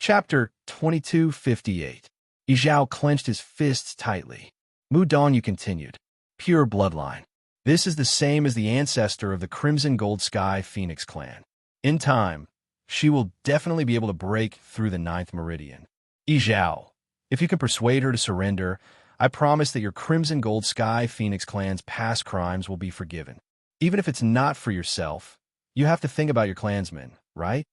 Chapter 2258. Yizhao clenched his fists tightly. Mu Dongyu continued. Pure bloodline. This is the same as the ancestor of the Crimson Gold Sky Phoenix clan. In time, she will definitely be able to break through the 9th meridian. Yizhao, if you can persuade her to surrender, I promise that your Crimson Gold Sky Phoenix clan's past crimes will be forgiven. Even if it's not for yourself, you have to think about your clansmen, right?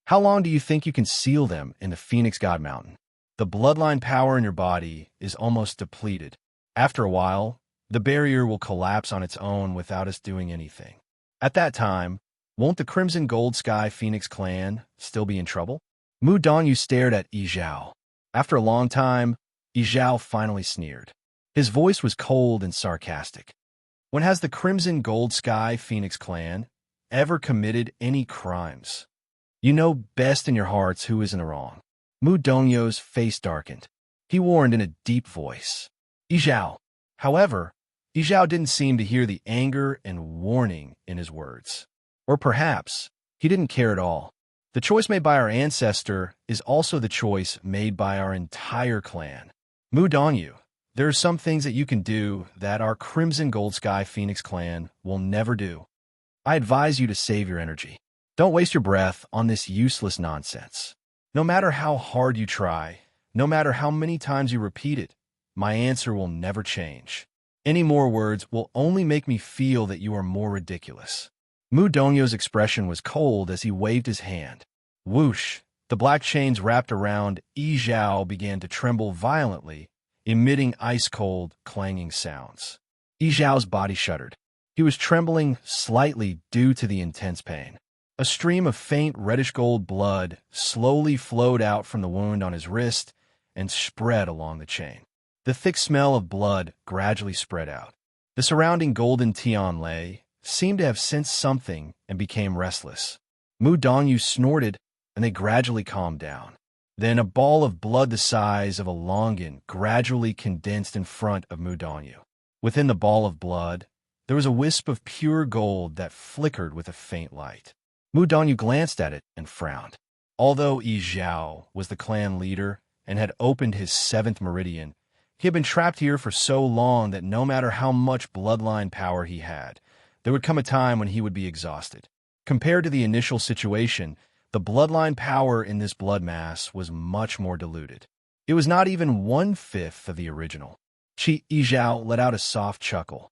How long do you think you can seal them in the Phoenix God Mountain? The bloodline power in your body is almost depleted. After a while, the barrier will collapse on its own without us doing anything. At that time, won't the Crimson Gold Sky Phoenix clan still be in trouble? Mu Dongyu stared at Yizhao. After a long time, Yizhao finally sneered. His voice was cold and sarcastic. When has the Crimson Gold Sky Phoenix clan ever committed any crimes? You know best in your hearts who is in the wrong. Mu Dongyu's face darkened. He warned in a deep voice. Yizhao. However, Yizhao didn't seem to hear the anger and warning in his words. Or perhaps he didn't care at all. The choice made by our ancestor is also the choice made by our entire clan. Mu Dongyu, there are some things that you can do that our Crimson Gold Sky Phoenix clan will never do. I advise you to save your energy. Don't waste your breath on this useless nonsense. No matter how hard you try, no matter how many times you repeat it, my answer will never change. Any more words will only make me feel that you are more ridiculous. Mu Dongyu's expression was cold as he waved his hand. Whoosh! The black chains wrapped around Yizhao began to tremble violently, emitting ice-cold, clanging sounds. Yizhao's body shuddered. He was trembling slightly due to the intense pain. A stream of faint reddish-gold blood slowly flowed out from the wound on his wrist and spread along the chain. The thick smell of blood gradually spread out. The surrounding golden Tianlei seemed to have sensed something and became restless. Mu Dongyu snorted, and they gradually calmed down. Then a ball of blood the size of a longan gradually condensed in front of Mu Dongyu. Within the ball of blood, there was a wisp of pure gold that flickered with a faint light. Mu Dongyu glanced at it and frowned. Although Yizhao was the clan leader and had opened his 7th meridian, he had been trapped here for so long that no matter how much bloodline power he had, there would come a time when he would be exhausted. Compared to the initial situation, the bloodline power in this blood mass was much more diluted. It was not even 1/5 of the original. Yizhao let out a soft chuckle.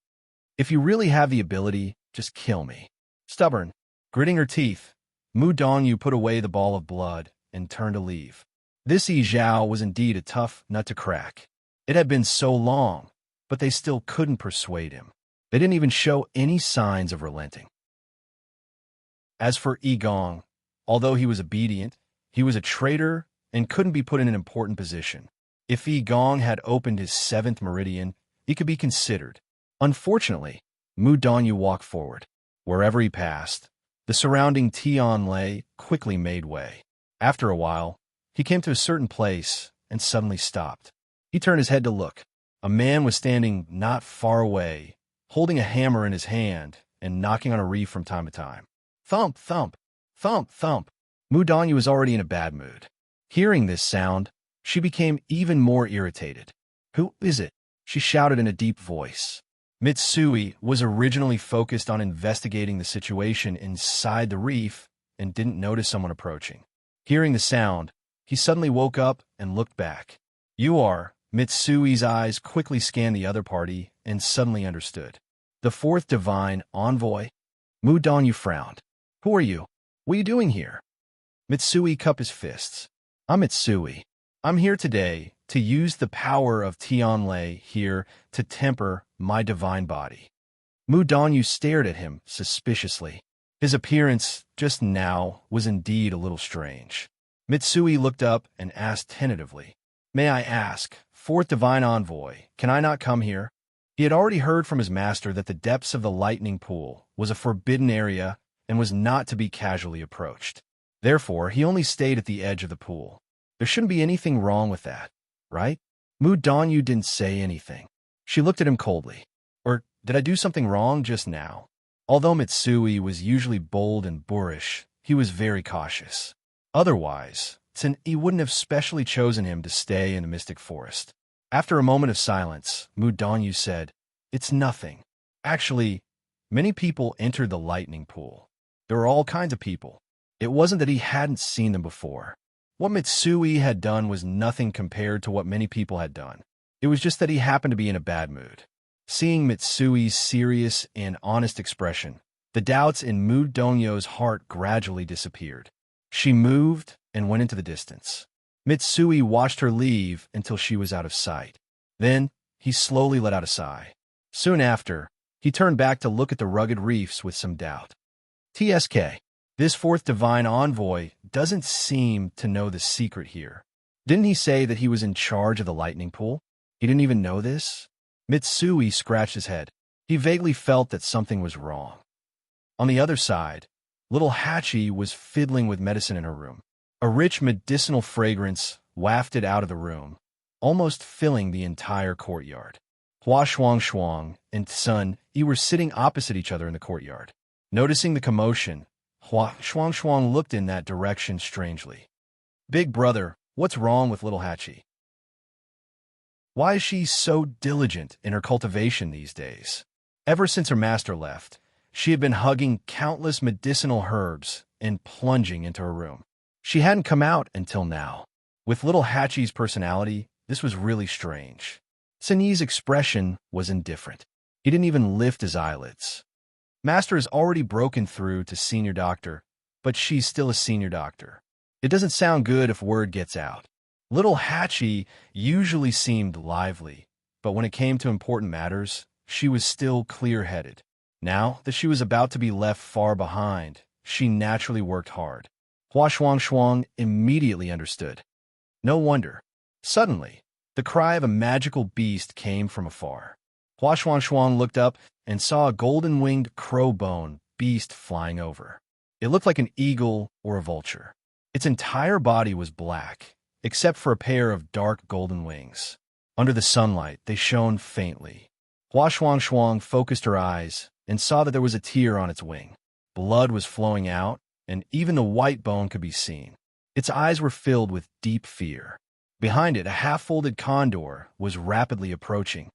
If you really have the ability, just kill me. Stubborn. Gritting her teeth, Mu Dongyu put away the ball of blood and turned to leave. This Yizhao was indeed a tough nut to crack. It had been so long, but they still couldn't persuade him. They didn't even show any signs of relenting. As for Yigong, although he was obedient, he was a traitor and couldn't be put in an important position. If Yigong had opened his 7th meridian, he could be considered. Unfortunately, Mu Dongyu walked forward. Wherever he passed, the surrounding Tianlei quickly made way. After a while, he came to a certain place and suddenly stopped. He turned his head to look. A man was standing not far away, holding a hammer in his hand and knocking on a reef from time to time. Thump, thump, thump, thump. Mu Dongyu was already in a bad mood. Hearing this sound, she became even more irritated. Who is it? She shouted in a deep voice. Mitsui was originally focused on investigating the situation inside the reef and didn't notice someone approaching. Hearing the sound, he suddenly woke up and looked back. You are. Mitsui's eyes quickly scanned the other party and suddenly understood. The 4th divine envoy? Mu Dongyu frowned. Who are you? What are you doing here? Mitsui cupped his fists. I'm Mitsui. I'm here today to use the power of Tianlei here to temper my divine body. Mu Dongyu stared at him suspiciously. His appearance just now was indeed a little strange. Mitsui looked up and asked tentatively, May I ask, 4th divine envoy, can I not come here? He had already heard from his master that the depths of the lightning pool was a forbidden area and was not to be casually approached. Therefore, he only stayed at the edge of the pool. There shouldn't be anything wrong with that, right? Mu Dongyu didn't say anything. She looked at him coldly. Or did I do something wrong just now? Although Mitsui was usually bold and boorish, he was very cautious. Otherwise, since he wouldn't have specially chosen him to stay in the mystic forest. After a moment of silence, Mu Donyu said, "It's nothing. Actually, many people entered the lightning pool. There were all kinds of people. It wasn't that he hadn't seen them before. What Mitsui had done was nothing compared to what many people had done. It was just that he happened to be in a bad mood." Seeing Mitsui's serious and honest expression, the doubts in Mu Donyu's heart gradually disappeared. She moved and went into the distance. Mitsui watched her leave until she was out of sight. Then, he slowly let out a sigh. Soon after, he turned back to look at the rugged reefs with some doubt. TSK. This fourth divine envoy doesn't seem to know the secret here. Didn't he say that he was in charge of the lightning pool? He didn't even know this? Mitsui scratched his head. He vaguely felt that something was wrong. On the other side, little Hachi was fiddling with medicine in her room. A rich medicinal fragrance wafted out of the room, almost filling the entire courtyard. Hua Shuang and Sun Yi were sitting opposite each other in the courtyard. Noticing the commotion, Hua Shuang looked in that direction strangely. "Big brother, what's wrong with little Hachi? Why is she so diligent in her cultivation these days?" Ever since her master left, she had been hugging countless medicinal herbs and plunging into her room. She hadn't come out until now. With little Hachi's personality, this was really strange. Sunyi's expression was indifferent. He didn't even lift his eyelids. Master has already broken through to senior doctor, but she's still a senior doctor. It doesn't sound good if word gets out. Little Hachi usually seemed lively, but when it came to important matters, she was still clear-headed. Now that she was about to be left far behind, she naturally worked hard. Hua Shuang immediately understood. No wonder. Suddenly, the cry of a magical beast came from afar. Hua Shuang looked up and saw a golden-winged crow-bone beast flying over. It looked like an eagle or a vulture. Its entire body was black, except for a pair of dark golden wings. Under the sunlight, they shone faintly. Hua Shuang focused her eyes and saw that there was a tear on its wing. Blood was flowing out, and even the white bone could be seen. Its eyes were filled with deep fear. Behind it, a half-folded condor was rapidly approaching.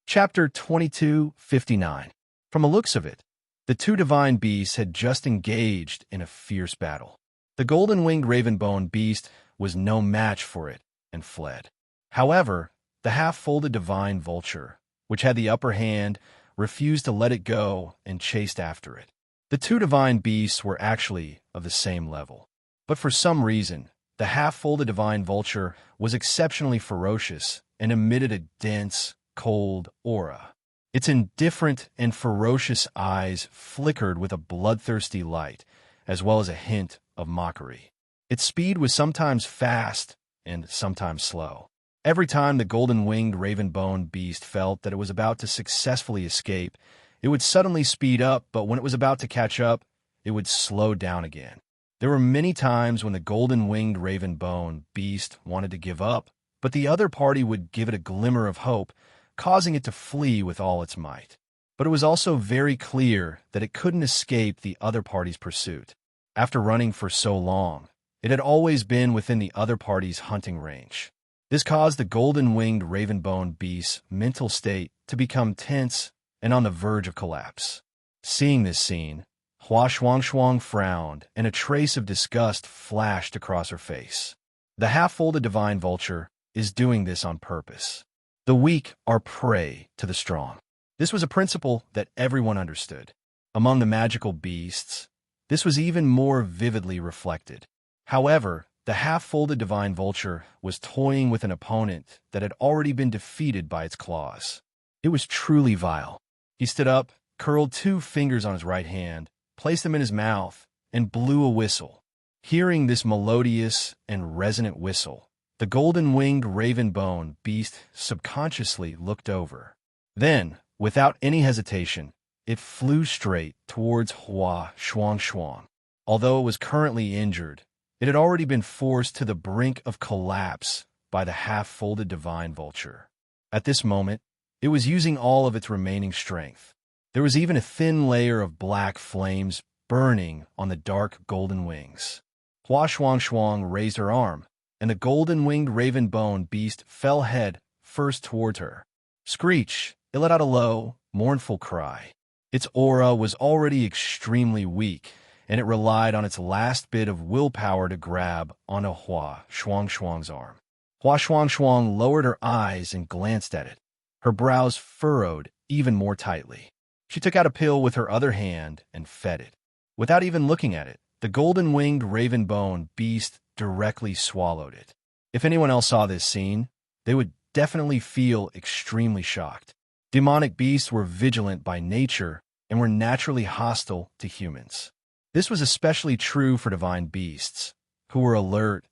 Chapter 22:59. From the looks of it, the two divine beasts had just engaged in a fierce battle. The golden-winged raven-bone beast was no match for it and fled. However, the half-folded divine vulture, which had the upper hand, refused to let it go and chased after it. The two divine beasts were actually of the same level. But for some reason, the half-folded divine vulture was exceptionally ferocious and emitted a dense, cold aura. Its indifferent and ferocious eyes flickered with a bloodthirsty light, as well as a hint of mockery. Its speed was sometimes fast and sometimes slow. Every time the golden-winged raven-bone beast felt that it was about to successfully escape, it would suddenly speed up, but when it was about to catch up, it would slow down again. There were many times when the golden-winged raven-bone beast wanted to give up, but the other party would give it a glimmer of hope, causing it to flee with all its might. But it was also very clear that it couldn't escape the other party's pursuit. After running for so long, it had always been within the other party's hunting range. This caused the golden-winged raven-bone beast's mental state to become tense and on the verge of collapse. Seeing this scene, Hua Shuang frowned, and a trace of disgust flashed across her face. The half-folded divine vulture is doing this on purpose. The weak are prey to the strong. This was a principle that everyone understood. Among the magical beasts, this was even more vividly reflected. However, the half-folded divine vulture was toying with an opponent that had already been defeated by its claws. It was truly vile. He stood up, curled two fingers on his right hand, placed them in his mouth, and blew a whistle. Hearing this melodious and resonant whistle, the golden-winged raven-bone beast subconsciously looked over. Then, without any hesitation, it flew straight towards Hua Shuang. Although it was currently injured, it had already been forced to the brink of collapse by the half-folded divine vulture. At this moment, it was using all of its remaining strength. There was even a thin layer of black flames burning on the dark golden wings. Hua Shuang raised her arm, and the golden-winged raven-bone beast fell head first toward her. Screech! It let out a low, mournful cry. Its aura was already extremely weak, and it relied on its last bit of willpower to grab onto Hua Shuang's arm. Hua Shuang lowered her eyes and glanced at it, her brows furrowed even more tightly. She took out a pill with her other hand and fed it. Without even looking at it, the golden-winged raven-bone beast directly swallowed it. If anyone else saw this scene, they would definitely feel extremely shocked. Demonic beasts were vigilant by nature and were naturally hostile to humans. This was especially true for divine beasts, who were alert.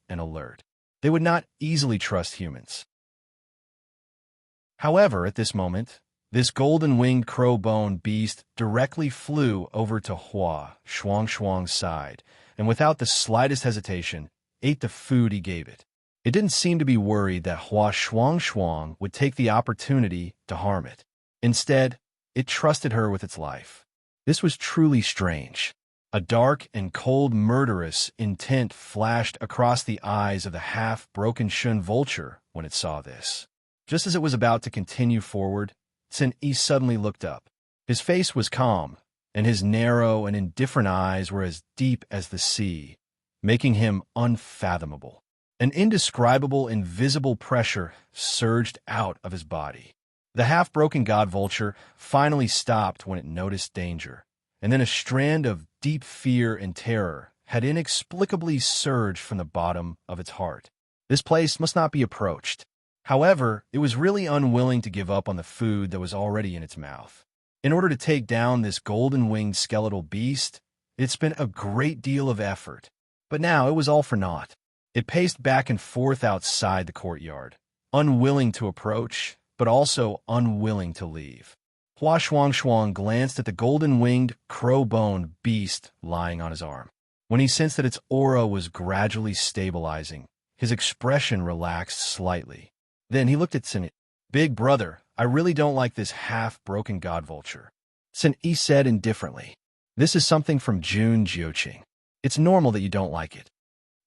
They would not easily trust humans. However, at this moment, this golden-winged crow-bone beast directly flew over to Hua Shuang's side, and without the slightest hesitation, ate the food he gave it. It didn't seem to be worried that Hua Shuang would take the opportunity to harm it. Instead, it trusted her with its life. This was truly strange. A dark and cold murderous intent flashed across the eyes of the half-broken Shun vulture when it saw this. Just as it was about to continue forward, Sun-yi suddenly looked up. His face was calm, and his narrow and indifferent eyes were as deep as the sea, making him unfathomable. An indescribable, invisible pressure surged out of his body. The half-broken god vulture finally stopped when it noticed danger, and then a strand of deep fear and terror had inexplicably surged from the bottom of its heart. This place must not be approached. However, it was really unwilling to give up on the food that was already in its mouth. In order to take down this golden-winged skeletal beast, it spent a great deal of effort. But now it was all for naught. It paced back and forth outside the courtyard, unwilling to approach, but also unwilling to leave. Hua Shuang glanced at the golden-winged, crow-bone beast lying on his arm. When he sensed that its aura was gradually stabilizing, his expression relaxed slightly. Then he looked at Sun-yi. "Big brother, I really don't like this half-broken god vulture," Sun-yi said indifferently. "This is something from Jun Jiuqing. It's normal that you don't like it."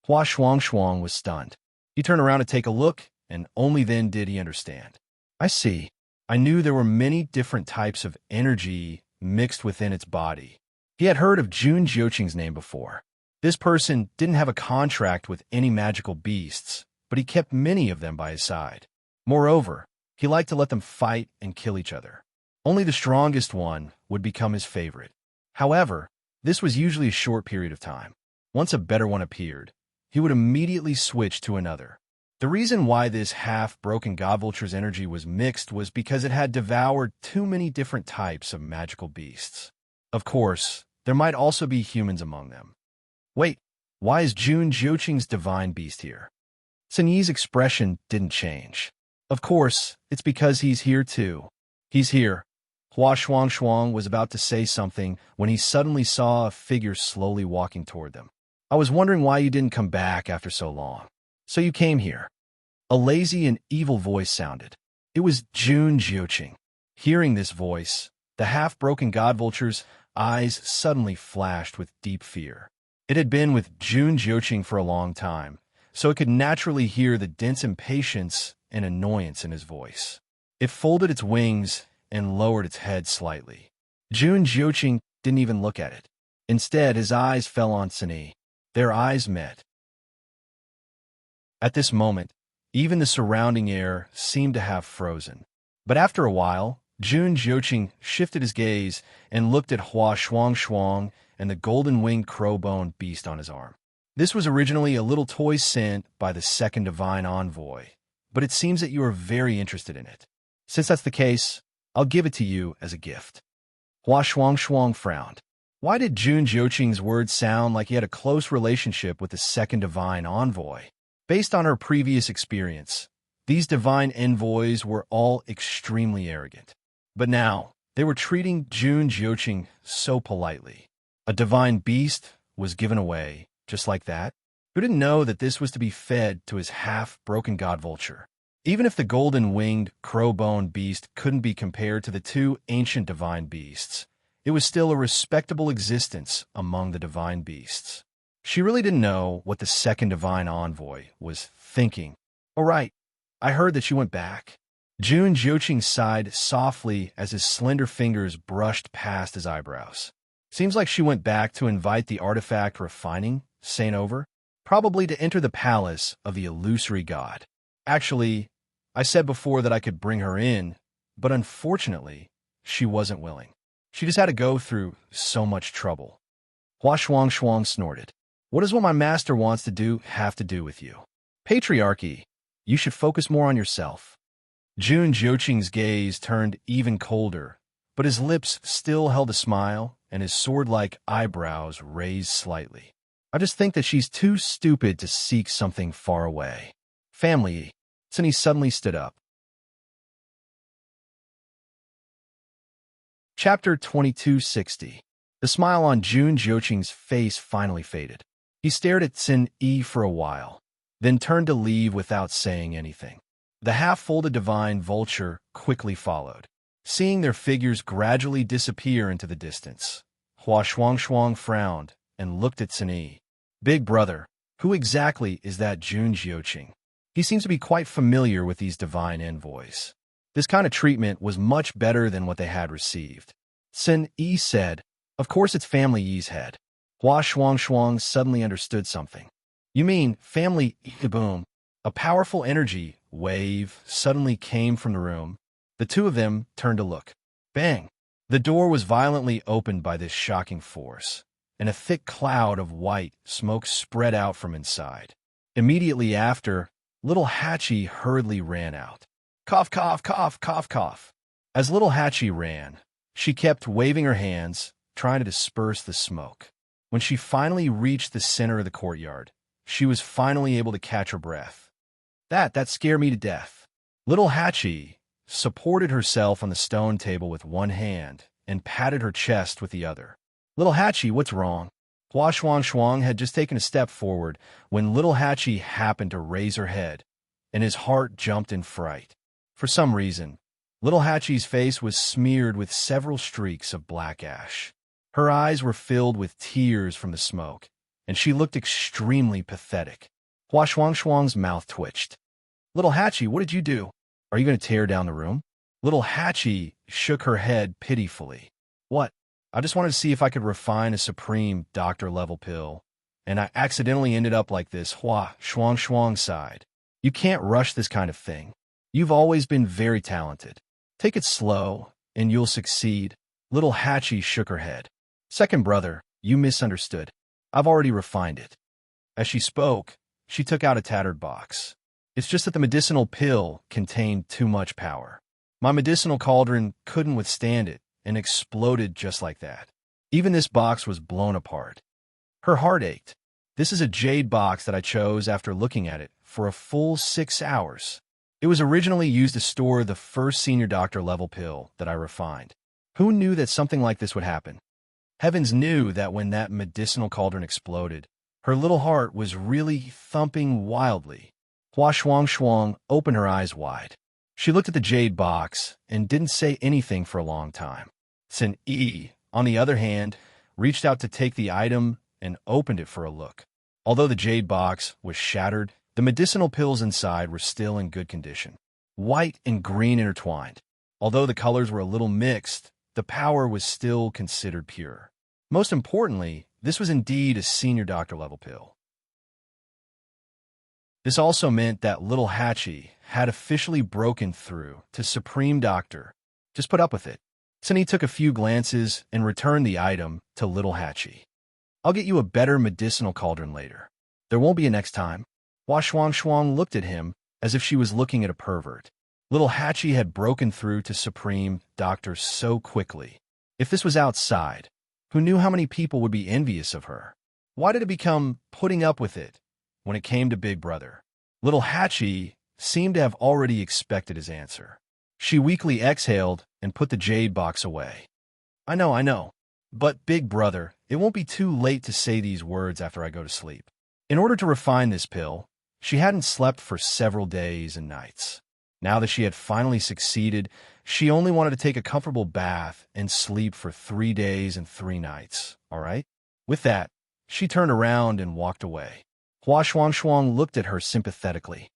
Hua Shuang was stunned. He turned around to take a look, and only then did he understand. "I see. I knew there were many different types of energy mixed within its body." He had heard of Jun Jiuqing's name before. This person didn't have a contract with any magical beasts, but he kept many of them by his side. Moreover, he liked to let them fight and kill each other. Only the strongest one would become his favorite. However, this was usually a short period of time. Once a better one appeared, he would immediately switch to another. The reason why this half-broken god vulture's energy was mixed was because it had devoured too many different types of magical beasts. Of course, there might also be humans among them. Wait, why is Jun Jiuqing's divine beast here? Sun-yi's expression didn't change. Of course, it's because he's here too. He's here. Hua Shuang was about to say something when he suddenly saw a figure slowly walking toward them. "I was wondering why you didn't come back after so long. So you came here." A lazy and evil voice sounded. It was Jun Jiuqing. Hearing this voice, the half-broken god vulture's eyes suddenly flashed with deep fear. It had been with Jun Jiuqing for a long time, so it could naturally hear the dense impatience and annoyance in his voice. It folded its wings and lowered its head slightly. Jun Jiuqing didn't even look at it. Instead, his eyes fell on Sun-yi. Their eyes met. At this moment, even the surrounding air seemed to have frozen. But after a while, Jun Jiuqing shifted his gaze and looked at Hua Shuang and the golden-winged crow-bone beast on his arm. This was originally a little toy sent by the second divine envoy, but it seems that you are very interested in it. Since that's the case, I'll give it to you as a gift. Hua Shuang frowned. Why did Jun Jiuqing's words sound like he had a close relationship with the second divine envoy? Based on her previous experience, these divine envoys were all extremely arrogant. But now, they were treating Jun Jiuqing so politely. A divine beast was given away, just like that? Who didn't know that this was to be fed to his half-broken god vulture? Even if the golden-winged crow-bone beast couldn't be compared to the two ancient divine beasts, it was still a respectable existence among the divine beasts. She really didn't know what the second divine envoy was thinking. "All right, I heard that you went back." Jun Jiuqing sighed softly as his slender fingers brushed past his eyebrows. "Seems like she went back to invite the artifact refining Saint over, probably to enter the palace of the illusory god. Actually, I said before that I could bring her in, but unfortunately, she wasn't willing. She just had to go through so much trouble." Hua Shuang snorted. "What does what my master wants to do have to do with you? Patriarchy. You should focus more on yourself." Jun Jiuqing's gaze turned even colder, but his lips still held a smile and his sword-like eyebrows raised slightly. "I just think that she's too stupid to seek something far away. Family." Then he suddenly stood up. Chapter 2260. The smile on Jun Jiuqing's face finally faded. He stared at Xin Yi for a while, then turned to leave without saying anything. The half-folded divine vulture quickly followed. Seeing their figures gradually disappear into the distance, Hua Shuang frowned and looked at Xin Yi. "Big brother, who exactly is that Jun Jiuqing? He seems to be quite familiar with these divine envoys." This kind of treatment was much better than what they had received. Xin Yi said, "Of course it's Family Yi's head." Hua Shuang suddenly understood something. "You mean Family Yi?" Boom. A powerful energy wave suddenly came from the room. The two of them turned to look. Bang! The door was violently opened by this shocking force, and a thick cloud of white smoke spread out from inside. Immediately after, little Hachi hurriedly ran out. Cough, cough, cough, cough, cough. As little Hachi ran, she kept waving her hands, trying to disperse the smoke. When she finally reached the center of the courtyard, she was finally able to catch her breath. That scared me to death. Little Hachi supported herself on the stone table with one hand and patted her chest with the other. "Little Hachi, what's wrong?" Hua Shuang had just taken a step forward when little Hachi happened to raise her head, and his heart jumped in fright. For some reason, little Hachi's face was smeared with several streaks of black ash. Her eyes were filled with tears from the smoke, and she looked extremely pathetic. Hua Shuang's mouth twitched. "Little Hachi, what did you do? Are you going to tear down the room?" Little Hachi shook her head pitifully. "What? I just wanted to see if I could refine a supreme doctor-level pill, and I accidentally ended up like this." Hua Shuang sighed. "You can't rush this kind of thing. You've always been very talented. Take it slow, and you'll succeed." Little Hachi shook her head. "Second brother, you misunderstood. I've already refined it." As she spoke, she took out a tattered box. "It's just that the medicinal pill contained too much power. My medicinal cauldron couldn't withstand it and exploded just like that. Even this box was blown apart." Her heart ached. "This is a jade box that I chose after looking at it for a full 6 hours. It was originally used to store the first senior doctor level pill that I refined. Who knew that something like this would happen? Heavens knew that when that medicinal cauldron exploded, her little heart was really thumping wildly." Hua Shuang opened her eyes wide. She looked at the jade box and didn't say anything for a long time. Xin Yi, on the other hand, reached out to take the item and opened it for a look. Although the jade box was shattered, the medicinal pills inside were still in good condition. White and green intertwined. Although the colors were a little mixed, the power was still considered pure. Most importantly, this was indeed a senior doctor level pill. This also meant that little Hachi had officially broken through to Supreme Doctor. Just put up with it. Sunny took a few glances and returned the item to little Hachi. "I'll get you a better medicinal cauldron later. There won't be a next time." Hua Shuang looked at him as if she was looking at a pervert. Little Hachi had broken through to Supreme Doctor so quickly. If this was outside, who knew how many people would be envious of her? Why did it become putting up with it when it came to Big Brother? Little Hachi seemed to have already expected his answer. She weakly exhaled and put the jade box away. I know. But Big Brother, it won't be too late to say these words after I go to sleep." In order to refine this pill, she hadn't slept for several days and nights. Now that she had finally succeeded, she only wanted to take a comfortable bath and sleep for 3 days and 3 nights, all right? With that, she turned around and walked away. Hua Shuang looked at her sympathetically.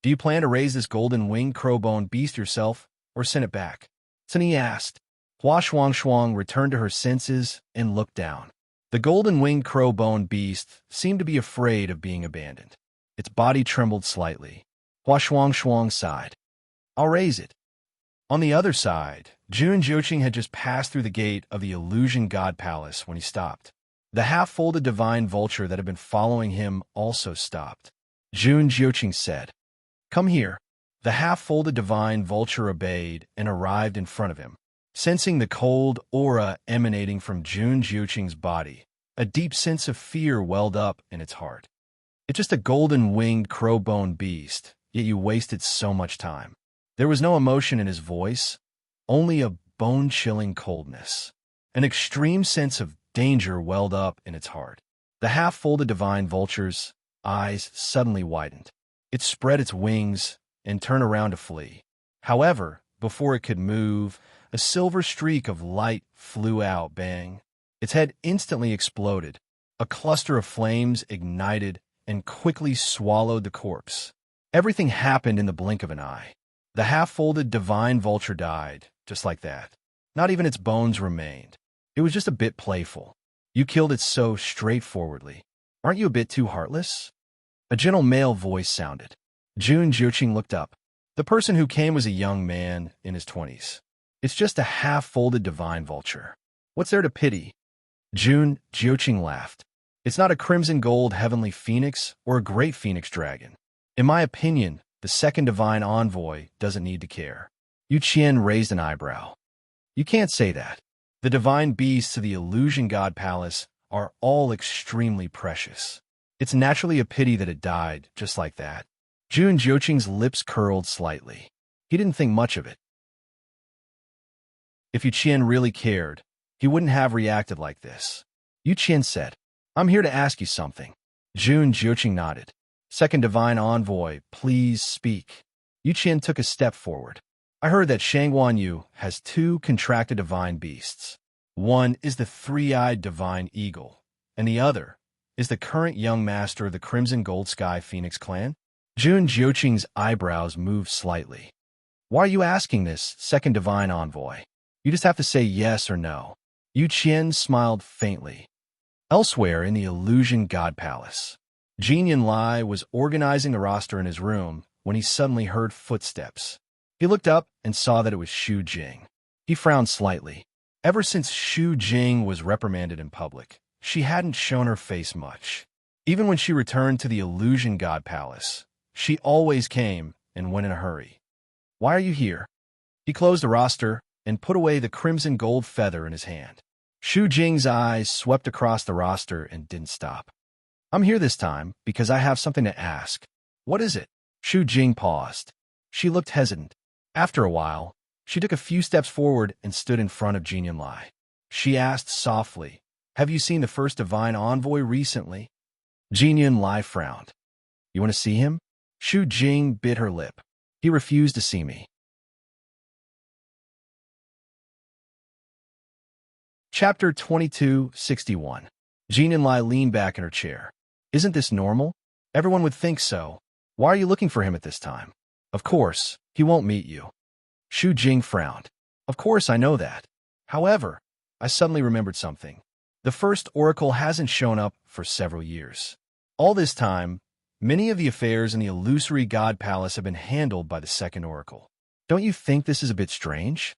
Do you plan to raise this golden-winged crow-bone beast yourself, or send it back? Sunny asked. Hua Shuang returned to her senses and looked down. The golden-winged crow-bone beast seemed to be afraid of being abandoned. Its body trembled slightly. Hua Shuang sighed. I'll raise it. On the other side, Jun Jiuqing had just passed through the gate of the Illusion God Palace when he stopped. The half-folded divine vulture that had been following him also stopped. Jun Jiuqing said, Come here. The half-folded divine vulture obeyed and arrived in front of him. Sensing the cold aura emanating from Jun Jiuqing's body, a deep sense of fear welled up in its heart. It's just a golden-winged crow-bone beast, yet you wasted so much time. There was no emotion in his voice, only a bone-chilling coldness. An extreme sense of danger welled up in its heart. The half-folded divine vulture's eyes suddenly widened. It spread its wings and turned around to flee. However, before it could move, a silver streak of light flew out, bang. Its head instantly exploded. A cluster of flames ignited and quickly swallowed the corpse. Everything happened in the blink of an eye. The half-folded divine vulture died, just like that. Not even its bones remained. It was just a bit playful. You killed it so straightforwardly. Aren't you a bit too heartless? A gentle male voice sounded. Jun Jiuqing looked up. The person who came was a young man in his 20s. It's just a half-folded divine vulture. What's there to pity? Jun Jiuqing laughed. It's not a crimson gold heavenly phoenix or a great phoenix dragon. In my opinion, the second divine envoy doesn't need to care. Yu Qian raised an eyebrow. You can't say that. The divine beasts of the Illusion God Palace are all extremely precious. It's naturally a pity that it died just like that. Jun Jiuqing's lips curled slightly. He didn't think much of it. If Yu Qian really cared, he wouldn't have reacted like this. Yu Qian said, I'm here to ask you something. Jun Jiuqing nodded. Second divine envoy, please speak. Yu Qian took a step forward. I heard that Shangguan Yu has 2 contracted divine beasts. One is the 3-eyed divine eagle, and the other is the current young master of the Crimson Gold Sky Phoenix clan. Jun Jiuqing's eyebrows moved slightly. Why are you asking this, second divine envoy? You just have to say yes or no. Yu Qian smiled faintly. Elsewhere in the Illusion God Palace, Jin Yinlai was organizing the roster in his room when he suddenly heard footsteps. He looked up and saw that it was Xu Jing. He frowned slightly. Ever since Xu Jing was reprimanded in public, she hadn't shown her face much. Even when she returned to the Illusion God Palace, she always came and went in a hurry. Why are you here? He closed the roster and put away the crimson gold feather in his hand. Xu Jing's eyes swept across the roster and didn't stop. I'm here this time because I have something to ask. What is it? Xu Jing paused. She looked hesitant. After a while, she took a few steps forward and stood in front of Jin Yinlai. She asked softly, Have you seen the first divine envoy recently? Jin Yinlai frowned. You want to see him? Xu Jing bit her lip. He refused to see me. Chapter 2261. Jin Yinlai leaned back in her chair. Isn't this normal? Everyone would think so. Why are you looking for him at this time? Of course, he won't meet you. Xu Jing frowned. Of course, I know that. However, I suddenly remembered something. The first oracle hasn't shown up for several years. All this time, many of the affairs in the illusory god palace have been handled by the second oracle. Don't you think this is a bit strange?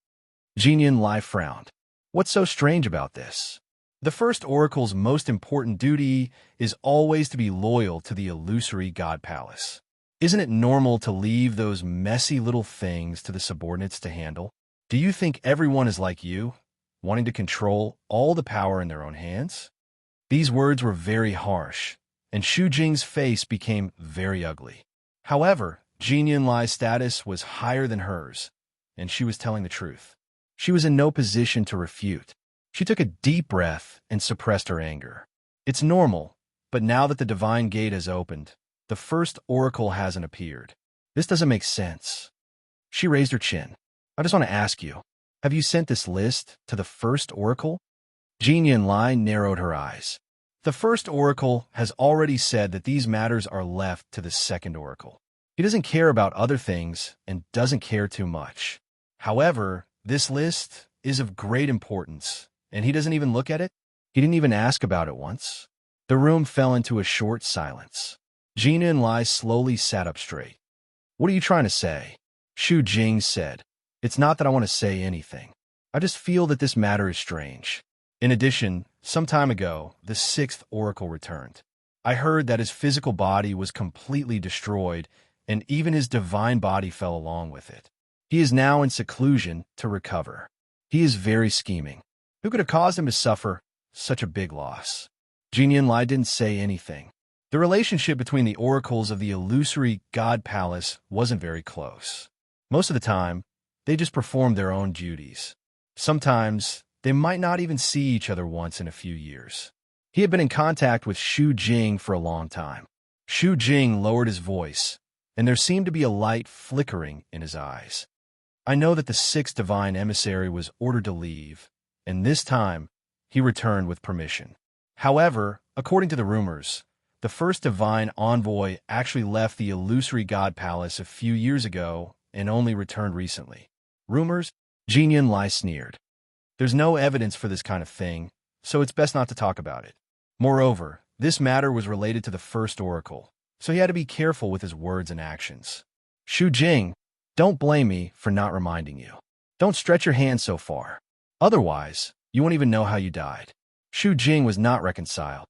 Jin Yinlai frowned. What's so strange about this? The first oracle's most important duty is always to be loyal to the illusory god palace. Isn't it normal to leave those messy little things to the subordinates to handle? Do you think everyone is like you, wanting to control all the power in their own hands? These words were very harsh, and Xu Jing's face became very ugly. However, Jin Yinlai's status was higher than hers, and she was telling the truth. She was in no position to refute. She took a deep breath and suppressed her anger. It's normal, but now that the divine gate has opened, the first oracle hasn't appeared. This doesn't make sense. She raised her chin. I just want to ask you, have you sent this list to the first oracle? Jin Yunlai narrowed her eyes. The first oracle has already said that these matters are left to the second oracle. He doesn't care about other things and doesn't care too much. However, this list is of great importance, and he doesn't even look at it. He didn't even ask about it once. The room fell into a short silence. Jin Yunlai slowly sat up straight. What are you trying to say? Shu Jing said. It's not that I want to say anything. I just feel that this matter is strange. In addition, some time ago, the sixth oracle returned. I heard that his physical body was completely destroyed, and even his divine body fell along with it. He is now in seclusion to recover. He is very scheming. Who could have caused him to suffer such a big loss? Jin Yunlai didn't say anything. The relationship between the oracles of the illusory God Palace wasn't very close. Most of the time, they just performed their own duties. Sometimes, they might not even see each other once in a few years. He had been in contact with Shu Jing for a long time. Shu Jing lowered his voice, and there seemed to be a light flickering in his eyes. I know that the sixth divine emissary was ordered to leave, and this time, he returned with permission. However, according to the rumors, the first divine envoy actually left the illusory God Palace a few years ago and only returned recently. Rumors? Jin Yunlai sneered. There's no evidence for this kind of thing, so it's best not to talk about it. Moreover, this matter was related to the first oracle, so he had to be careful with his words and actions. Shu Jing, don't blame me for not reminding you. Don't stretch your hand so far. Otherwise, you won't even know how you died. Shu Jing was not reconciled.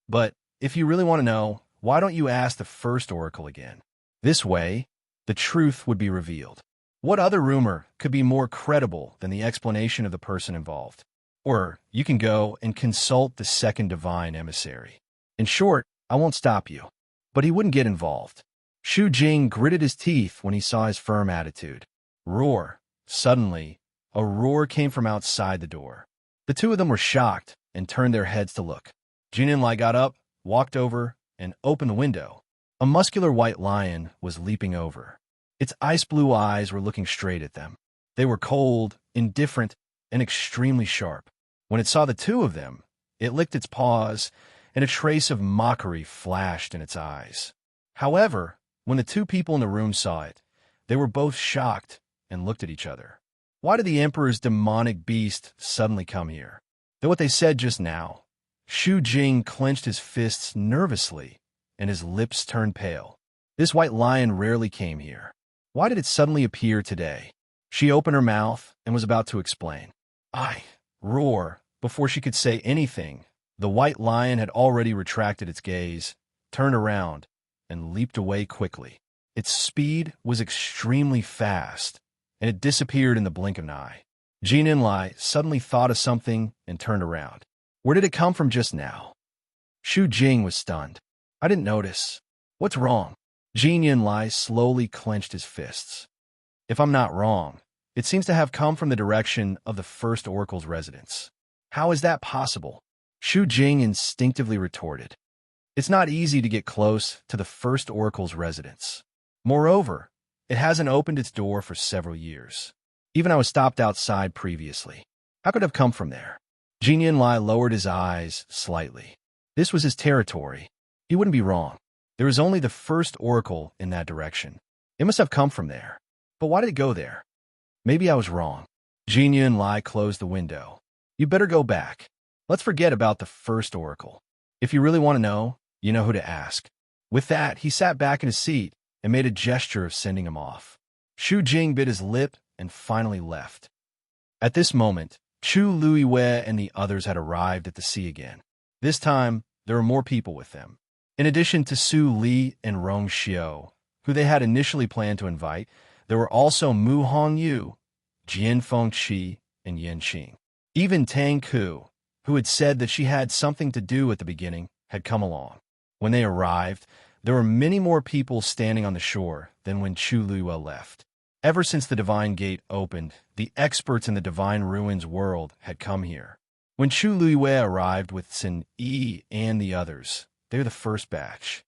But if you really want to know, why don't you ask the first oracle again? This way, the truth would be revealed. What other rumor could be more credible than the explanation of the person involved? Or you can go and consult the second divine emissary. In short, I won't stop you. But he wouldn't get involved. Shu Jing gritted his teeth when he saw his firm attitude. Roar. Suddenly, a roar came from outside the door. The two of them were shocked and turned their heads to look. Jin Yunlai got up, walked over, and opened the window. A muscular white lion was leaping over. Its ice-blue eyes were looking straight at them. They were cold, indifferent, and extremely sharp. When it saw the two of them, it licked its paws, and a trace of mockery flashed in its eyes. However, when the two people in the room saw it, they were both shocked and looked at each other. Why did the Emperor's demonic beast suddenly come here? Though what they said just now, Shu Jing clenched his fists nervously, and his lips turned pale. This white lion rarely came here. Why did it suddenly appear today? She opened her mouth and was about to explain. Roar. Before she could say anything, the white lion had already retracted its gaze, turned around, and leaped away quickly. Its speed was extremely fast, and it disappeared in the blink of an eye. Jin Yunlai suddenly thought of something and turned around. Where did it come from just now? Shu Jing was stunned. I didn't notice. What's wrong? Jin Yunlai slowly clenched his fists. If I'm not wrong, it seems to have come from the direction of the first oracle's residence. How is that possible? Shu Jing instinctively retorted. It's not easy to get close to the first oracle's residence. Moreover, it hasn't opened its door for several years. Even I was stopped outside previously. How could it have come from there? Jin Yunlai lowered his eyes slightly. This was his territory. He wouldn't be wrong. There was only the first oracle in that direction. It must have come from there. But why did it go there? Maybe I was wrong. Jin Yunlai closed the window. You better go back. Let's forget about the first oracle. If you really want to know, you know who to ask. With that, he sat back in his seat and made a gesture of sending him off. Shu Jing bit his lip and finally left. At this moment, Chu Luiwei and the others had arrived at the sea again. This time, there were more people with them. In addition to Su Li and Rong Xiao, who they had initially planned to invite, there were also Mu Hongyu, Jian Fengqi, and Yan Qing. Even Tang Ku, who had said that she had something to do at the beginning, had come along. When they arrived, there were many more people standing on the shore than when Chu Luiwei left. Ever since the Divine Gate opened, the experts in the Divine Ruins world had come here. When Chu Luiwei arrived with Sin Yi and the others, they were the first batch.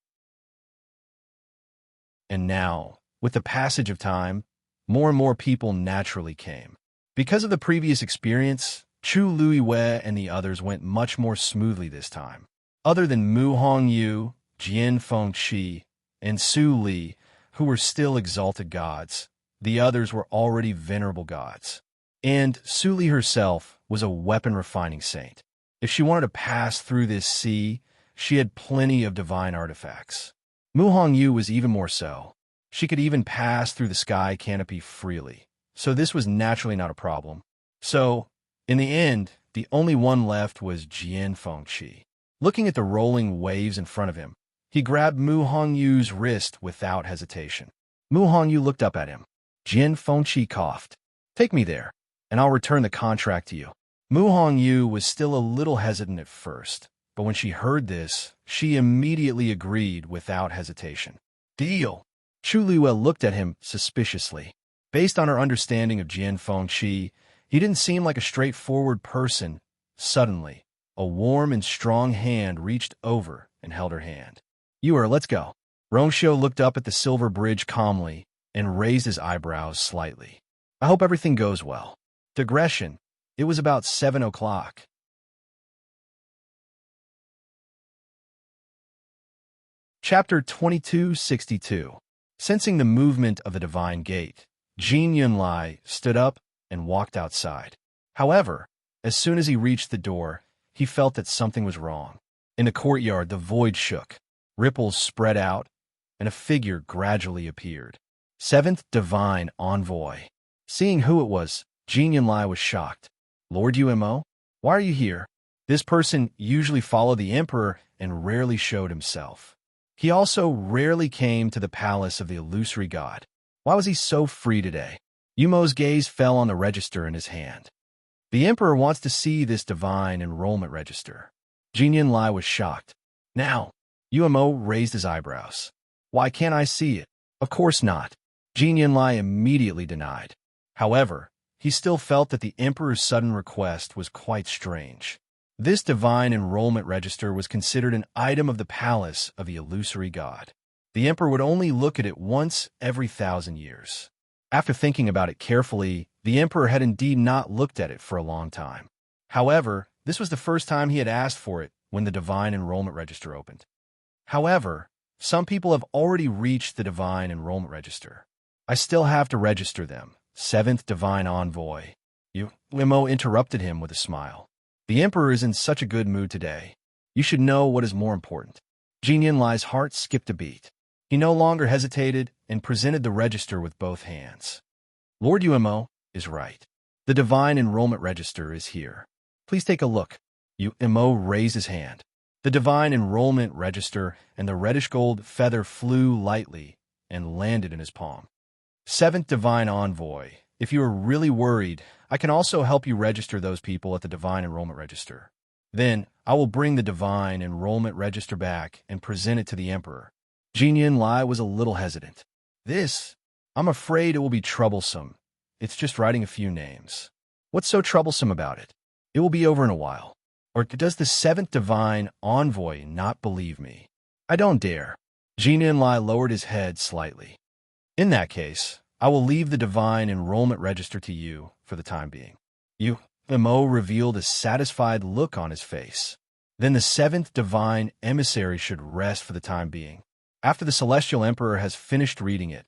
And now, With the passage of time, more and more people naturally came. Because of the previous experience, Chu Luiwei and the others went much more smoothly this time. Other than Mu Hongyu, Jian Fengqi, and Su Li, who were still exalted gods, the others were already venerable gods. And Su Li herself was a weapon-refining saint. If she wanted to pass through this sea, she had plenty of divine artifacts. Mu Hongyu was even more so. She could even pass through the sky canopy freely, so this was naturally not a problem. So, in the end, the only one left was Jian Fengqi. Looking at the rolling waves in front of him, he grabbed Mu Hongyu's wrist without hesitation. Mu Hongyu looked up at him. Jian Fengqi coughed. "Take me there, and I'll return the contract to you." Mu Hongyu was still a little hesitant at first, but when she heard this, she immediately agreed without hesitation. "Deal." Chu Luiwei looked at him suspiciously. Based on her understanding of Jian Fengqi, he didn't seem like a straightforward person. Suddenly, a warm and strong hand reached over and held her hand. Let's go." Rongxiu looked up at the silver bridge calmly and raised his eyebrows slightly. "I hope everything goes well." Digression. It was about 7 o'clock. Chapter 2262. Sensing the movement of the divine gate, Jin Yunlai stood up and walked outside. However, as soon as he reached the door, he felt that something was wrong. In the courtyard, the void shook, ripples spread out, and a figure gradually appeared. Seventh Divine Envoy. Seeing who it was, Jin Yunlai was shocked. "Lord Umo, why are you here?" This person usually followed the emperor and rarely showed himself. He also rarely came to the palace of the illusory god. Why was he so free today? Umo's gaze fell on the register in his hand. "The emperor wants to see this divine enrollment register." Jin Yunlai was shocked. "Now," Umo raised his eyebrows. "Why can't I see it?" "Of course not." Jin Yunlai immediately denied. However, he still felt that the emperor's sudden request was quite strange. This divine enrollment register was considered an item of the palace of the illusory god. The emperor would only look at it once every 1,000 years. After thinking about it carefully, the emperor had indeed not looked at it for a long time. However, this was the first time he had asked for it when the divine enrollment register opened. However, some people have already reached the divine enrollment register. "I still have to register them." Seventh Divine Envoy. Umo interrupted him with a smile. "The emperor is in such a good mood today. You should know what is more important." Jin Yunlai's heart skipped a beat. He no longer hesitated and presented the register with both hands. "Lord Umo is right. The divine enrollment register is here. Please take a look." Umo raised his hand. The divine enrollment register and the reddish-gold feather flew lightly and landed in his palm. "Seventh Divine Envoy, if you are really worried, I can also help you register those people at the Divine Enrollment Register. Then, I will bring the Divine Enrollment Register back and present it to the Emperor." Jin Yunlai was a little hesitant. I'm afraid it will be troublesome. It's just writing a few names." "What's so troublesome about it?" "It will be over in a while." "Or does the Seventh Divine Envoy not believe me?" "I don't dare." Jin Yunlai lowered his head slightly. "In that case, I will leave the Divine Enrollment Register to you for the time being." Umo revealed a satisfied look on his face. "Then the Seventh Divine Emissary should rest for the time being. After the Celestial Emperor has finished reading it,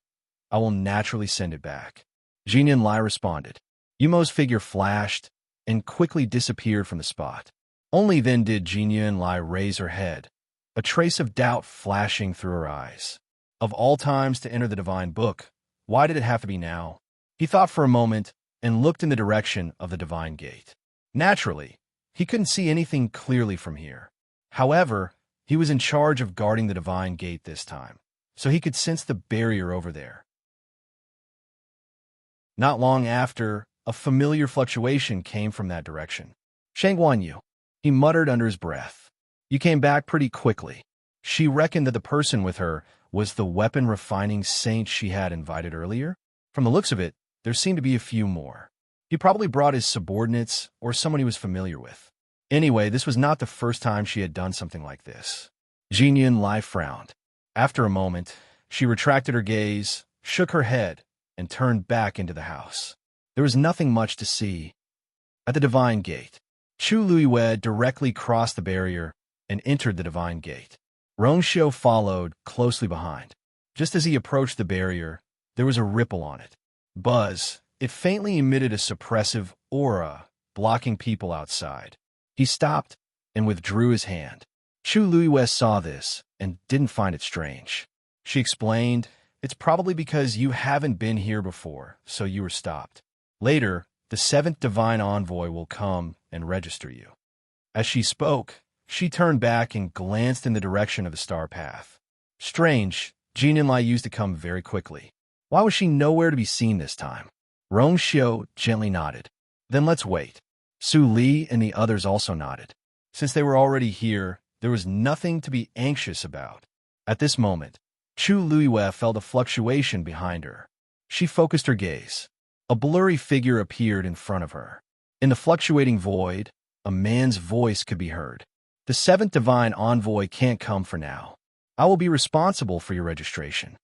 I will naturally send it back." Jin Yunlai responded. Umo's figure flashed and quickly disappeared from the spot. Only then did Jin Yunlai raise her head, a trace of doubt flashing through her eyes. Of all times to enter the Divine Book, why did it have to be now? He thought for a moment and looked in the direction of the Divine Gate. Naturally, he couldn't see anything clearly from here. However, he was in charge of guarding the Divine Gate this time, so he could sense the barrier over there. Not long after, a familiar fluctuation came from that direction. "Shangguanyu," he muttered under his breath. "You came back pretty quickly." She reckoned that the person with her was the weapon-refining saint she had invited earlier. From the looks of it, there seemed to be a few more. He probably brought his subordinates or someone he was familiar with. Anyway, this was not the first time she had done something like this. Jin Yunlai frowned. After a moment, she retracted her gaze, shook her head, and turned back into the house. There was nothing much to see. At the Divine Gate, Chu Luiwei directly crossed the barrier and entered the Divine Gate. Rongxiu followed closely behind. Just as he approached the barrier, there was a ripple on it. Buzz. It faintly emitted a suppressive aura, blocking people outside. He stopped and withdrew his hand. Chu Luiwei saw this and didn't find it strange. She explained, "It's probably because you haven't been here before, so you were stopped. Later, the 7th Divine Envoy will come and register you." As she spoke, she turned back and glanced in the direction of the star path. Strange, Jin and Lai used to come very quickly. Why was she nowhere to be seen this time? Rongxiu gently nodded. "Then let's wait." Su Li and the others also nodded. Since they were already here, there was nothing to be anxious about. At this moment, Chu Luiwei felt a fluctuation behind her. She focused her gaze. A blurry figure appeared in front of her. In the fluctuating void, a man's voice could be heard. "The 7th Divine Envoy can't come for now. I will be responsible for your registration."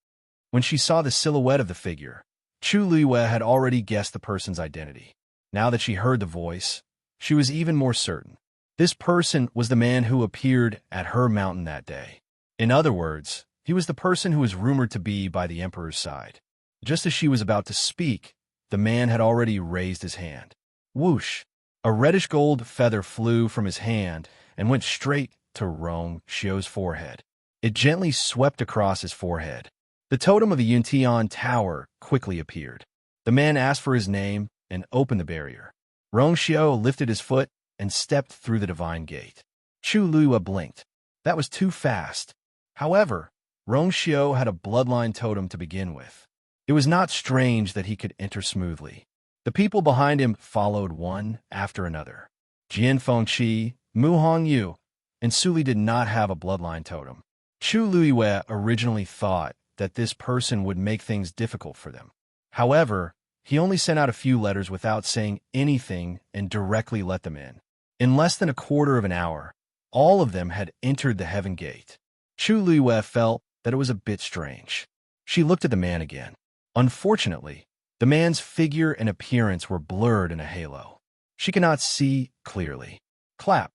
When she saw the silhouette of the figure, Chu Luiwei had already guessed the person's identity. Now that she heard the voice, she was even more certain. This person was the man who appeared at her mountain that day. In other words, he was the person who was rumored to be by the Emperor's side. Just as she was about to speak, the man had already raised his hand. Whoosh! A reddish-gold feather flew from his hand and went straight to Rongxiu's forehead. It gently swept across his forehead. The totem of the Yuntian Tower quickly appeared. The man asked for his name and opened the barrier. Rongxiu lifted his foot and stepped through the Divine Gate. Chu Luiwei blinked. That was too fast. However, Rongxiu had a bloodline totem to begin with. It was not strange that he could enter smoothly. The people behind him followed one after another. Jian Fengqi, Mu Hongyu, and Su Li did not have a bloodline totem. Chu Luiwei originally thought that this person would make things difficult for them. However, he only sent out a few letters without saying anything and directly let them in. In less than a quarter of an hour, all of them had entered the Heaven Gate. Chu Luiwei felt that it was a bit strange. She looked at the man again. Unfortunately, the man's figure and appearance were blurred in a halo. She could not see clearly. Clap.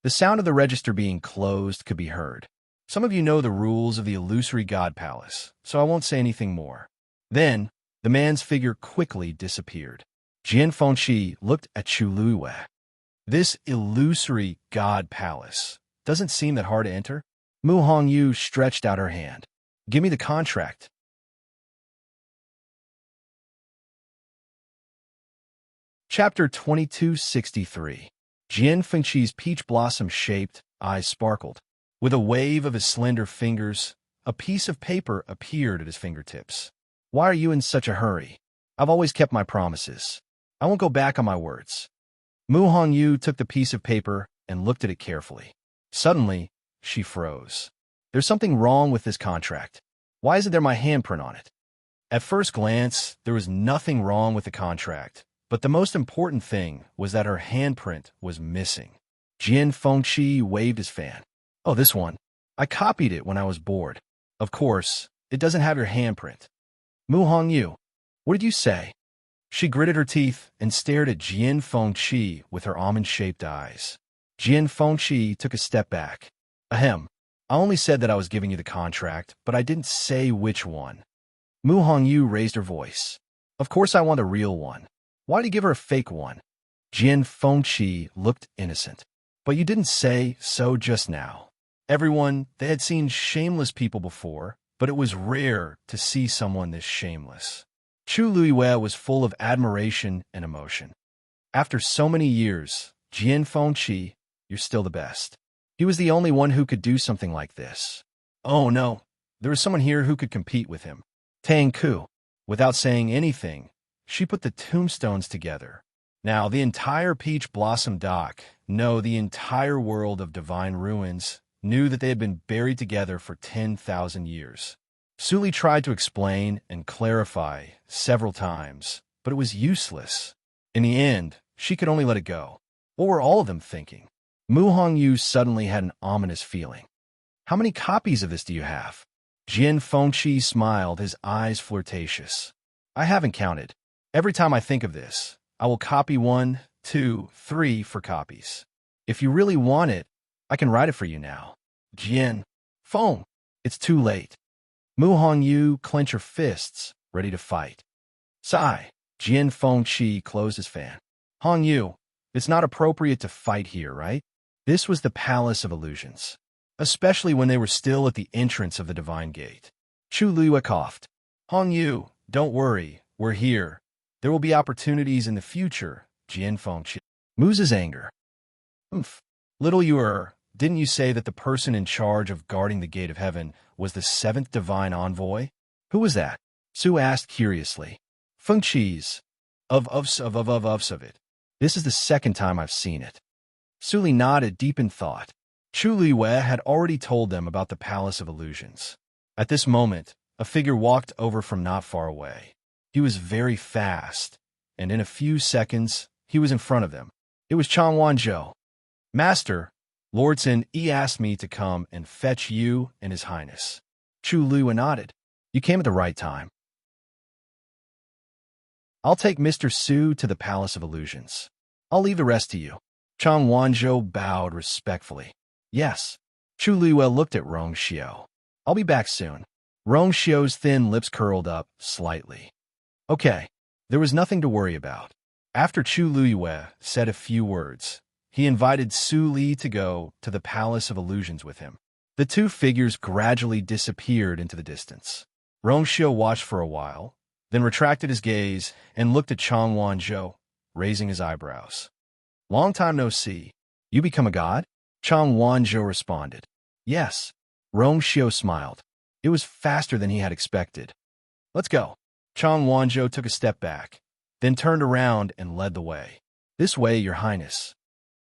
The sound of the register being closed could be heard. Some of you know the rules of the illusory God Palace, so I won't say anything more. Then, the man's figure quickly disappeared. Jian Fengqi looked at Chu Luiwei. This illusory God Palace doesn't seem that hard to enter. Mu Hongyu stretched out her hand. "Give me the contract." Chapter 2263. Jian Fengqi's peach blossom-shaped eyes sparkled. With a wave of his slender fingers, a piece of paper appeared at his fingertips. "Why are you in such a hurry? I've always kept my promises. I won't go back on my words." Mu Hongyu took the piece of paper and looked at it carefully. Suddenly, she froze. "There's something wrong with this contract. Why isn't there my handprint on it?" At first glance, there was nothing wrong with the contract, but the most important thing was that her handprint was missing. Jian Fengqi waved his fan. "Oh, this one. I copied it when I was bored. Of course, it doesn't have your handprint." "Mu Hongyu, what did you say?" She gritted her teeth and stared at Jian Fengqi with her almond-shaped eyes. Jian Fengqi took a step back. "Ahem. I only said that I was giving you the contract, but I didn't say which one." Mu Hongyu raised her voice. "Of course I want a real one. Why did you give her a fake one?" Jian Fengqi looked innocent. "But you didn't say so just now." Everyone, they had seen shameless people before, but it was rare to see someone this shameless. Chu Luiwei was full of admiration and emotion. "After so many years, Jian Fengqi, you're still the best." He was the only one who could do something like this. Oh no, there was someone here who could compete with him. Tang Ku. Without saying anything, she put the tombstones together. Now the entire Peach Blossom Dock, no, the entire world of divine ruins, knew that they had been buried together for 10,000 years. Su Li tried to explain and clarify several times, but it was useless. In the end, she could only let it go. What were all of them thinking? Mu Hongyu suddenly had an ominous feeling. "How many copies of this do you have?" Jian Fengqi smiled, his eyes flirtatious. I haven't counted. Every time I think of this, I will copy 1, 2, 3 for copies. If you really want it, I can write it for you now. Jian Feng, it's too late. Mu Hongyu, clench your fists, ready to fight. Sigh. Jian Fengqi closed his fan. Hongyu, it's not appropriate to fight here, right? This was the Palace of Illusions, especially when they were still at the entrance of the Divine Gate. Chu Liyue coughed. Hongyu, don't worry, we're here. There will be opportunities in the future, Jian Fengqi. Mu's anger. Little Yuer, didn't you say that the person in charge of guarding the Gate of Heaven was the 7th Divine Envoy? Who was that? Su asked curiously. Fengqi's. Of it. This is the second time I've seen it. Su Li nodded, deep in thought. Chu Liyue had already told them about the Palace of Illusions. At this moment, a figure walked over from not far away. He was very fast, and in a few seconds, he was in front of them. It was Chang Wanzhou. Master, Lord Sun Yi asked me to come and fetch you and His Highness. Chu Liyue nodded. You came at the right time. I'll take Mr. Su to the Palace of Illusions. I'll leave the rest to you. Chang Wanzhou bowed respectfully. Yes. Chu Liyue looked at Rong Xiao. I'll be back soon. Rong Xiao's thin lips curled up slightly. Okay, there was nothing to worry about. After Chu Liyue said a few words, he invited Su Li to go to the Palace of Illusions with him. The two figures gradually disappeared into the distance. Rong Xiao watched for a while, then retracted his gaze and looked at Chang Wanzhou, raising his eyebrows. Long time no see. You become a god? Chang Wanzhou responded. Yes. Rong Xiao smiled. It was faster than he had expected. Let's go. Chang Wanzhou took a step back, then turned around and led the way. This way, Your Highness.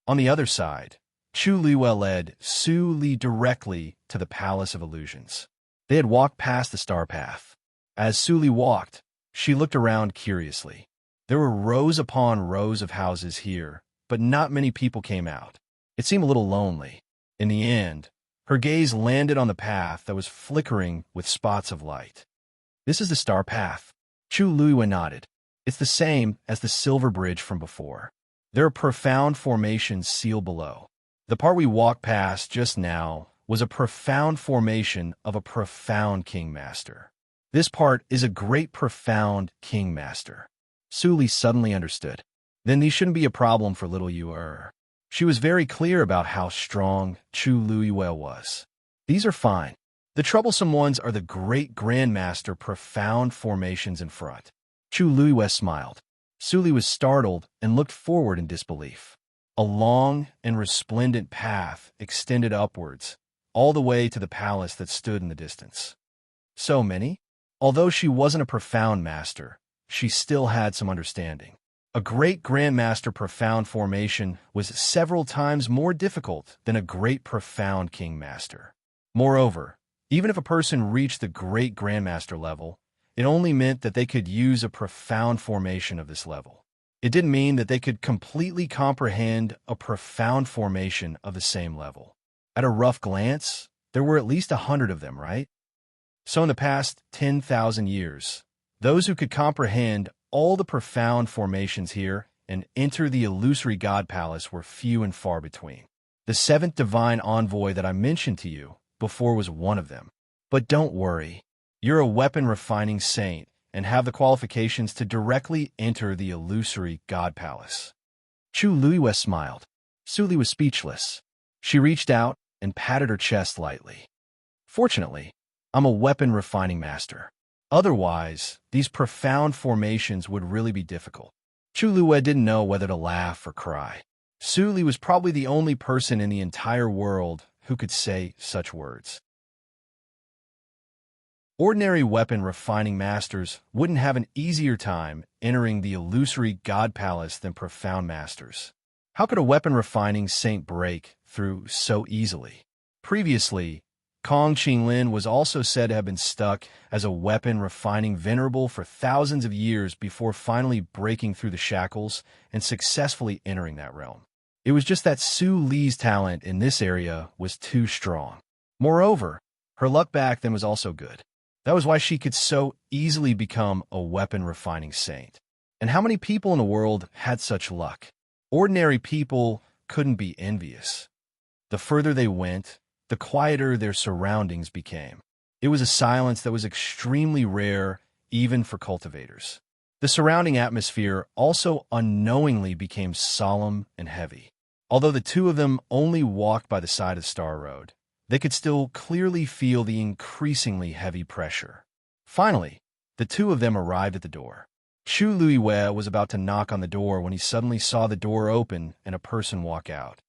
On the other side, Chu Liyue led Su Li directly to the Palace of Illusions. They had walked past the star path. As Su Li walked, she looked around curiously. There were rows upon rows of houses here, but not many people came out. It seemed a little lonely. In the end, her gaze landed on the path that was flickering with spots of light. This is the star path. Chu Liyue nodded. It's the same as the silver bridge from before. There are profound formations sealed below. The part we walked past just now was a profound formation of a profound King Master. This part is a great profound King Master. Su Li suddenly understood. Then these shouldn't be a problem for little Yuer. She was very clear about how strong Chu Liyue was. These are fine. The troublesome ones are the great Grandmaster profound formations in front. Chu Liyue smiled. Su Li was startled and looked forward in disbelief. A long and resplendent path extended upwards, all the way to the palace that stood in the distance. So many? Although she wasn't a profound master, she still had some understanding. A great Grandmaster profound formation was several times more difficult than a great profound King Master. Moreover, even if a person reached the great Grandmaster level, it only meant that they could use a profound formation of this level. It didn't mean that they could completely comprehend a profound formation of the same level. At a rough glance, there were at least 100 of them, right? So in the past 10,000 years, those who could comprehend all the profound formations here and enter the illusory God Palace were few and far between. The 7th Divine Envoy that I mentioned to you before was one of them. But don't worry, you're a weapon-refining saint and have the qualifications to directly enter the illusory God Palace. Chu Liyue smiled. Su Li was speechless. She reached out and patted her chest lightly. Fortunately, I'm a weapon-refining master. Otherwise, these profound formations would really be difficult. Chu Liyue didn't know whether to laugh or cry. Su Li was probably the only person in the entire world who could say such words. Ordinary weapon-refining masters wouldn't have an easier time entering the illusory God Palace than profound masters. How could a weapon-refining saint break through so easily? Previously, Kong Qinglin was also said to have been stuck as a weapon-refining venerable for thousands of years before finally breaking through the shackles and successfully entering that realm. It was just that Su Li's talent in this area was too strong. Moreover, Her luck back then was also good. That was why she could so easily become a weapon-refining saint. And how many people in the world had such luck? Ordinary people couldn't be envious. The further they went, the quieter their surroundings became. It was a silence that was extremely rare, even for cultivators. The surrounding atmosphere also unknowingly became solemn and heavy. Although the two of them only walked by the side of Star Road, they could still clearly feel the increasingly heavy pressure. Finally, the two of them arrived at the door. Chu Luiwei was about to knock on the door when he suddenly saw the door open and a person walk out.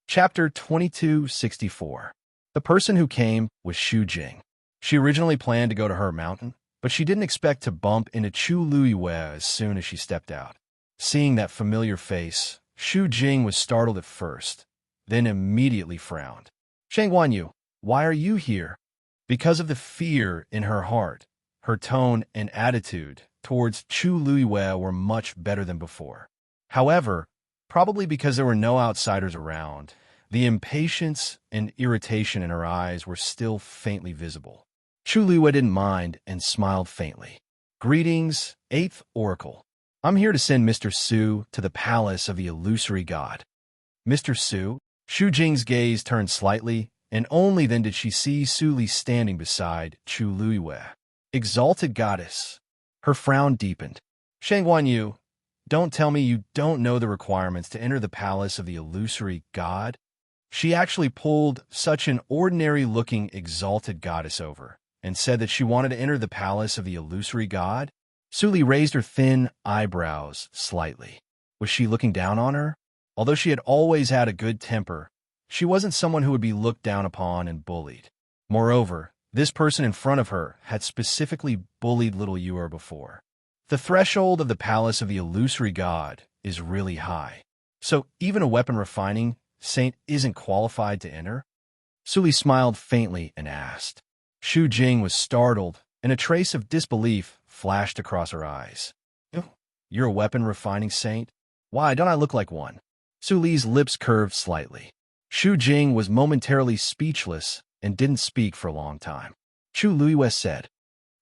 Chapter 2264. The person who came was Xu Jing. She originally planned to go to her mountain, but she didn't expect to bump into Chu Luiwei as soon as she stepped out. Seeing that familiar face, Xu Jing was startled at first, then immediately frowned. Shang Guanyu, why are you here? Because of the fear in her heart, her tone and attitude towards Chu Luiwei were much better than before. However, probably because there were no outsiders around, the impatience and irritation in her eyes were still faintly visible. Chu Luiwei didn't mind and smiled faintly. Greetings, 8th Oracle. I'm here to send Mr. Su to the palace of the illusory god. Mr. Su? Xu Jing's gaze turned slightly, and only then did she see Su Li standing beside Chu Luiwei. Exalted goddess. Her frown deepened. Shang Guanyu, don't tell me you don't know the requirements to enter the palace of the illusory god? She actually pulled such an ordinary-looking exalted goddess over and said that she wanted to enter the palace of the illusory god? Su Li raised her thin eyebrows slightly. Was she looking down on her? Although she had always had a good temper, she wasn't someone who would be looked down upon and bullied. Moreover, this person in front of her had specifically bullied little Yuer before. The threshold of the palace of the illusory god is really high, so even a weapon-refining saint isn't qualified to enter? Su Li smiled faintly and asked. Xu Jing was startled, and a trace of disbelief flashed across her eyes. You're a weapon-refining saint? Why don't I look like one? Su Li's lips curved slightly. Xu Jing was momentarily speechless and didn't speak for a long time. Chu Luiwei said,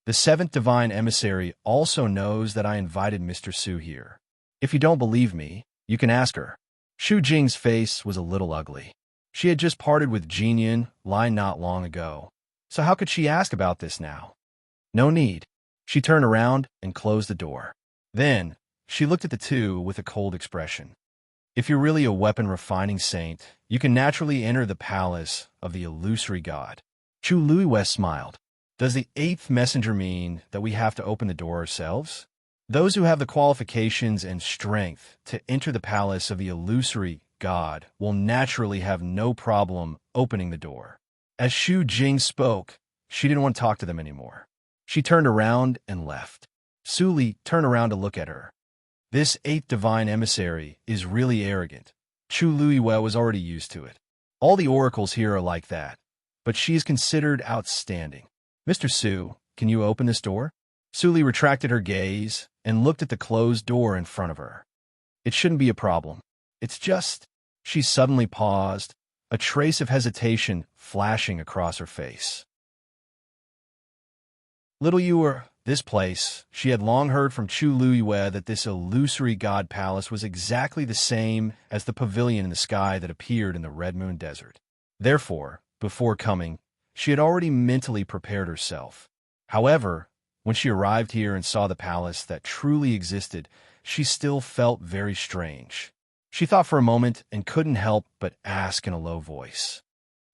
the 7th Divine Emissary also knows that I invited Mr. Su here. If you don't believe me, you can ask her. Xu Jing's face was a little ugly. She had just parted with Jinyan Lai not long ago, so how could she ask about this now? No need. She turned around and closed the door. Then, she looked at the two with a cold expression. If you're really a weapon-refining saint, you can naturally enter the palace of the illusory god. Chu Luiwei smiled. Does the 8th messenger mean that we have to open the door ourselves? Those who have the qualifications and strength to enter the palace of the illusory god will naturally have no problem opening the door. As Xu Jing spoke, she didn't want to talk to them anymore. She turned around and left. Su Li turned around to look at her. This 8th Divine Emissary is really arrogant. Chu Luiwei was already used to it. All the oracles here are like that, but she is considered outstanding. Mr. Su, can you open this door? Su Li retracted her gaze and looked at the closed door in front of her. It shouldn't be a problem. It's just... She suddenly paused, a trace of hesitation flashing across her face. Little Yuer, this place, she had long heard from Chu Luiwei that this illusory god palace was exactly the same as the pavilion in the sky that appeared in the Red Moon Desert. Therefore, before coming, she had already mentally prepared herself. However, when she arrived here and saw the palace that truly existed, she still felt very strange. She thought for a moment and couldn't help but ask in a low voice.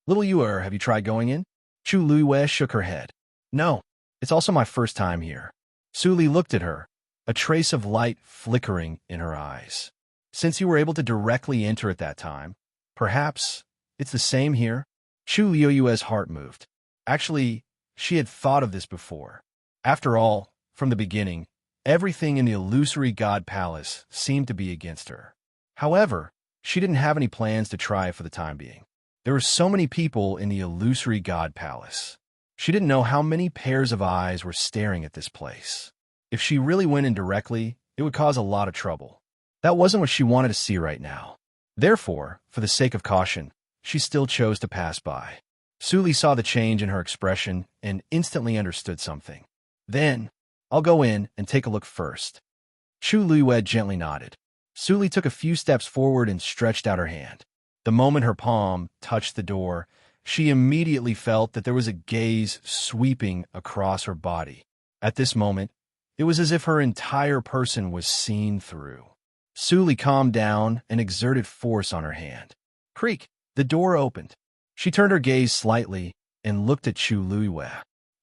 Little Yuer, have you tried going in? Chu Luiwei shook her head. No, it's also my first time here. Su Li looked at her, a trace of light flickering in her eyes. Since you were able to directly enter at that time, perhaps it's the same here? Chu Luiwei's heart moved. Actually, she had thought of this before. After all, from the beginning, everything in the illusory god palace seemed to be against her. However, she didn't have any plans to try for the time being. There were so many people in the illusory god palace. She didn't know how many pairs of eyes were staring at this place. If she really went in directly, it would cause a lot of trouble. That wasn't what she wanted to see right now. Therefore, for the sake of caution, she still chose to pass by. Suli saw the change in her expression and instantly understood something. Then, I'll go in and take a look first. Chu Luiwei gently nodded. Suli took a few steps forward and stretched out her hand. The moment her palm touched the door, she immediately felt that there was a gaze sweeping across her body. At this moment, it was as if her entire person was seen through. Suli calmed down and exerted force on her hand. Creak! The door opened. She turned her gaze slightly and looked at Chu Luiwei.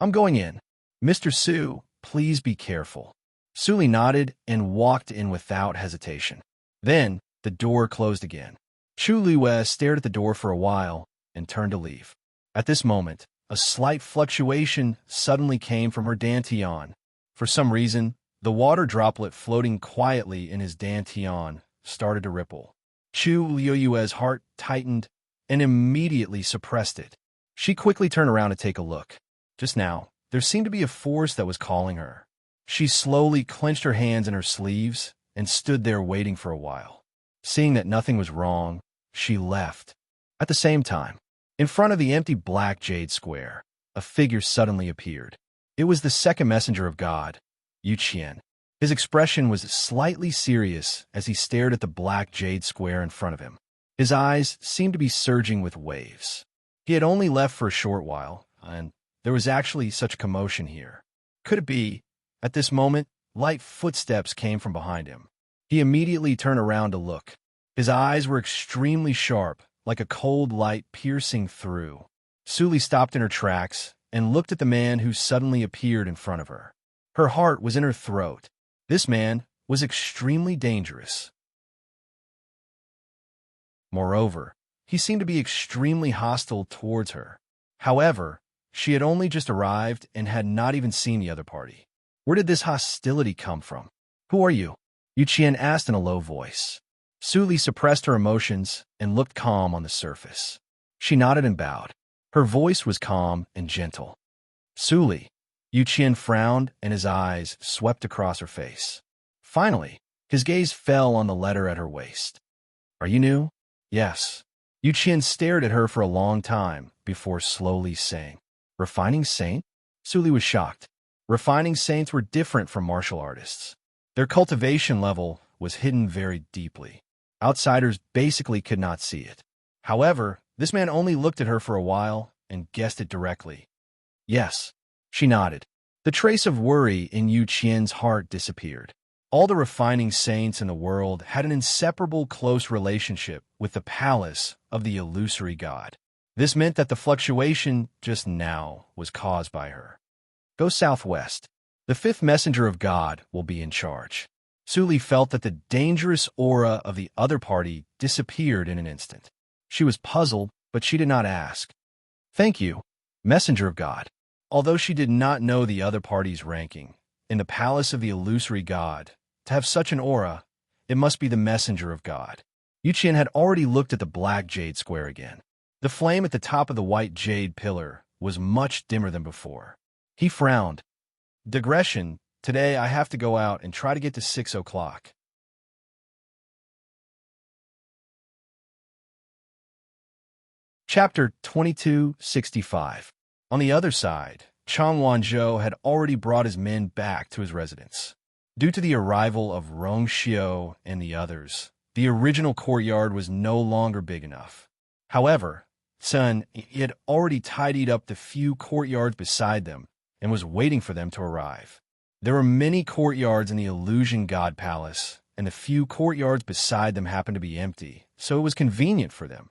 I'm going in. Mr. Su, please be careful. Suli nodded and walked in without hesitation. Then, the door closed again. Chu Luiwei stared at the door for a while and turned to leave. At this moment, a slight fluctuation suddenly came from her dantian. For some reason, the water droplet floating quietly in his dantian started to ripple. Chu Luiwei's heart tightened and immediately suppressed it. She quickly turned around to take a look. Just now, there seemed to be a force that was calling her. She slowly clenched her hands in her sleeves and stood there waiting for a while. Seeing that nothing was wrong, she left. At the same time, in front of the empty black jade square, a figure suddenly appeared. It was the second messenger of God, Yu Qian. His expression was slightly serious as he stared at the black jade square in front of him. His eyes seemed to be surging with waves. He had only left for a short while, and there was actually such commotion here. Could it be? At this moment, light footsteps came from behind him. He immediately turned around to look. His eyes were extremely sharp, like a cold light piercing through. Suli stopped in her tracks and looked at the man who suddenly appeared in front of her. Her heart was in her throat. This man was extremely dangerous. Moreover, he seemed to be extremely hostile towards her. However, she had only just arrived and had not even seen the other party. Where did this hostility come from? Who are you? Yu Qian asked in a low voice. Suli suppressed her emotions and looked calm on the surface. She nodded and bowed. Her voice was calm and gentle. Suli. Yu Qian frowned and his eyes swept across her face. Finally, his gaze fell on the letter at her waist. Are you new? Yes. Yu Qian stared at her for a long time before slowly saying, Refining saint? Suli was shocked. Refining saints were different from martial artists. Their cultivation level was hidden very deeply. Outsiders basically could not see it. However, this man only looked at her for a while and guessed it directly. Yes. She nodded. The trace of worry in Yu Qian's heart disappeared. All the refining saints in the world had an inseparable close relationship with the palace of the illusory god. This meant that the fluctuation just now was caused by her. Go southwest. The fifth messenger of God will be in charge. Suli felt that the dangerous aura of the other party disappeared in an instant. She was puzzled, but she did not ask. Thank you, messenger of God. Although she did not know the other party's ranking, in the palace of the illusory god, to have such an aura, it must be the messenger of God. Yu Qian had already looked at the black jade square again. The flame at the top of the white jade pillar was much dimmer than before. He frowned. Digression, today I have to go out and try to get to 6 o'clock. Chapter 2265. On the other side, Chang Wanzhou had already brought his men back to his residence. Due to the arrival of Rong Xiu and the others, the original courtyard was no longer big enough. However, Sun had already tidied up the few courtyards beside them and was waiting for them to arrive. There were many courtyards in the Illusion God Palace, and the few courtyards beside them happened to be empty, so it was convenient for them.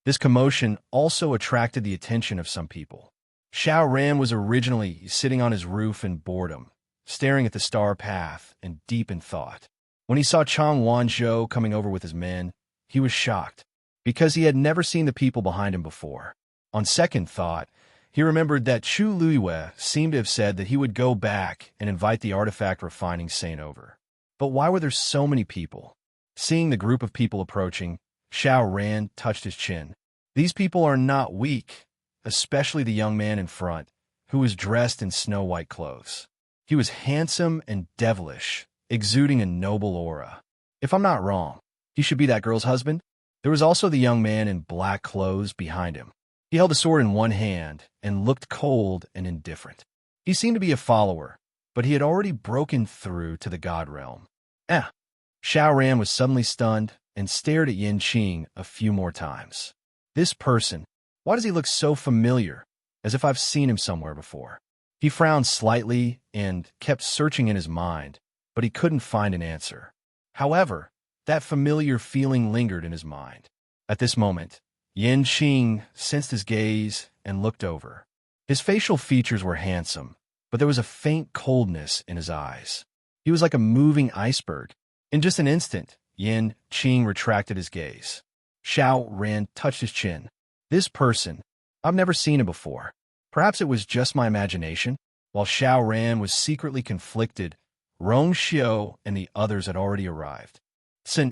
This commotion also attracted the attention of some people. Xiao Ran was originally sitting on his roof in boredom, staring at the star path and deep in thought. When he saw Chang Wanzhou coming over with his men, he was shocked, because he had never seen the people behind him before. On second thought, he remembered that Chu Luiwei seemed to have said that he would go back and invite the artifact refining saint over. But why were there so many people? Seeing the group of people approaching, Xiao Ran touched his chin. These people are not weak, especially the young man in front, who was dressed in snow-white clothes. He was handsome and devilish, exuding a noble aura. If I'm not wrong, he should be that girl's husband? There was also the young man in black clothes behind him. He held a sword in one hand and looked cold and indifferent. He seemed to be a follower, but he had already broken through to the god realm. Xiao Ran was suddenly stunned and stared at Yin Qing a few more times. This person, why does he look so familiar, as if I've seen him somewhere before? He frowned slightly and kept searching in his mind, but he couldn't find an answer. However, that familiar feeling lingered in his mind. At this moment, Yin Qing sensed his gaze and looked over. His facial features were handsome, but there was a faint coldness in his eyes. He was like a moving iceberg. In just an instant, Yin Qing retracted his gaze. Xiao Ran touched his chin. This person, I've never seen him before. Perhaps it was just my imagination. While Xiao Ran was secretly conflicted, Rong Xiu and the others had already arrived.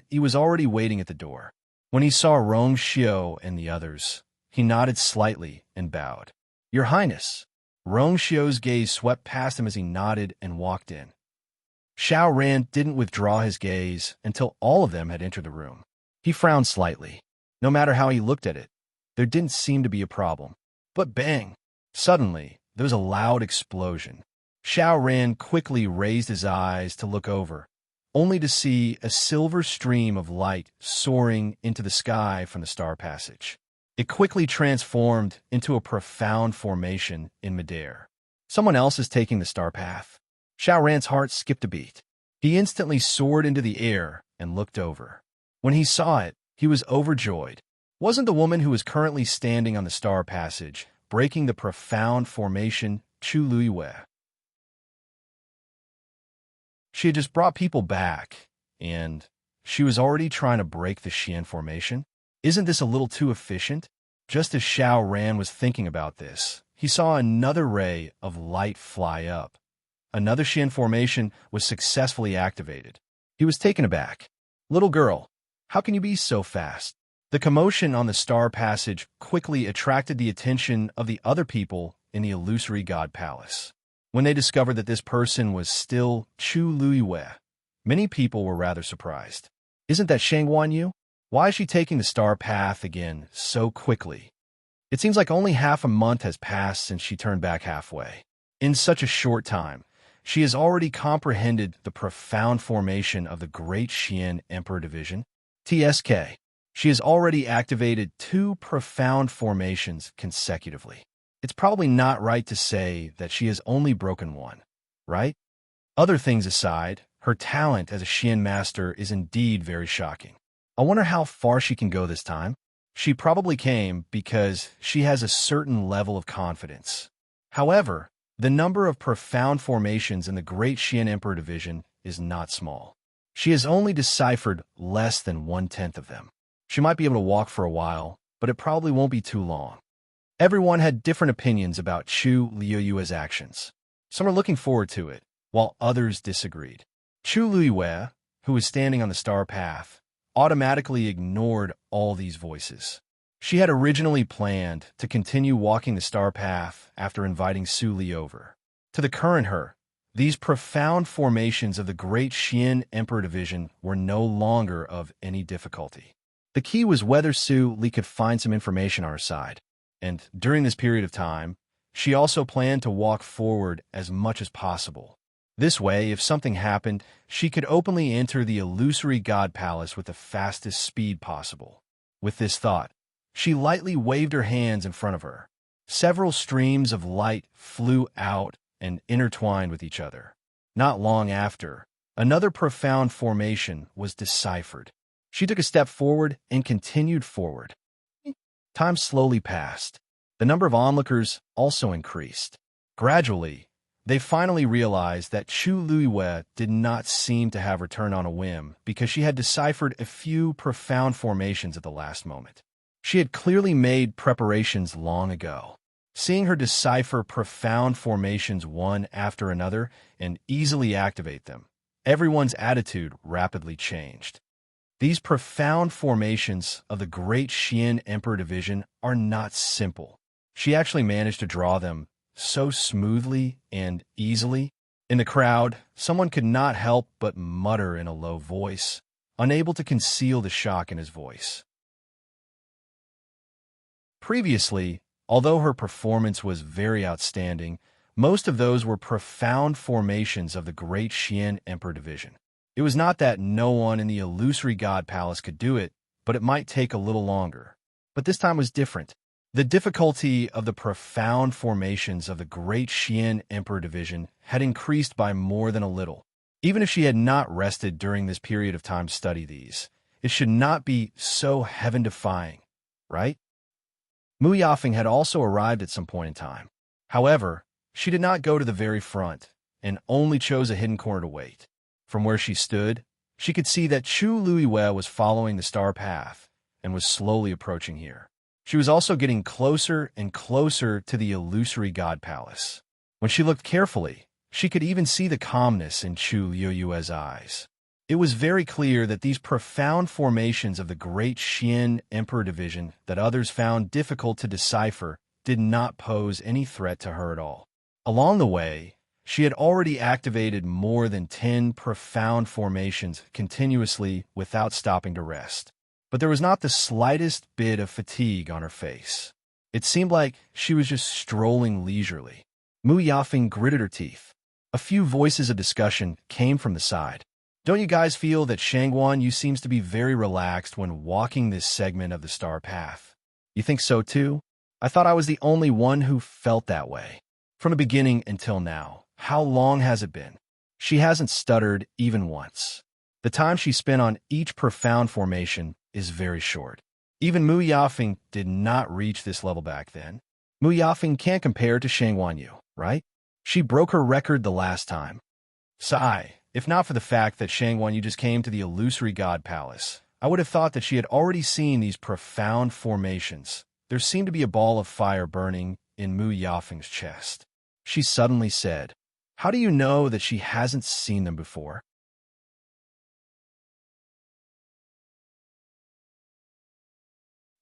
He was already waiting at the door. When he saw Rong Xiu and the others, he nodded slightly and bowed. Your Highness. Rong Xiu's gaze swept past him as he nodded and walked in. Xiao Ran didn't withdraw his gaze until all of them had entered the room. He frowned slightly. No matter how he looked at it, there didn't seem to be a problem. But bang! Suddenly, there was a loud explosion. Xiao Ran quickly raised his eyes to look over, only to see a silver stream of light soaring into the sky from the star passage. It quickly transformed into a profound formation in midair. Someone else is taking the star path. Xiao Ran's heart skipped a beat. He instantly soared into the air and looked over. When he saw it, he was overjoyed. Wasn't the woman who was currently standing on the star passage breaking the profound formation Chu Luiwei? She had just brought people back, and she was already trying to break the Xian formation? Isn't this a little too efficient? Just as Xiao Ran was thinking about this, he saw another ray of light fly up. Another Xian formation was successfully activated. He was taken aback. Little girl, how can you be so fast? The commotion on the star passage quickly attracted the attention of the other people in the illusory god palace. When they discovered that this person was still Chu Luiwei, many people were rather surprised. Isn't that Shang Wanyu? Why is she taking the star path again so quickly? It seems like only half a month has passed since she turned back halfway. In such a short time, she has already comprehended the profound formation of the Great Xian Emperor Division. TSK. She has already activated 2 profound formations consecutively. It's probably not right to say that she has only broken one, right? Other things aside, her talent as a Xian master is indeed very shocking. I wonder how far she can go this time. She probably came because she has a certain level of confidence. However, the number of profound formations in the Great Xian Emperor Division is not small. She has only deciphered less than 1/10 of them. She might be able to walk for a while, but it probably won't be too long. Everyone had different opinions about Chu Luiyue's actions. Some were looking forward to it, while others disagreed. Chu Luiyue, who was standing on the star path, automatically ignored all these voices. She had originally planned to continue walking the star path after inviting Su Li over. To the current her, these profound formations of the Great Xian Emperor Division were no longer of any difficulty. The key was whether Su Li could find some information on her side, and during this period of time, she also planned to walk forward as much as possible. This way, if something happened, she could openly enter the illusory god palace with the fastest speed possible. With this thought, she lightly waved her hands in front of her. Several streams of light flew out and intertwined with each other. Not long after, another profound formation was deciphered. She took a step forward and continued forward. Time slowly passed. The number of onlookers also increased. Gradually, they finally realized that Chu Luiyue did not seem to have returned on a whim because she had deciphered a few profound formations at the last moment. She had clearly made preparations long ago. Seeing her decipher profound formations one after another and easily activate them, everyone's attitude rapidly changed. These profound formations of the Great Xian Emperor Division are not simple. She actually managed to draw them so smoothly and easily. In the crowd, someone could not help but mutter in a low voice, unable to conceal the shock in his voice. Previously, although her performance was very outstanding, most of those were profound formations of the Great Xian Emperor Division. It was not that no one in the illusory God Palace could do it, but it might take a little longer. But this time was different. The difficulty of the profound formations of the Great Xian Emperor Division had increased by more than a little. Even if she had not rested during this period of time to study these, it should not be so heaven-defying, right? Mu Yafeng had also arrived at some point in time. However, she did not go to the very front, and only chose a hidden corner to wait. From where she stood, she could see that Chu Luiwei was following the star path and was slowly approaching here. She was also getting closer and closer to the illusory God Palace. When she looked carefully, she could even see the calmness in Chu Luiwei's eyes. It was very clear that these profound formations of the Great Xian Emperor Division that others found difficult to decipher did not pose any threat to her at all. Along the way, she had already activated more than 10 profound formations continuously without stopping to rest. But there was not the slightest bit of fatigue on her face. It seemed like she was just strolling leisurely. Mu Yafeng gritted her teeth. A few voices of discussion came from the side. Don't you guys feel that Shangguan Yu seems to be very relaxed when walking this segment of the star path? You think so too? I thought I was the only one who felt that way. From the beginning until now. How long has it been? She hasn't stuttered even once. The time she spent on each profound formation is very short. Even Mu Yafeng did not reach this level back then. Mu Yafeng can't compare to Shangguan Yu, right? She broke her record the last time. Sigh, if not for the fact that Shangguan Yu just came to the illusory God Palace, I would have thought that she had already seen these profound formations. There seemed to be a ball of fire burning in Mu Yafeng's chest. She suddenly said, "How do you know that she hasn't seen them before?"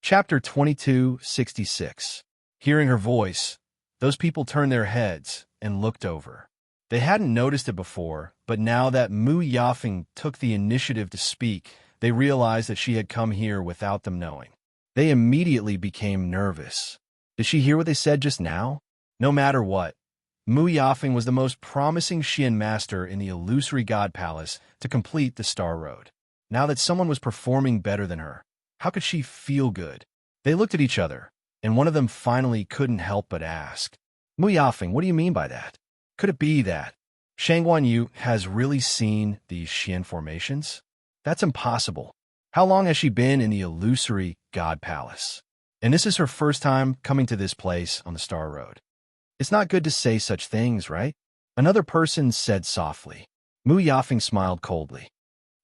Chapter 2266. Hearing her voice, those people turned their heads and looked over. They hadn't noticed it before, but now that Mu Yafeng took the initiative to speak, they realized that she had come here without them knowing. They immediately became nervous. Did she hear what they said just now? No matter what, Mu Yafeng was the most promising Xian master in the illusory God Palace to complete the Star Road. Now that someone was performing better than her, how could she feel good? They looked at each other, and one of them finally couldn't help but ask, "Mu Yafeng, what do you mean by that? Could it be that Shangguan Yu has really seen these Xian formations? That's impossible. How long has she been in the illusory God Palace? And this is her first time coming to this place on the Star Road. It's not good to say such things, right?" Another person said softly. Mu Yafeng smiled coldly.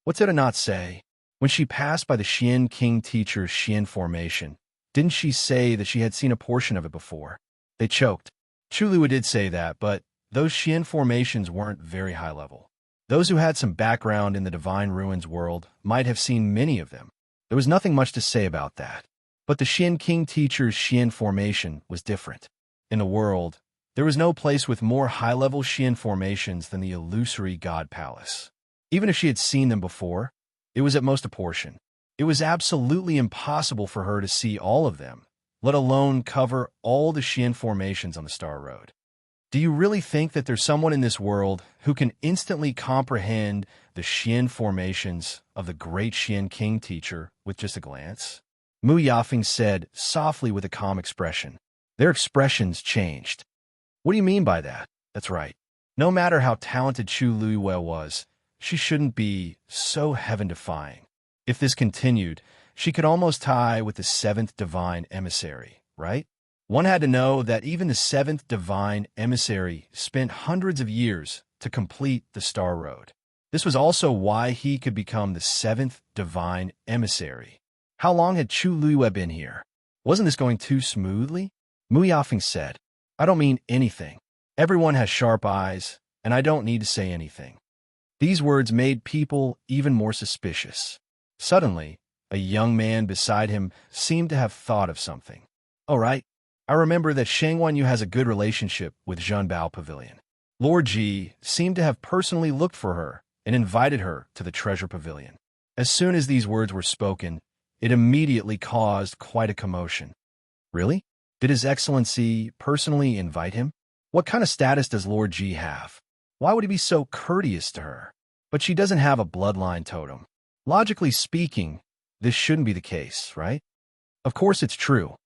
What's there to not say? When she passed by the Xian King Teacher's Xian formation, didn't she say that she had seen a portion of it before? They choked. Chulua did say that, but those Xian formations weren't very high level. Those who had some background in the Divine Ruins world might have seen many of them. There was nothing much to say about that. But the Xian King Teacher's Xian formation was different. In the world, there was no place with more high-level Xian formations than the illusory God Palace. Even if she had seen them before, it was at most a portion. It was absolutely impossible for her to see all of them, let alone cover all the Xian formations on the Star Road. Do you really think that there's someone in this world who can instantly comprehend the Xian formations of the great Xian King Teacher with just a glance? Mu Yafeng said softly with a calm expression. Their expressions changed. What do you mean by that? That's right. No matter how talented Chu Luiwei was, she shouldn't be so heaven-defying. If this continued, she could almost tie with the 7th Divine Emissary, right? One had to know that even the 7th Divine Emissary spent hundreds of years to complete the Star Road. This was also why he could become the 7th Divine Emissary. How long had Chu Luiwei been here? Wasn't this going too smoothly? Mu Yafeng said, I don't mean anything. Everyone has sharp eyes, and I don't need to say anything. These words made people even more suspicious. Suddenly, a young man beside him seemed to have thought of something. All right, I remember that Shangguan Yu has a good relationship with Zhenbao Pavilion. Lord Ji seemed to have personally looked for her and invited her to the Treasure Pavilion. As soon as these words were spoken, it immediately caused quite a commotion. Really? Did His Excellency personally invite him? What kind of status does Lord G have? Why would he be so courteous to her? But she doesn't have a bloodline totem. Logically speaking, this shouldn't be the case, right? Of course it's true.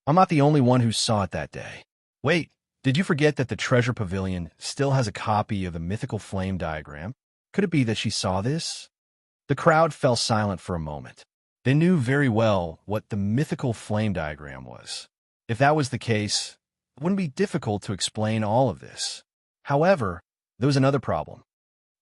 I'm not the only one who saw it that day. Wait, did you forget that the treasure pavilion still has a copy of the mythical flame diagram? Could it be that she saw this? The crowd fell silent for a moment. They knew very well what the mythical flame diagram was. If that was the case, it wouldn't be difficult to explain all of this. However, there was another problem.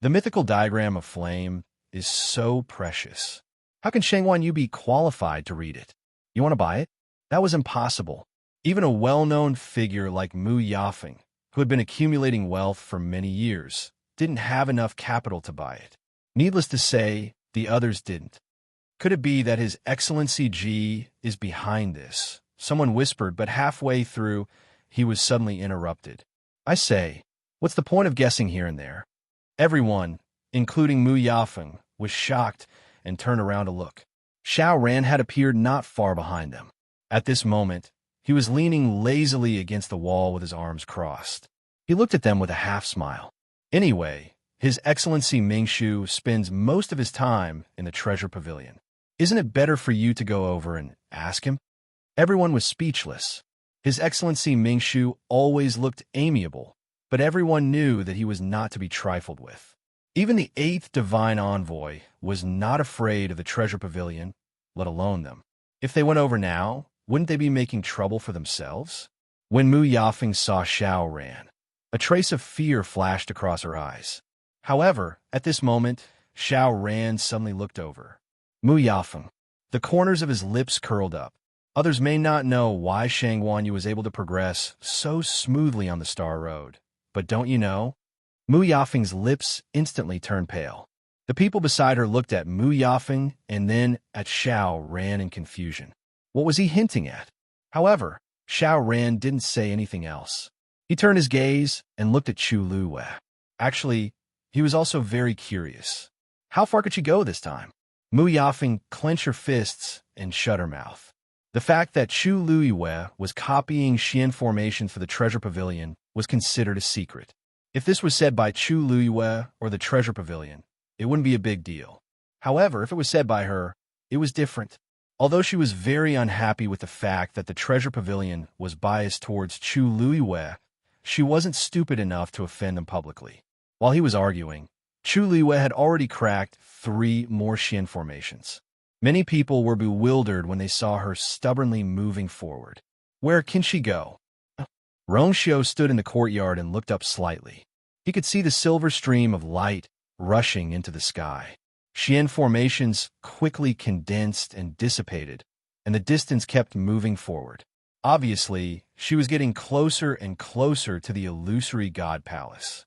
The mythical diagram of flame is so precious. How can Shangguan Yu be qualified to read it? You want to buy it? That was impossible. Even a well-known figure like Mu Yafeng, who had been accumulating wealth for many years, didn't have enough capital to buy it. Needless to say, the others didn't. Could it be that His Excellency G is behind this? Someone whispered, but halfway through, he was suddenly interrupted. I say, what's the point of guessing here and there? Everyone, including Mu Yafeng, was shocked and turned around to look. Xiao Ran had appeared not far behind them. At this moment, he was leaning lazily against the wall with his arms crossed. He looked at them with a half-smile. Anyway, His Excellency Mingshu spends most of his time in the treasure pavilion. Isn't it better for you to go over and ask him? Everyone was speechless. His Excellency Mingshu always looked amiable, but everyone knew that he was not to be trifled with. Even the 8th Divine Envoy was not afraid of the treasure pavilion, let alone them. If they went over now, wouldn't they be making trouble for themselves? When Mu Yafeng saw Xiao Ran, a trace of fear flashed across her eyes. However, at this moment, Xiao Ran suddenly looked over. Mu Yafeng. The corners of his lips curled up. Others may not know why Shangguan Yu was able to progress so smoothly on the Star Road. But don't you know? Mu Yafeng's lips instantly turned pale. The people beside her looked at Mu Yafeng and then at Xiao Ran in confusion. What was he hinting at? However, Xiao Ran didn't say anything else. He turned his gaze and looked at Chu Luwei. Actually, he was also very curious. How far could she go this time? Mu Yafeng clenched her fists and shut her mouth. The fact that Chu Luwei was copying Xian formation for the treasure pavilion was considered a secret. If this was said by Chu Luwei or the treasure pavilion, it wouldn't be a big deal. However, if it was said by her, it was different. Although she was very unhappy with the fact that the treasure pavilion was biased towards Chu Luwei, she wasn't stupid enough to offend him publicly. While he was arguing, Chu Luwei had already cracked 3 more Xian formations. Many people were bewildered when they saw her stubbornly moving forward. Where can she go? Rongxiu stood in the courtyard and looked up slightly. He could see the silver stream of light rushing into the sky. Xian formations quickly condensed and dissipated, and the distance kept moving forward. Obviously, she was getting closer and closer to the illusory God Palace.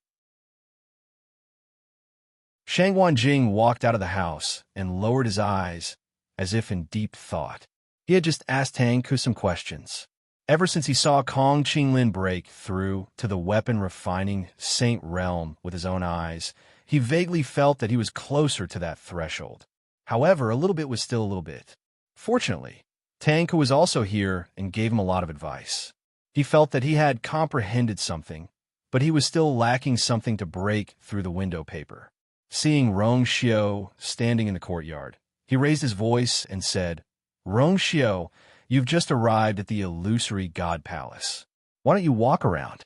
Shangguan Jing walked out of the house and lowered his eyes as if in deep thought. He had just asked Tang Ku some questions. Ever since he saw Kong Qinglin break through to the weapon-refining Saint Realm with his own eyes, he vaguely felt that he was closer to that threshold. However, a little bit was still a little bit. Fortunately, Tang Ku was also here and gave him a lot of advice. He felt that he had comprehended something, but he was still lacking something to break through the window paper. Seeing Rongxiu standing in the courtyard, he raised his voice and said, "Rongxiu, you've just arrived at the illusory God Palace. Why don't you walk around?"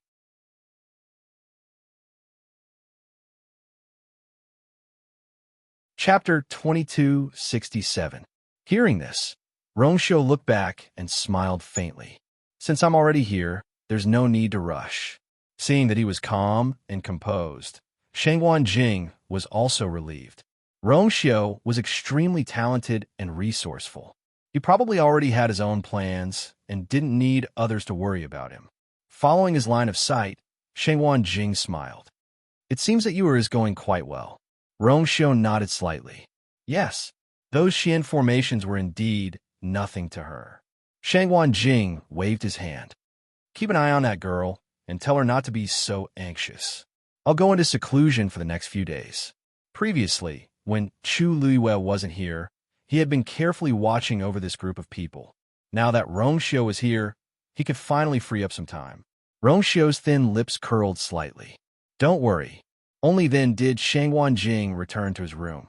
Chapter 2267. Hearing this, Rongxiu looked back and smiled faintly. Since I'm already here, there's no need to rush. Seeing that he was calm and composed, Shangguan Jing was also relieved. Rongxiu was extremely talented and resourceful. He probably already had his own plans and didn't need others to worry about him. Following his line of sight, Shangguan Jing smiled. "It seems that yours is going quite well." Rongxiu nodded slightly. Yes, those Xian formations were indeed nothing to her. Shangguan Jing waved his hand. "Keep an eye on that girl and tell her not to be so anxious. I'll go into seclusion for the next few days." Previously, when Chu Luwei wasn't here, He had been carefully watching over this group of people. Now that Rongxiu was here, he could finally free up some time. Rongxiu's thin lips curled slightly. Don't worry. Only then did Shangwan Jing return to his room.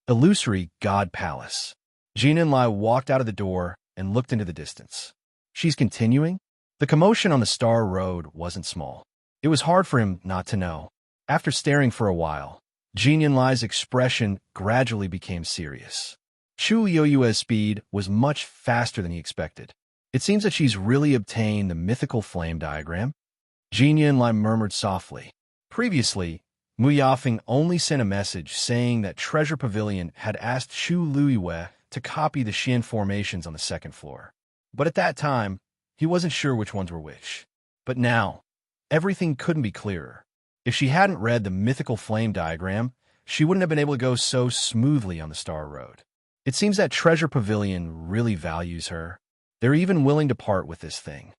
Illusory God Palace. Jin and Lai walked out of the door and looked into the distance. She's continuing? The commotion on the Star Road wasn't small. It was hard for him not to know. After staring for a while, Jin and Lai's expression gradually became serious. Chu Yoyue's speed was much faster than he expected. It seems that she's really obtained the mythical flame diagram. Jin Yanlai murmured softly. Previously, Mu Yafeng only sent a message saying that Treasure Pavilion had asked Chu Luiyue to copy the Xian formations on the second floor. But at that time, he wasn't sure which ones were which. But now, everything couldn't be clearer. If she hadn't read the mythical flame diagram, she wouldn't have been able to go so smoothly on the Star Road. It seems that Treasure Pavilion really values her. They're even willing to part with this thing.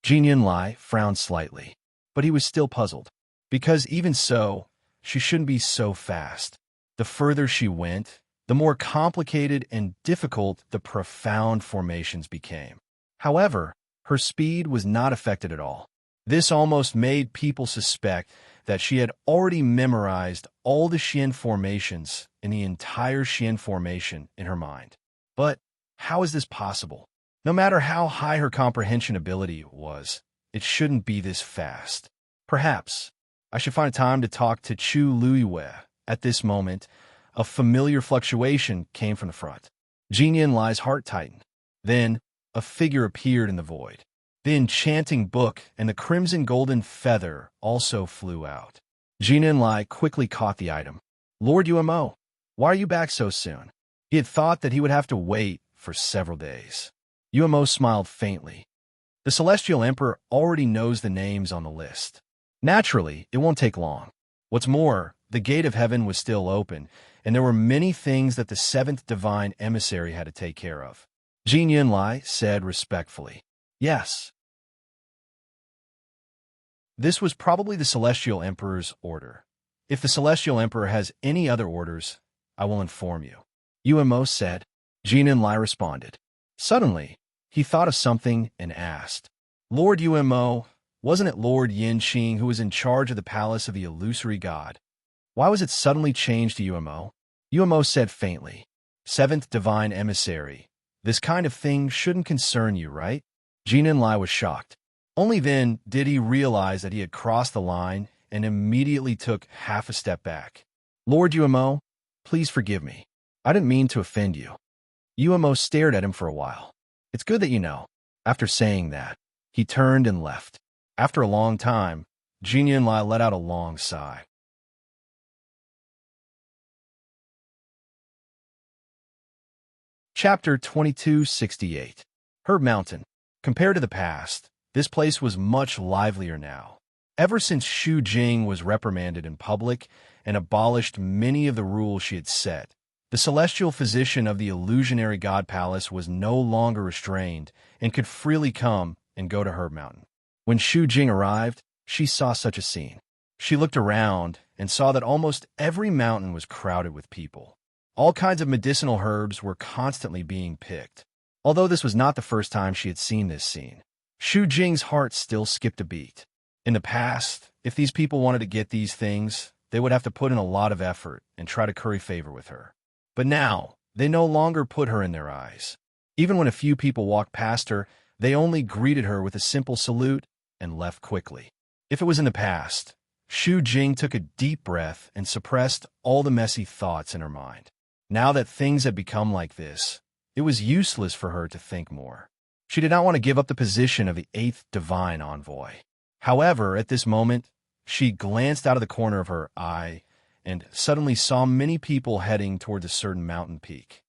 Jin Yanlai frowned slightly, but he was still puzzled. Because even so, she shouldn't be so fast. The further she went, the more complicated and difficult the profound formations became. However, her speed was not affected at all. This almost made people suspect that she had already memorized all the Xian formations in the entire Xian formation in her mind. But how is this possible? No matter how high her comprehension ability was, it shouldn't be this fast. Perhaps I should find time to talk to Chu Luiyue. At this moment, a familiar fluctuation came from the front. Jin Yanlai's heart tightened. Then, a figure appeared in the void. The enchanting book and the crimson golden feather also flew out. Jin Yanlai quickly caught the item. Lord Umo, why are you back so soon? He had thought that he would have to wait for several days. Umo smiled faintly. The Celestial Emperor already knows the names on the list. Naturally, it won't take long. What's more, the gate of heaven was still open, and there were many things that the seventh divine emissary had to take care of. Jin Yanlai said respectfully, yes. This was probably the Celestial Emperor's order. If the Celestial Emperor has any other orders, I will inform you. Umo said. Jin Yanlai responded. Suddenly, he thought of something and asked, Lord Umo, wasn't it Lord Yinqing who was in charge of the palace of the illusory god? Why was it suddenly changed to Umo? Umo said faintly, Seventh divine emissary. This kind of thing shouldn't concern you, right? Jin Yanlai was shocked. Only then did he realize that he had crossed the line and immediately took half a step back. Lord Umo, please forgive me. I didn't mean to offend you. Umo stared at him for a while. It's good that you know. After saying that, he turned and left. After a long time, Jin Yanlai let out a long sigh. Chapter 2268. Herb Mountain. Compared to the past, this place was much livelier now. Ever since Xu Jing was reprimanded in public and abolished many of the rules she had set, the celestial physician of the illusionary god palace was no longer restrained and could freely come and go to Herb Mountain. When Xu Jing arrived, she saw such a scene. She looked around and saw that almost every mountain was crowded with people. All kinds of medicinal herbs were constantly being picked. Although this was not the first time she had seen this scene, Xu Jing's heart still skipped a beat. In the past, if these people wanted to get these things, they would have to put in a lot of effort and try to curry favor with her. But now, they no longer put her in their eyes. Even when a few people walked past her, they only greeted her with a simple salute and left quickly. If it was in the past, Xu Jing took a deep breath and suppressed all the messy thoughts in her mind. Now that things had become like this, it was useless for her to think more. She did not want to give up the position of the eighth divine envoy. However, at this moment, she glanced out of the corner of her eye and suddenly saw many people heading towards a certain mountain peak.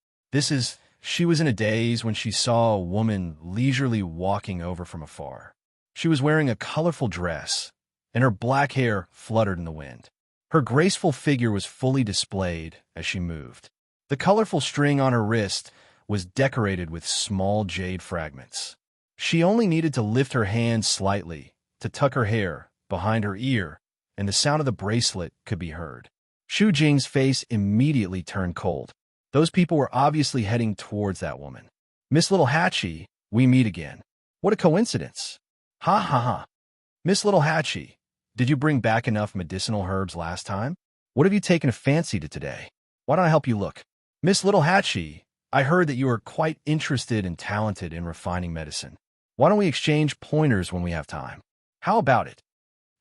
She was in a daze when she saw a woman leisurely walking over from afar. She was wearing a colorful dress, and her black hair fluttered in the wind. Her graceful figure was fully displayed as she moved. The colorful string on her wrist was decorated with small jade fragments. She only needed to lift her hand slightly to tuck her hair behind her ear, and the sound of the bracelet could be heard. Xu Jing's face immediately turned cold. Those people were obviously heading towards that woman. Miss Little Hatchie, we meet again. What a coincidence. Ha ha ha. Miss Little Hatchie, did you bring back enough medicinal herbs last time? What have you taken a fancy to today? Why don't I help you look? Miss Little Hatchie, I heard that you are quite interested and talented in refining medicine. Why don't we exchange pointers when we have time? How about it?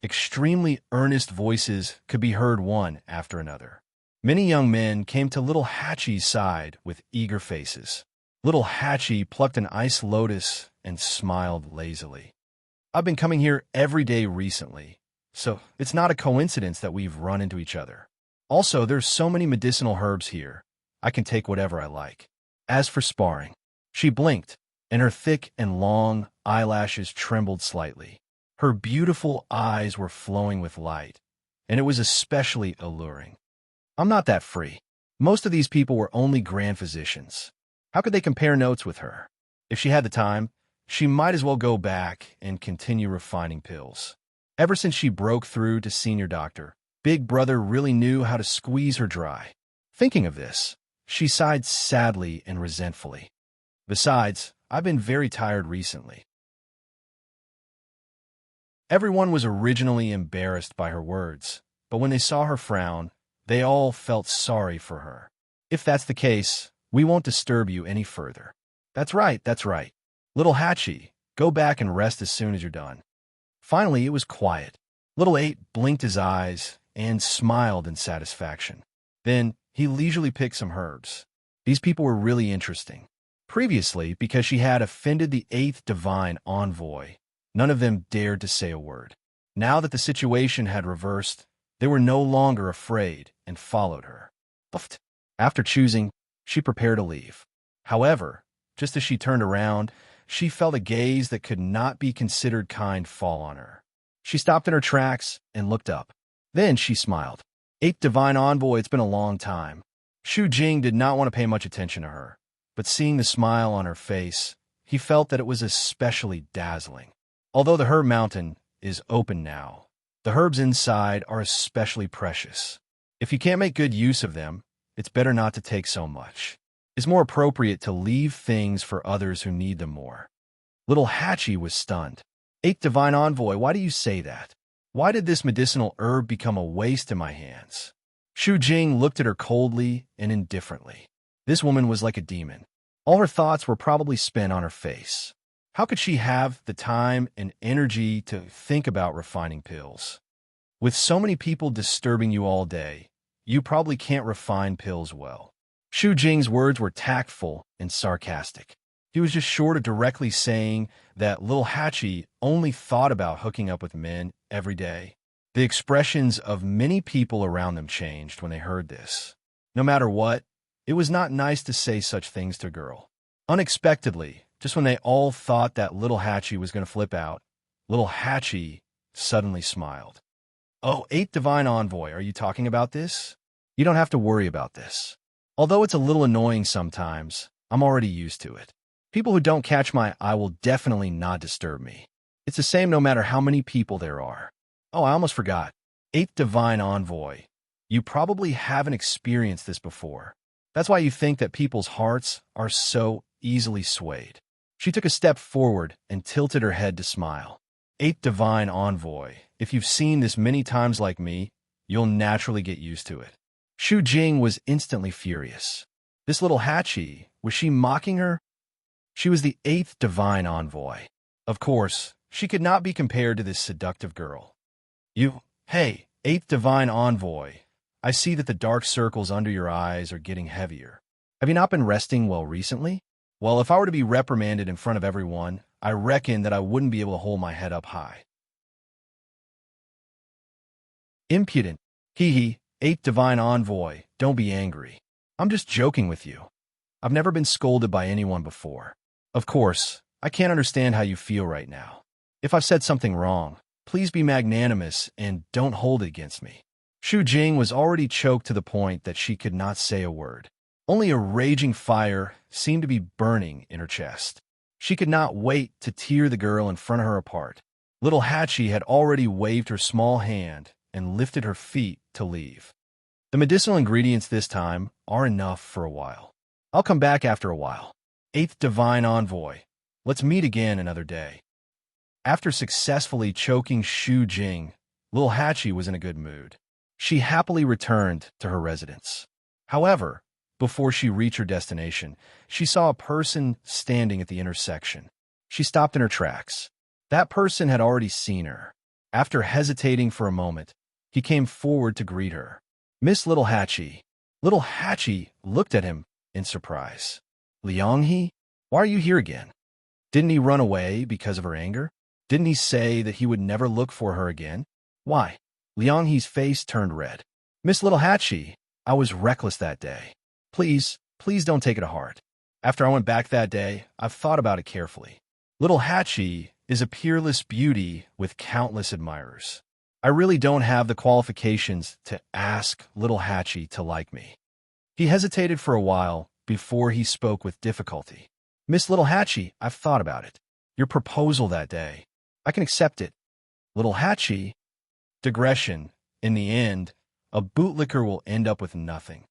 Extremely earnest voices could be heard one after another. Many young men came to Little Hatchie's side with eager faces. Little Hatchie plucked an ice lotus and smiled lazily. I've been coming here every day recently, so it's not a coincidence that we've run into each other. Also, there's so many medicinal herbs here. I can take whatever I like. As for sparring, she blinked, and her thick and long eyelashes trembled slightly. Her beautiful eyes were flowing with light, and it was especially alluring. I'm not that free. Most of these people were only grand physicians. How could they compare notes with her? If she had the time, she might as well go back and continue refining pills. Ever since she broke through to senior doctor, Big Brother really knew how to squeeze her dry. Thinking of this, she sighed sadly and resentfully. Besides, I've been very tired recently. Everyone was originally embarrassed by her words, but when they saw her frown, they all felt sorry for her. If that's the case, we won't disturb you any further. That's right, that's right. Little Hatchie, go back and rest as soon as you're done. Finally, it was quiet. Little Eight blinked his eyes and smiled in satisfaction. Then, he leisurely picked some herbs. These people were really interesting. Previously, because she had offended the eighth divine envoy, none of them dared to say a word. Now that the situation had reversed, they were no longer afraid and followed her. After choosing, she prepared to leave. However, just as she turned around, she felt a gaze that could not be considered kind fall on her. She stopped in her tracks and looked up. Then she smiled. Eighth divine envoy, it's been a long time. Shu Jing did not want to pay much attention to her, but seeing the smile on her face, he felt that it was especially dazzling. Although the herb mountain is open now, the herbs inside are especially precious. If you can't make good use of them, it's better not to take so much. It's more appropriate to leave things for others who need them more. Little Hatchie was stunned. Eighth divine envoy, why do you say that? Why did this medicinal herb become a waste in my hands? Shu Jing looked at her coldly and indifferently. This woman was like a demon. All her thoughts were probably spent on her face. How could she have the time and energy to think about refining pills? With so many people disturbing you all day, you probably can't refine pills well. Shu Jing's words were tactful and sarcastic. He was just short of directly saying that Lil Hatchie only thought about hooking up with men every day. The expressions of many people around them changed when they heard this. No matter what, it was not nice to say such things to a girl. Unexpectedly, just when they all thought that Little Hatchie was going to flip out, Little Hatchie suddenly smiled. Oh, eighth divine envoy, are you talking about this? You don't have to worry about this. Although it's a little annoying sometimes, I'm already used to it. People who don't catch my eye will definitely not disturb me. It's the same no matter how many people there are. Oh, I almost forgot. Eighth divine envoy, you probably haven't experienced this before. That's why you think that people's hearts are so easily swayed. She took a step forward and tilted her head to smile. Eighth divine envoy, if you've seen this many times like me, you'll naturally get used to it. Shu Jing was instantly furious. This Little Hatchie, was she mocking her? She was the eighth divine envoy. Of course, she could not be compared to this seductive girl. Hey, eighth divine envoy, I see that the dark circles under your eyes are getting heavier. Have you not been resting well recently? Well, if I were to be reprimanded in front of everyone, I reckon that I wouldn't be able to hold my head up high. Impudent. Hee, eighth divine envoy, don't be angry. I'm just joking with you. I've never been scolded by anyone before. Of course, I can't understand how you feel right now. If I've said something wrong, please be magnanimous and don't hold it against me. Shu Jing was already choked to the point that she could not say a word. Only a raging fire seemed to be burning in her chest. She could not wait to tear the girl in front of her apart. Little Hatchie had already waved her small hand and lifted her feet to leave. The medicinal ingredients this time are enough for a while. I'll come back after a while. 8th Divine Envoy. Let's meet again another day. After successfully choking Shu Jing, Lil Hachi was in a good mood. She happily returned to her residence. However, before she reached her destination, she saw a person standing at the intersection. She stopped in her tracks. That person had already seen her. After hesitating for a moment, he came forward to greet her. Miss Little Hachi. Little Hachi looked at him in surprise. Lianghe, why are you here again? Didn't he run away because of her anger? Didn't he say that he would never look for her again? Why? Lianghe's face turned red. Miss Little Hachi, I was reckless that day. Please don't take it to heart. After I went back that day, I've thought about it carefully. Little Hachi is a peerless beauty with countless admirers. I really don't have the qualifications to ask Little Hachi to like me. He hesitated for a while before he spoke with difficulty. Miss Little Hachi, I've thought about it. Your proposal that day. I can accept it. Little Hachi. Digression. In the end, a bootlicker will end up with nothing.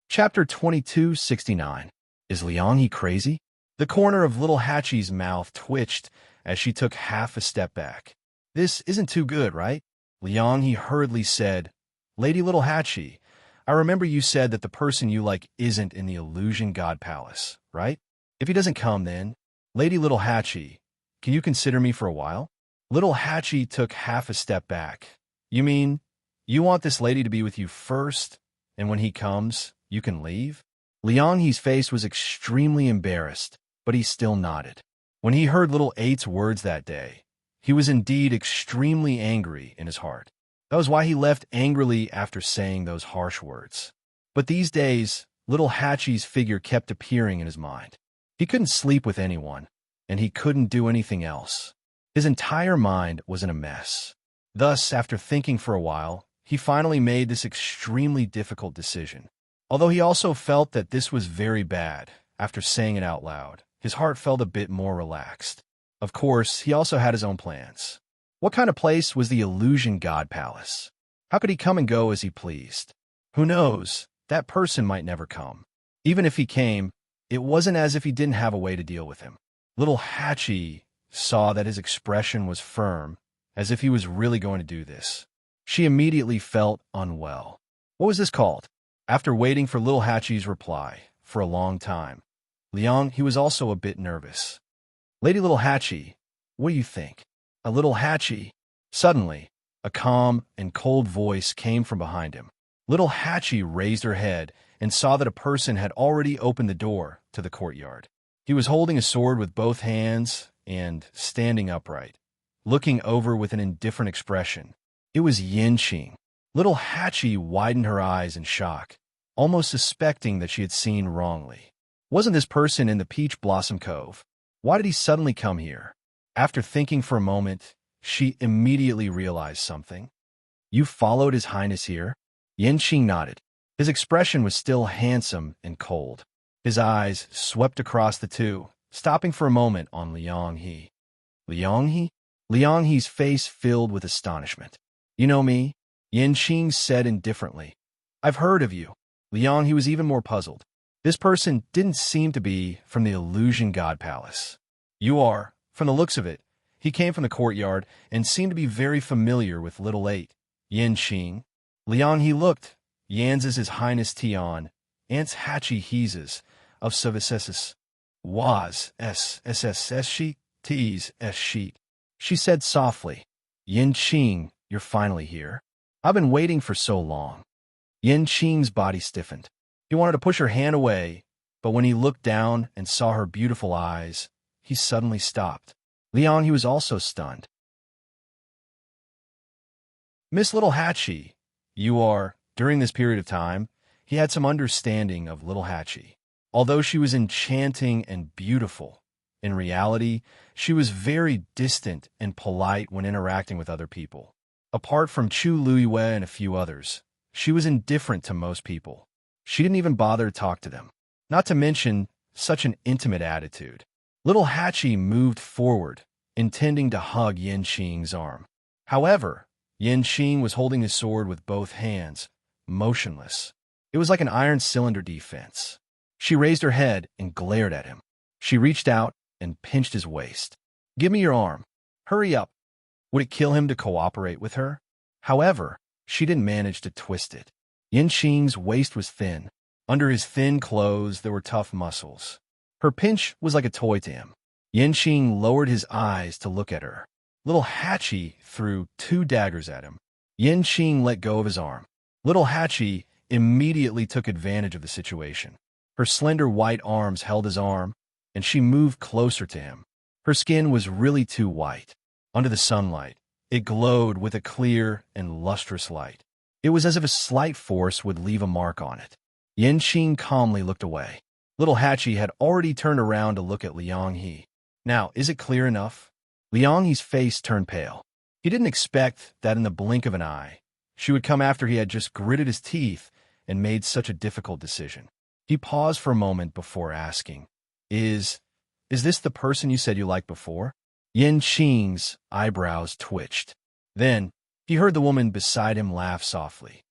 Chapter 2269. Is Lianghe crazy? The corner of Little Hachi's mouth twitched as she took half a step back. This isn't too good, right? Lianghe hurriedly said, Lady Little Hachi, I remember you said that the person you like isn't in the Illusion God Palace, right? If he doesn't come then, Lady Little Hachi, can you consider me for a while? Little Hachi took half a step back. You mean, you want this lady to be with you first, and when he comes, you can leave? Lianghe's face was extremely embarrassed, but he still nodded. When he heard Little Eight's words that day, he was indeed extremely angry in his heart. That was why he left angrily after saying those harsh words. But these days, Little Hachi's figure kept appearing in his mind. He couldn't sleep with anyone, and he couldn't do anything else. His entire mind was in a mess. Thus, after thinking for a while, he finally made this extremely difficult decision. Although he also felt that this was very bad, after saying it out loud, his heart felt a bit more relaxed. Of course, he also had his own plans. What kind of place was the Illusion God Palace? How could he come and go as he pleased? Who knows? That person might never come. Even if he came, it wasn't as if he didn't have a way to deal with him. Little Hachi saw that his expression was firm, as if he was really going to do this. She immediately felt unwell. What was this called? After waiting for Little Hachi's reply for a long time, he was also a bit nervous. Lady Little Hachi, what do you think? A Little Hachi. Suddenly, a calm and cold voice came from behind him. Little Hachi raised her head and saw that a person had already opened the door to the courtyard. He was holding a sword with both hands and standing upright, looking over with an indifferent expression. It was Yanqing. Little Hachi widened her eyes in shock, almost suspecting that she had seen wrongly. Wasn't this person in the Peach Blossom Cove? Why did he suddenly come here? After thinking for a moment, she immediately realized something. You followed His Highness here? Yanqing nodded. His expression was still handsome and cold. His eyes swept across the two, stopping for a moment on Lianghe. Lianghe? Lianghe's face filled with astonishment. You know me? Yanqing said indifferently. I've heard of you. Lianghe was even more puzzled. This person didn't seem to be from the Illusion God Palace. You are, from the looks of it. He came from the courtyard and seemed to be very familiar with Little Eight. Yanqing. Lianghe looked. Yans is His Highness Tian, Ants Hachi Heeses, of Services. Was, S sheet, T's, S sheet. She said softly, Yanqing, you're finally here. I've been waiting for so long. Yanqing's body stiffened. He wanted to push her hand away, but when he looked down and saw her beautiful eyes, he suddenly stopped. Lianghe was also stunned. Miss Little Hachi, you are, during this period of time, he had some understanding of Little Hachi. Although she was enchanting and beautiful, in reality, she was very distant and polite when interacting with other people. Apart from Chu Luiyue and a few others, she was indifferent to most people. She didn't even bother to talk to them. Not to mention such an intimate attitude. Little Hachi moved forward, intending to hug Yin Qing's arm. However, Yin Qing was holding his sword with both hands, motionless. It was like an iron cylinder defense. She raised her head and glared at him. She reached out and pinched his waist. "Give me your arm. Hurry up." Would it kill him to cooperate with her? However, she didn't manage to twist it. Yin Qing's waist was thin. Under his thin clothes, there were tough muscles. Her pinch was like a toy to him. Yin Qing lowered his eyes to look at her. Little Hachi threw 2 daggers at him. Yin Qing let go of his arm. Little Hachi immediately took advantage of the situation. Her slender white arms held his arm, and she moved closer to him. Her skin was really too white. Under the sunlight, it glowed with a clear and lustrous light. It was as if a slight force would leave a mark on it. Yin Qing calmly looked away. Little Hachi had already turned around to look at Liang He. "Now, is it clear enough?" Liang He's face turned pale. He didn't expect that in the blink of an eye, she would come after he had just gritted his teeth and made such a difficult decision. He paused for a moment before asking, Is this the person you said you liked before?" Yin Qing's eyebrows twitched. Then, he heard the woman beside him laugh softly.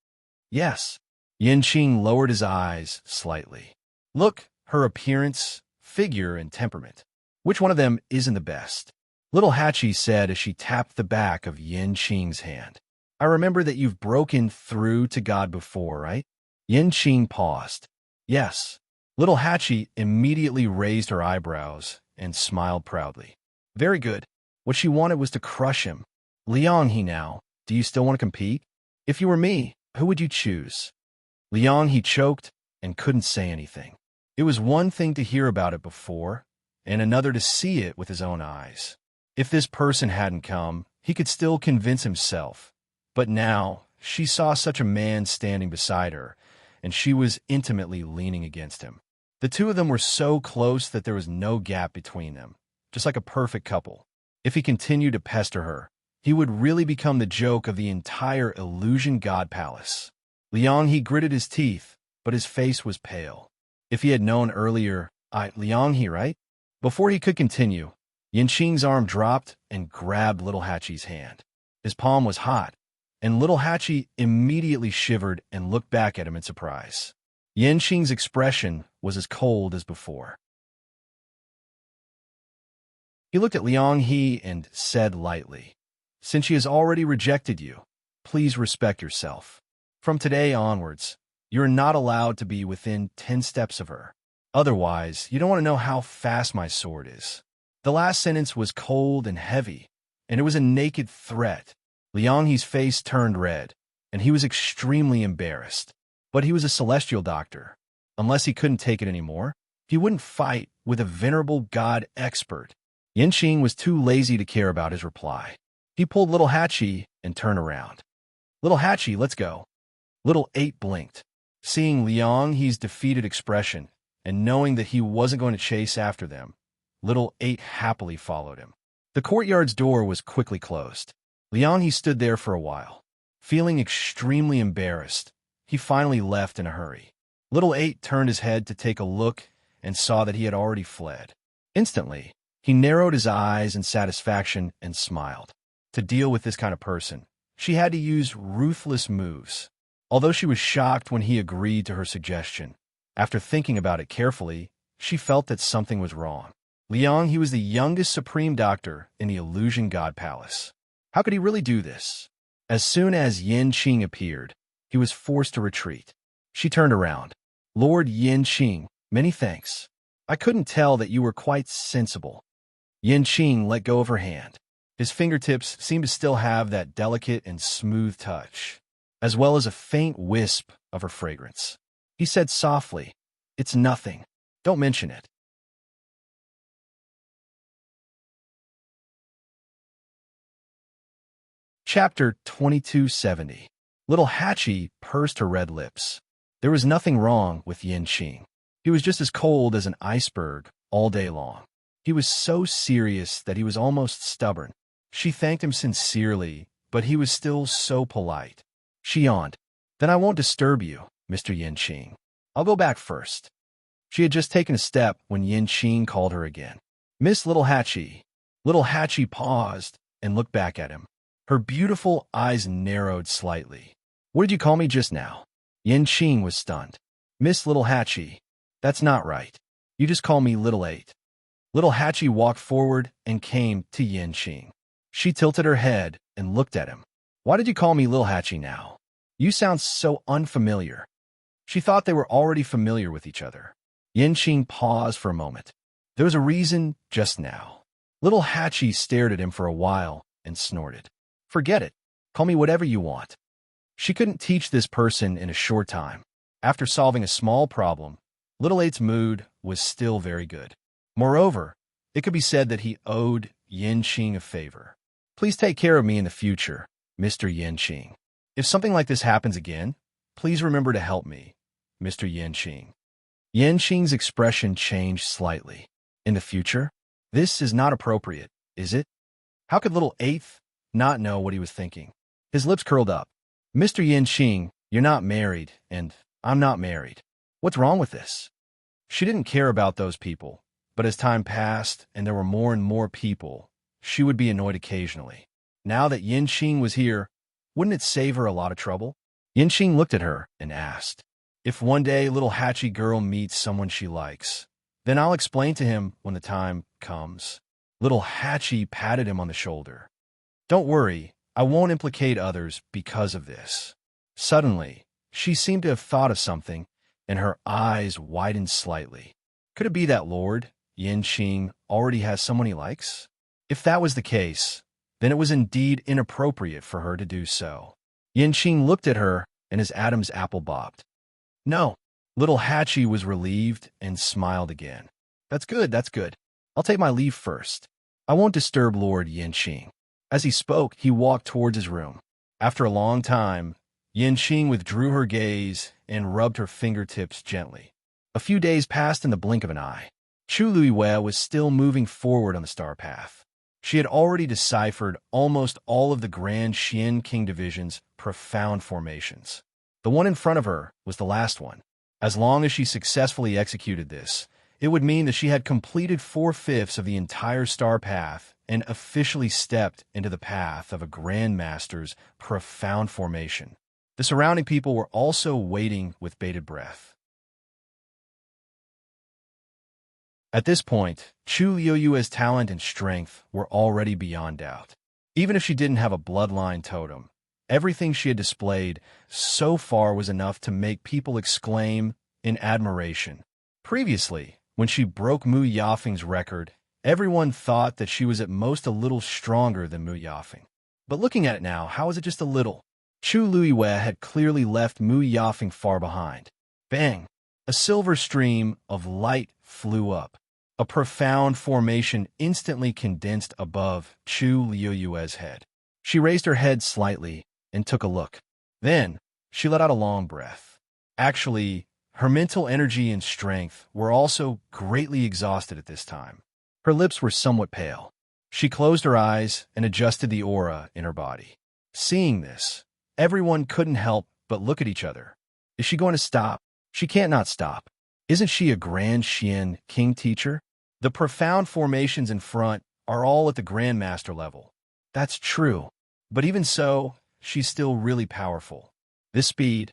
"Yes." Yin Qing lowered his eyes slightly. "Look, her appearance, figure, and temperament. Which one of them isn't the best?" Little Hachi said as she tapped the back of Yin Qing's hand. "I remember that you've broken through to God before, right?" Yin Qing paused. "Yes." Little Hachi immediately raised her eyebrows and smiled proudly. "Very good." What she wanted was to crush him. "Liang He now, do you still want to compete? If you were me, who would you choose?" Liang He choked and couldn't say anything. It was one thing to hear about it before, and another to see it with his own eyes. If this person hadn't come, he could still convince himself. But now, she saw such a man standing beside her, and she was intimately leaning against him. The two of them were so close that there was no gap between them, just like a perfect couple. If he continued to pester her, he would really become the joke of the entire Illusion God Palace. Liang He gritted his teeth, but his face was pale. If he had known earlier, Liang He, right? Before he could continue, Yin Qing's arm dropped and grabbed Little Hachi's hand. His palm was hot, and Little Hachi immediately shivered and looked back at him in surprise. Yin Qing's expression was as cold as before. He looked at Liang He and said lightly, "Since she has already rejected you, please respect yourself. From today onwards, you're not allowed to be within 10 steps of her. Otherwise, you don't want to know how fast my sword is." The last sentence was cold and heavy, and it was a naked threat. Liang He's face turned red, and he was extremely embarrassed. But he was a celestial doctor. Unless he couldn't take it anymore, he wouldn't fight with a venerable god expert. Yin Qing was too lazy to care about his reply. He pulled Little Hachi and turned around. "Little Hachi, let's go." Little 8 blinked. Seeing Liang He's defeated expression, and knowing that he wasn't going to chase after them, Little 8 happily followed him. The courtyard's door was quickly closed. Liang He stood there for a while. Feeling extremely embarrassed, he finally left in a hurry. Little 8 turned his head to take a look and saw that he had already fled. Instantly, he narrowed his eyes in satisfaction and smiled. To deal with this kind of person, she had to use ruthless moves. Although she was shocked when he agreed to her suggestion, after thinking about it carefully, she felt that something was wrong. Liang He was the youngest supreme doctor in the Illusion God Palace. How could he really do this? As soon as Yin Qing appeared, he was forced to retreat. She turned around. "Lord Yin Qing, many thanks. I couldn't tell that you were quite sensible." Yin Qing let go of her hand. His fingertips seemed to still have that delicate and smooth touch, as well as a faint wisp of her fragrance. He said softly, "It's nothing. Don't mention it." Chapter 2270. Little Hachi pursed her red lips. There was nothing wrong with Yin Qing. He was just as cold as an iceberg all day long. He was so serious that he was almost stubborn. She thanked him sincerely, but he was still so polite. She yawned. "Then I won't disturb you, Mr. Yin Qing. I'll go back first." She had just taken a step when Yin Qing called her again. "Miss Little Hachi." Little Hachi paused and looked back at him. Her beautiful eyes narrowed slightly. What did you call me just now? Yanqing was stunned. Miss Little Hachi, that's not right. You just call me Little 8. Little Hachi walked forward and came to Yanqing. She tilted her head and looked at him. Why did you call me Little Hachi now? You sound so unfamiliar. She thought they were already familiar with each other. Yanqing paused for a moment. There was a reason just now. Little Hachi stared at him for a while and snorted. Forget it. Call me whatever you want. She couldn't teach this person in a short time. After solving a small problem, Little 8's mood was still very good. Moreover, it could be said that he owed Yanqing a favor. Please take care of me in the future, Mr. Yanqing. If something like this happens again, please remember to help me, Mr. Yanqing. Yanqing's expression changed slightly. In the future? This is not appropriate, is it? How could Little 8th not know what he was thinking? His lips curled up. Mr. Yanqing, you're not married, and I'm not married. What's wrong with this? She didn't care about those people, but as time passed and there were more and more people, she would be annoyed occasionally. Now that Yanqing was here, wouldn't it save her a lot of trouble? Yanqing looked at her and asked, if one day Little Hachi girl meets someone she likes, then I'll explain to him when the time comes. Little Hachi patted him on the shoulder. Don't worry, I won't implicate others because of this. Suddenly, she seemed to have thought of something, and her eyes widened slightly. Could it be that Lord Yanqing already has someone he likes? If that was the case, then it was indeed inappropriate for her to do so. Yanqing looked at her, and his Adam's apple bobbed. No. Little Hachi was relieved and smiled again. That's good, that's good. I'll take my leave first. I won't disturb Lord Yanqing. As he spoke, he walked towards his room. After a long time, Yanqing withdrew her gaze and rubbed her fingertips gently. A few days passed in the blink of an eye. Chu Luiwei was still moving forward on the star path. She had already deciphered almost all of the Grand Xian King Division's profound formations. The one in front of her was the last one. As long as she successfully executed this, it would mean that she had completed 4/5 of the entire star path and officially stepped into the path of a Grandmaster's profound formation. The surrounding people were also waiting with bated breath. At this point, Chu Liuyue's talent and strength were already beyond doubt. Even if she didn't have a bloodline totem, everything she had displayed so far was enough to make people exclaim in admiration. Previously, when she broke Mu Yafeng's record, everyone thought that she was at most a little stronger than Mu Yafeng. But looking at it now, how is it just a little? Chu Luiwei had clearly left Mu Yafeng far behind. Bang! A silver stream of light flew up. A profound formation instantly condensed above Chu Liuyue's head. She raised her head slightly and took a look. Then, she let out a long breath. Actually, her mental energy and strength were also greatly exhausted at this time. Her lips were somewhat pale. She closed her eyes and adjusted the aura in her body. Seeing this, everyone couldn't help but look at each other. Is she going to stop? She can't not stop. Isn't she a Grand Xian King teacher? The profound formations in front are all at the Grandmaster level. That's true. But even so, she's still really powerful. This speed,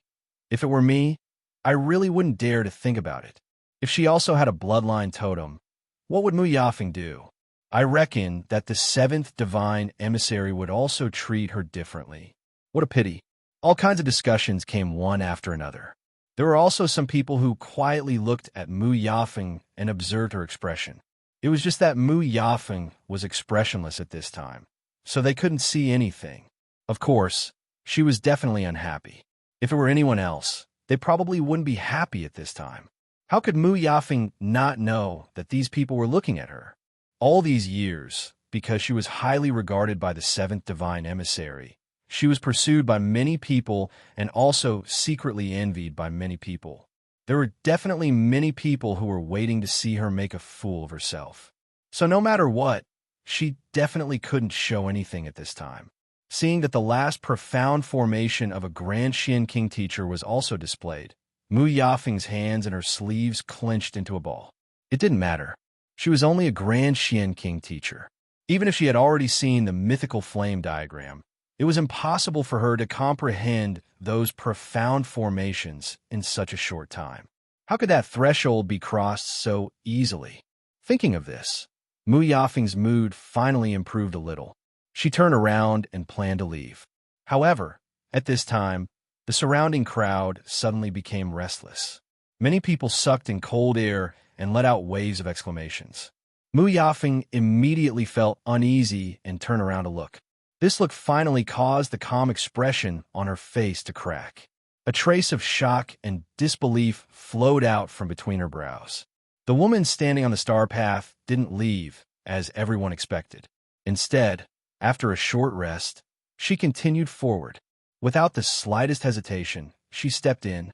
if it were me, I really wouldn't dare to think about it. If she also had a bloodline totem, what would Mu Yafeng do? I reckon that the 7th divine emissary would also treat her differently. What a pity. All kinds of discussions came one after another. There were also some people who quietly looked at Mu Yafeng and observed her expression. It was just that Mu Yafeng was expressionless at this time, so they couldn't see anything. Of course, she was definitely unhappy. If it were anyone else, they probably wouldn't be happy at this time. How could Mu Yafeng not know that these people were looking at her? All these years, because she was highly regarded by the 7th divine emissary, she was pursued by many people and also secretly envied by many people. There were definitely many people who were waiting to see her make a fool of herself. So no matter what, she definitely couldn't show anything at this time. Seeing that the last profound formation of a Grand Xian King teacher was also displayed, Mu Yafeng's hands and her sleeves clenched into a ball. It didn't matter. She was only a Grand Xian King teacher. Even if she had already seen the mythical flame diagram, it was impossible for her to comprehend those profound formations in such a short time. How could that threshold be crossed so easily? Thinking of this, Mu Yafeng's mood finally improved a little. She turned around and planned to leave. However, at this time, the surrounding crowd suddenly became restless. Many people sucked in cold air and let out waves of exclamations. Mu Yafeng immediately felt uneasy and turned around to look. This look finally caused the calm expression on her face to crack. A trace of shock and disbelief flowed out from between her brows. The woman standing on the star path didn't leave, as everyone expected. Instead, after a short rest, she continued forward. Without the slightest hesitation, she stepped in.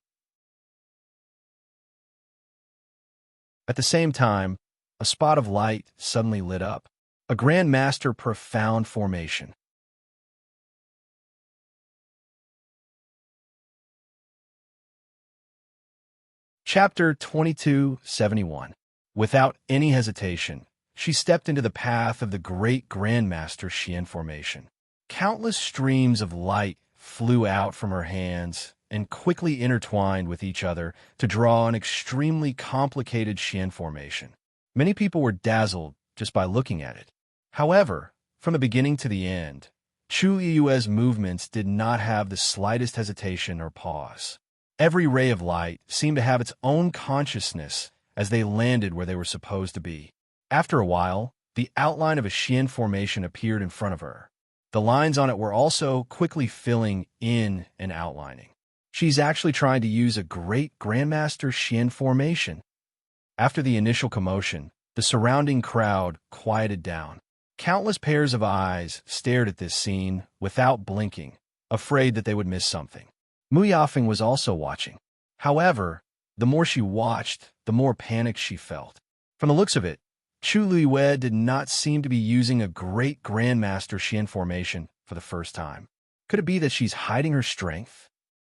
At the same time, a spot of light suddenly lit up. A Grand Master profound formation. Chapter 2271. Without any hesitation, she stepped into the path of the great Grandmaster Xian formation. Countless streams of light flew out from her hands and quickly intertwined with each other to draw an extremely complicated Xian formation. Many people were dazzled just by looking at it. However, from the beginning to the end, Chu Yue's movements did not have the slightest hesitation or pause. Every ray of light seemed to have its own consciousness as they landed where they were supposed to be. After a while, the outline of a Xian formation appeared in front of her. The lines on it were also quickly filling in and outlining. She's actually trying to use a great Grandmaster Xian formation. After the initial commotion, the surrounding crowd quieted down. Countless pairs of eyes stared at this scene without blinking, afraid that they would miss something. Mu Yafeng was also watching. However, the more she watched, the more panic she felt. From the looks of it, Chu Yue did not seem to be using a great Grandmaster Xian formation for the first time. Could it be that she's hiding her strength?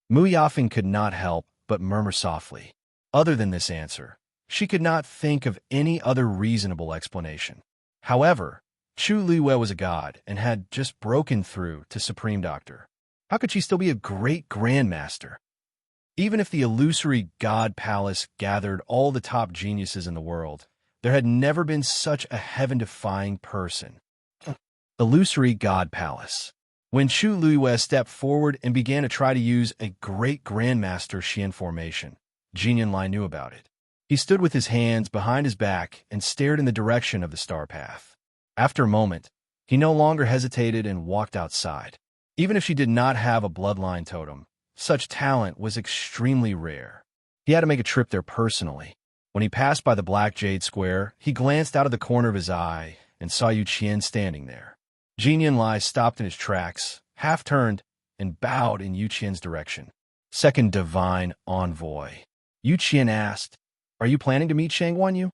Mu Yafeng could not help but murmur softly. Other than this answer, she could not think of any other reasonable explanation. However, Chu Yue was a god and had just broken through to Supreme Doctor. How could she still be a great Grandmaster? Even if the illusory God Palace gathered all the top geniuses in the world, there had never been such a heaven-defying person. Illusory God Palace. When Chu Yue stepped forward and began to try to use a great Grandmaster Xian formation, Jin Yanlai knew about it. He stood with his hands behind his back and stared in the direction of the star path. After a moment, he no longer hesitated and walked outside. Even if she did not have a bloodline totem, such talent was extremely rare. He had to make a trip there personally. When he passed by the Black Jade Square, he glanced out of the corner of his eye and saw Yu Qian standing there. Jin Yanlai stopped in his tracks, half-turned, and bowed in Yu Qian's direction. Second Divine Envoy. Yu Qian asked, "Are you planning to meet Shang Wanyu?"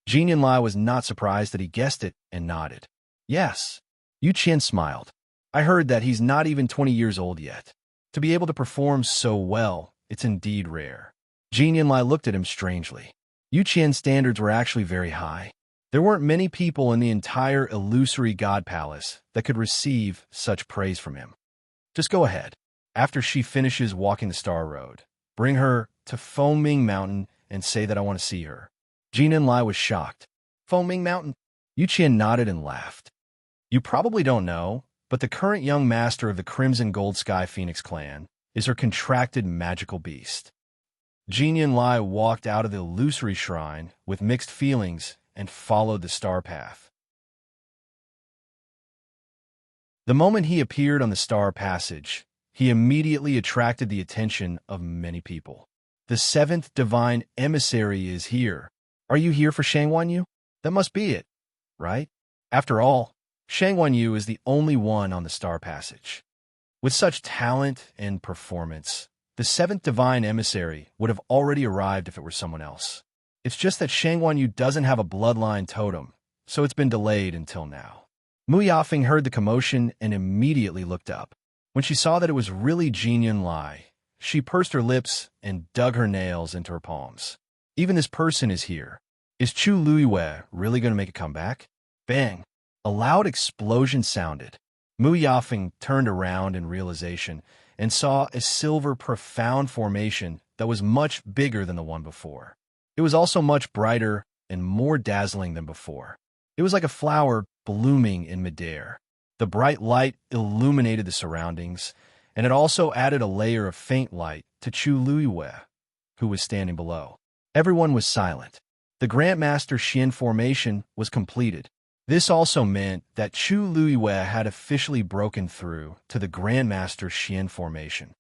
Jin Yanlai was not surprised that he guessed it and nodded. "Yes." Yu Qian smiled. "I heard that he's not even 20 years old yet. To be able to perform so well, it's indeed rare." Jin Yanlai looked at him strangely. Yu Qian's standards were actually very high. There weren't many people in the entire illusory God Palace that could receive such praise from him. "Just go ahead. After she finishes walking the Star Road, bring her to Foaming Mountain and say that I want to see her." Jin Yanlai was shocked. "Foaming Mountain?" Yu Qian nodded and laughed. "You probably don't know, but the current young master of the Crimson Gold Sky Phoenix clan is her contracted magical beast." Jin Yanlai walked out of the illusory shrine with mixed feelings and followed the star path. The moment he appeared on the star passage, he immediately attracted the attention of many people. "The seventh divine emissary is here. Are you here for Shang Wanyu? That must be it, right? After all, Shang Wanyu is the only one on the star passage." With such talent and performance, the seventh divine emissary would have already arrived if it were someone else. It's just that Shang Wanyu doesn't have a bloodline totem, so it's been delayed until now. Mu Yafeng heard the commotion and immediately looked up. When she saw that it was really Jin Yanlai, she pursed her lips and dug her nails into her palms. Even this person is here. Is Chu Yue really going to make a comeback? Bang! A loud explosion sounded. Mu Yafeng turned around in realization and saw a silver profound formation that was much bigger than the one before. It was also much brighter and more dazzling than before. It was like a flower blooming in midair. The bright light illuminated the surroundings, and it also added a layer of faint light to Chu Luiyue, who was standing below. Everyone was silent. The Grandmaster Xian formation was completed. This also meant that Chu Luiyue had officially broken through to the Grandmaster Xian formation.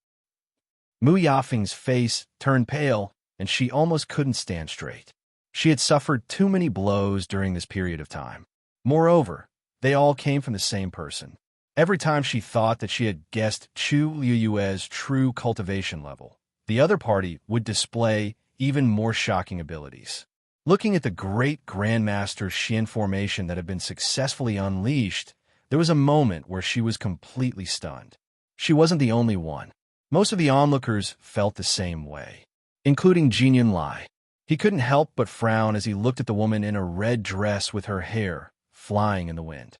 Mu Yafeng's face turned pale, and she almost couldn't stand straight. She had suffered too many blows during this period of time. Moreover, they all came from the same person. Every time she thought that she had guessed Chu Luiyue's true cultivation level, the other party would display even more shocking abilities. Looking at the great Grandmaster Xian formation that had been successfully unleashed, there was a moment where she was completely stunned. She wasn't the only one. Most of the onlookers felt the same way, including Jinyan Lai. He couldn't help but frown as he looked at the woman in a red dress with her hair flying in the wind.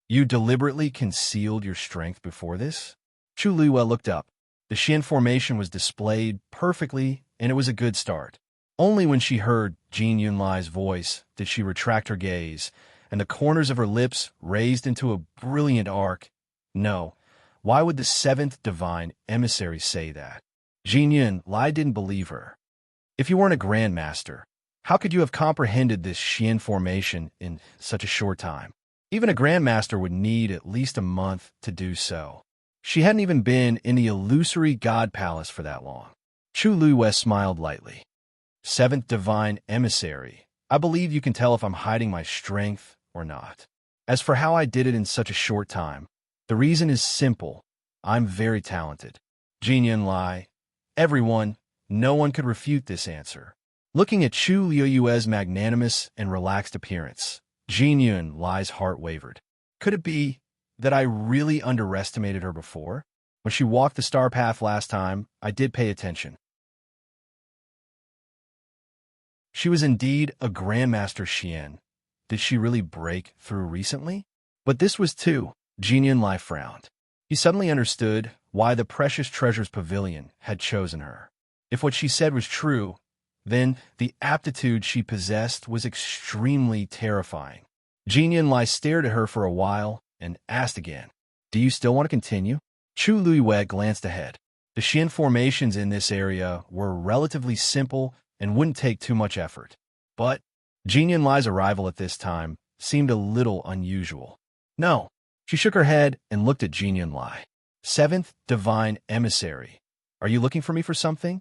You deliberately concealed your strength before this? Chu Luiyue looked up. The Xian formation was displayed perfectly, and it was a good start. Only when she heard Jin Yunlai's voice did she retract her gaze, and the corners of her lips raised into a brilliant arc. No, why would the seventh divine emissary say that? Jin Yunlai didn't believe her. If you weren't a grandmaster, how could you have comprehended this Xian formation in such a short time? Even a grandmaster would need at least a month to do so. She hadn't even been in the illusory god palace for that long. Chu Luiyue smiled lightly. Seventh divine emissary, I believe you can tell if I'm hiding my strength or not. As for how I did it in such a short time, the reason is simple. I'm very talented. Jin Yunlai, everyone, no one could refute this answer. Looking at Chu Luiyue's magnanimous and relaxed appearance, Jin Yunlai's heart wavered. Could it be that I really underestimated her before? When she walked the star path last time, I did pay attention. She was indeed a Grandmaster Xian. Did she really break through recently? But this was too. Jin Yunlai frowned. He suddenly understood why the Precious Treasures Pavilion had chosen her. If what she said was true, then the aptitude she possessed was extremely terrifying. Jin Yunlai stared at her for a while and asked again, "Do you still want to continue?" Chu Luiyue glanced ahead. The Xian formations in this area were relatively simple and wouldn't take too much effort. But Jin Yunlai's arrival at this time seemed a little unusual. No. She shook her head and looked at Jin Yunlai. Seventh divine emissary. Are you looking for me for something?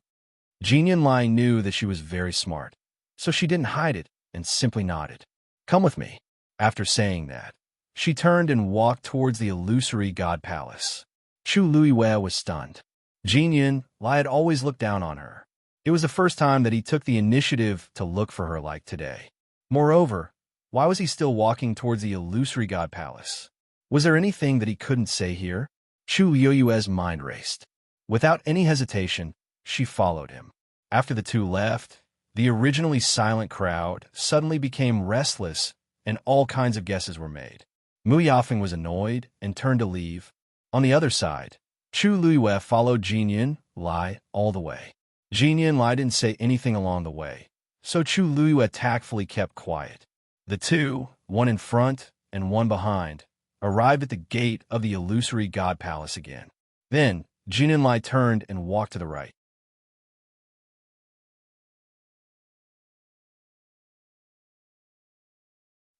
Jin Yunlai knew that she was very smart, so she didn't hide it and simply nodded. Come with me. After saying that, she turned and walked towards the illusory god palace. Chu Luiyue was stunned. Jin Yunlai had always looked down on her. It was the first time that he took the initiative to look for her like today. Moreover, why was he still walking towards the illusory god palace? Was there anything that he couldn't say here? Chu Luiyue's mind raced. Without any hesitation, she followed him. After the two left, the originally silent crowd suddenly became restless and all kinds of guesses were made. Mu Yafeng was annoyed and turned to leave. On the other side, Chu Luiyue followed Jin Yunlai all the way. Jin Yunlai didn't say anything along the way, so Chu Luiyue tactfully kept quiet. The two, one in front and one behind, arrived at the gate of the illusory god palace again. Then, Jin Yunlai turned and walked to the right.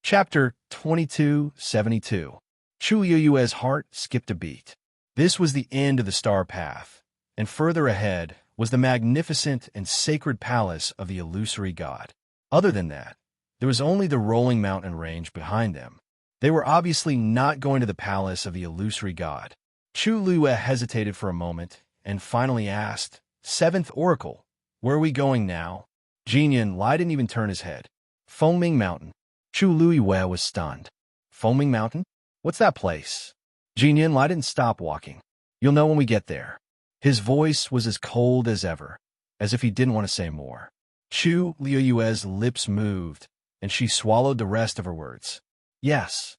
Chapter 2272. Chu Luiyue's heart skipped a beat. This was the end of the star path, and further ahead was the magnificent and sacred palace of the illusory god. Other than that, there was only the rolling mountain range behind them. They were obviously not going to the palace of the illusory god. Chu Luiyue hesitated for a moment and finally asked, Seventh Oracle, where are we going now? Jin Yunlai didn't even turn his head. Foaming Mountain. Chu Luiyue was stunned. Foaming Mountain? What's that place? Jin Yunlai didn't stop walking. You'll know when we get there. His voice was as cold as ever, as if he didn't want to say more. Chu Luiyue's lips moved, and she swallowed the rest of her words. Yes.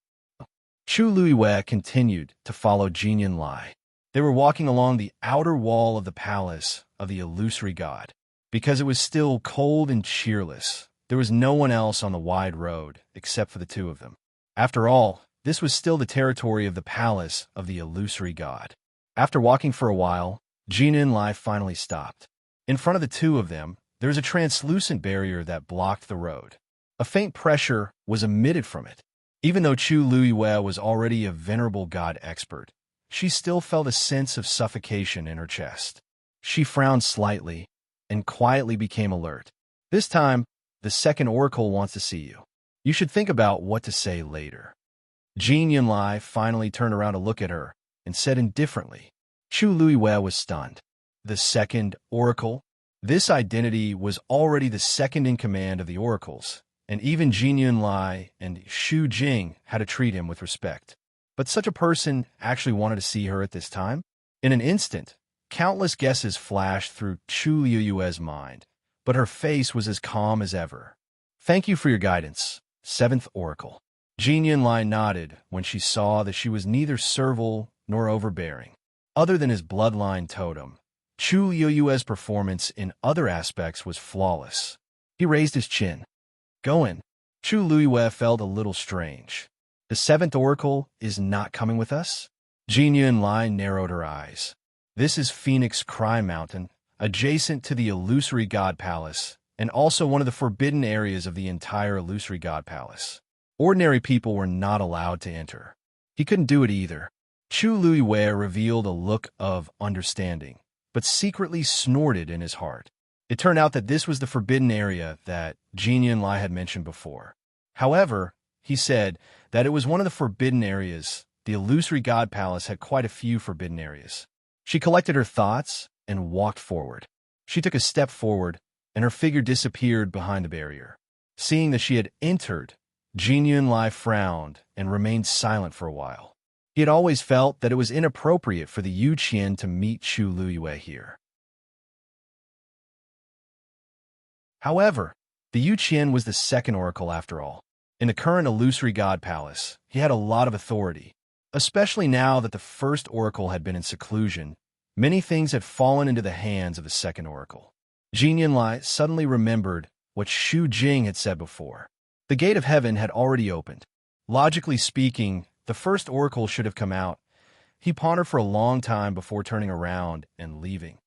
Chu Luiwei continued to follow Jin Lai. They were walking along the outer wall of the palace of the illusory god. Because it was still cold and cheerless, there was no one else on the wide road except for the two of them. After all, this was still the territory of the palace of the illusory god. After walking for a while, Jin Lai finally stopped. In front of the two of them, there was a translucent barrier that blocked the road. A faint pressure was emitted from it. Even though Chu Luiwei was already a venerable god expert, she still felt a sense of suffocation in her chest. She frowned slightly and quietly became alert. This time, the second oracle wants to see you. You should think about what to say later. Jin Lai finally turned around to look at her and said indifferently. Chu Luiwei was stunned. The second oracle? This identity was already the second in command of the oracles, and even Jin Lai and Xu Jing had to treat him with respect. But such a person actually wanted to see her at this time? In an instant, countless guesses flashed through Chu Luiwei's mind, but her face was as calm as ever. Thank you for your guidance, seventh oracle. Jin Lai nodded when she saw that she was neither servile nor overbearing. Other than his bloodline totem, Chu Luiwei's performance in other aspects was flawless. He raised his chin. Go in. Chu Luiwei felt a little strange. The seventh oracle is not coming with us? Jin Lai narrowed her eyes. This is Phoenix Cry Mountain, adjacent to the Illusory God Palace, and also one of the forbidden areas of the entire Illusory God Palace. Ordinary people were not allowed to enter. He couldn't do it either. Chu Luiwei revealed a look of understanding, but secretly snorted in his heart. It turned out that this was the forbidden area that Jin Lai had mentioned before. However, he said that it was one of the forbidden areas. The Illusory God Palace had quite a few forbidden areas. She collected her thoughts and walked forward. She took a step forward, and her figure disappeared behind the barrier. Seeing that she had entered, Jin Lai frowned and remained silent for a while. He had always felt that it was inappropriate for the Yu Qian to meet Chu Luiwei here. However, the Yu Qian was the second oracle after all. In the current Illusory God Palace, he had a lot of authority. Especially now that the first oracle had been in seclusion, many things had fallen into the hands of the second oracle. Jin Lai suddenly remembered what Xu Jing had said before. The gate of heaven had already opened. Logically speaking, the first oracle should have come out. He pondered for a long time before turning around and leaving.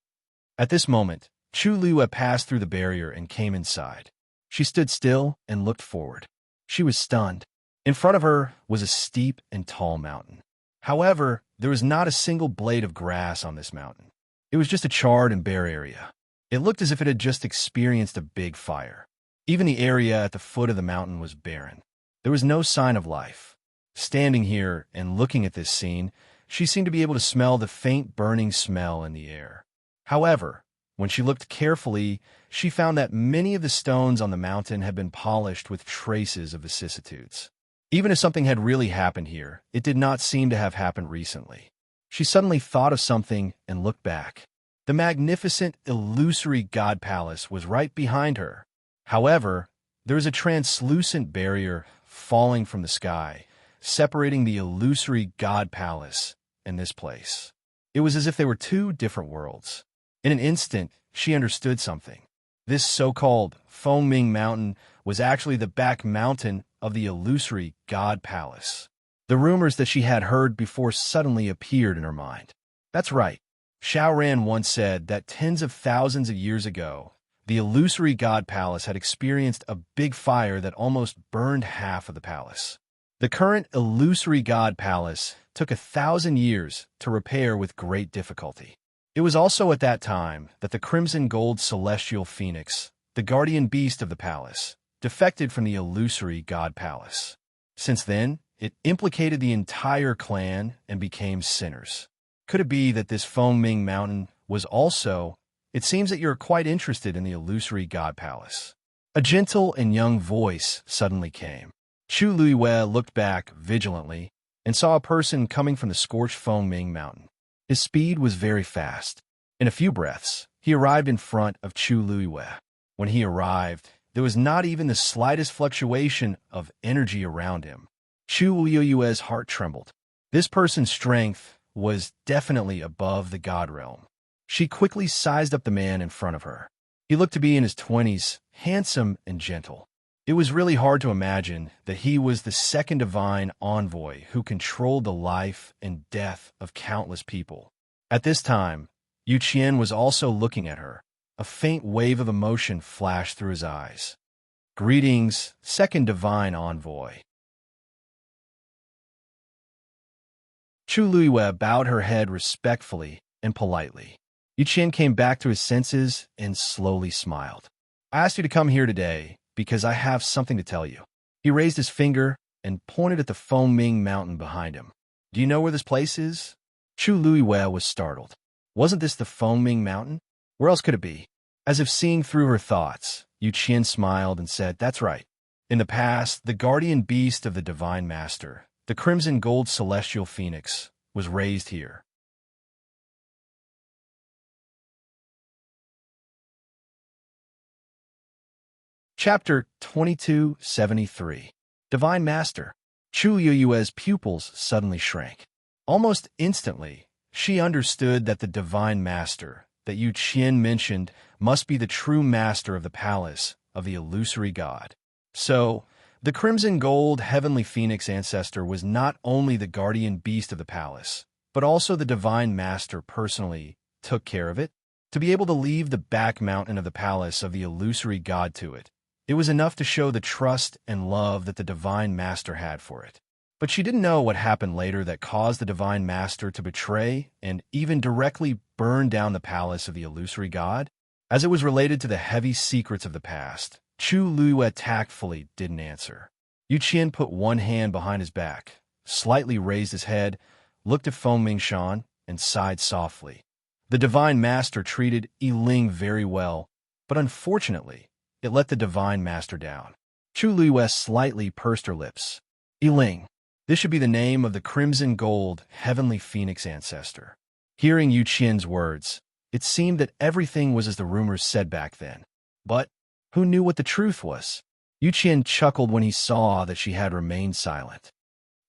At this moment, Chu Luiwei passed through the barrier and came inside. She stood still and looked forward. She was stunned. In front of her was a steep and tall mountain. However, there was not a single blade of grass on this mountain. It was just a charred and bare area. It looked as if it had just experienced a big fire. Even the area at the foot of the mountain was barren. There was no sign of life. Standing here and looking at this scene, she seemed to be able to smell the faint burning smell in the air. However, when she looked carefully, she found that many of the stones on the mountain had been polished with traces of vicissitudes. Even if something had really happened here, it did not seem to have happened recently. She suddenly thought of something and looked back. The magnificent Illusory God Palace was right behind her. However, there was a translucent barrier falling from the sky, separating the Illusory God Palace and this place. It was as if they were two different worlds. In an instant, she understood something. This so-called Fengming Mountain was actually the back mountain of the Illusory God Palace. The rumors that she had heard before suddenly appeared in her mind. That's right. Xiao Ran once said that tens of thousands of years ago, the Illusory God Palace had experienced a big fire that almost burned half of the palace. The current Illusory God Palace took 1,000 years to repair with great difficulty. It was also at that time that the Crimson Gold Celestial Phoenix, the guardian beast of the palace, defected from the Illusory God Palace. Since then, it implicated the entire clan and became sinners. Could it be that this Fengming Mountain was also... It seems that you're quite interested in the Illusory God Palace. A gentle and young voice suddenly came. Chu Luiwei looked back vigilantly and saw a person coming from the scorched Fengming Mountain. His speed was very fast. In a few breaths, he arrived in front of Chu Luiwei. When he arrived, there was not even the slightest fluctuation of energy around him. Chu Liyue's heart trembled. This person's strength was definitely above the god realm. She quickly sized up the man in front of her. He looked to be in his 20s, handsome and gentle. It was really hard to imagine that he was the second divine envoy who controlled the life and death of countless people. At this time, Yu Qian was also looking at her. A faint wave of emotion flashed through his eyes. Greetings, second divine envoy. Chu Liyue bowed her head respectfully and politely. Yu Qian came back to his senses and slowly smiled. I asked you to come here today because I have something to tell you. He raised his finger and pointed at the foaming mountain behind him. Do you know where this place is? Chu Liyue was startled. Wasn't this the foaming mountain? Where else could it be? As if seeing through her thoughts, Yu Qian smiled and said, That's right. In the past, the guardian beast of the Divine Master, the crimson gold celestial phoenix, was raised here. Chapter 2273. Divine Master. Chu Liyue's pupils suddenly shrank. Almost instantly, she understood that the Divine Master that Yu Qian mentioned must be the true master of the palace of the illusory god. So, the crimson gold heavenly phoenix ancestor was not only the guardian beast of the palace, but also the Divine Master personally took care of it. To be able to leave the back mountain of the palace of the illusory god to it, it was enough to show the trust and love that the Divine Master had for it. But she didn't know what happened later that caused the Divine Master to betray and even directly burn down the palace of the illusory god. As it was related to the heavy secrets of the past, Chu Liyue tactfully didn't answer. Yu Qian put one hand behind his back, slightly raised his head, looked at Feng Mingshan, and sighed softly. The Divine Master treated Yi Ling very well, but unfortunately, it let the Divine Master down. Chu Liyue slightly pursed her lips. Yi Ling. This should be the name of the crimson gold heavenly phoenix ancestor. Hearing Yu Qian's words, it seemed that everything was as the rumors said back then. But who knew what the truth was? Yu Qian chuckled when he saw that she had remained silent.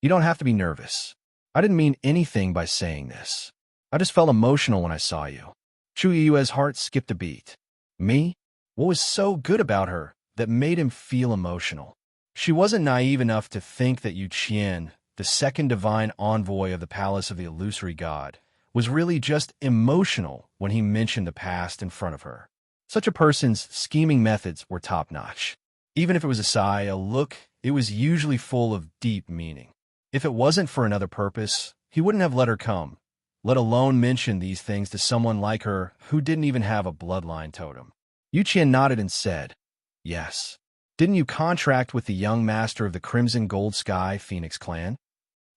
You don't have to be nervous. I didn't mean anything by saying this. I just felt emotional when I saw you. Chu Liyue's heart skipped a beat. Me? What was so good about her that made him feel emotional? She wasn't naive enough to think that Yu Qian, the second divine envoy of the palace of the illusory god, was really just emotional when he mentioned the past in front of her. Such a person's scheming methods were top-notch. Even if it was a sigh, a look, it was usually full of deep meaning. If it wasn't for another purpose, he wouldn't have let her come, let alone mention these things to someone like her who didn't even have a bloodline totem. Yu Qian nodded and said, Yes. Didn't you contract with the young master of the Crimson Gold Sky Phoenix clan?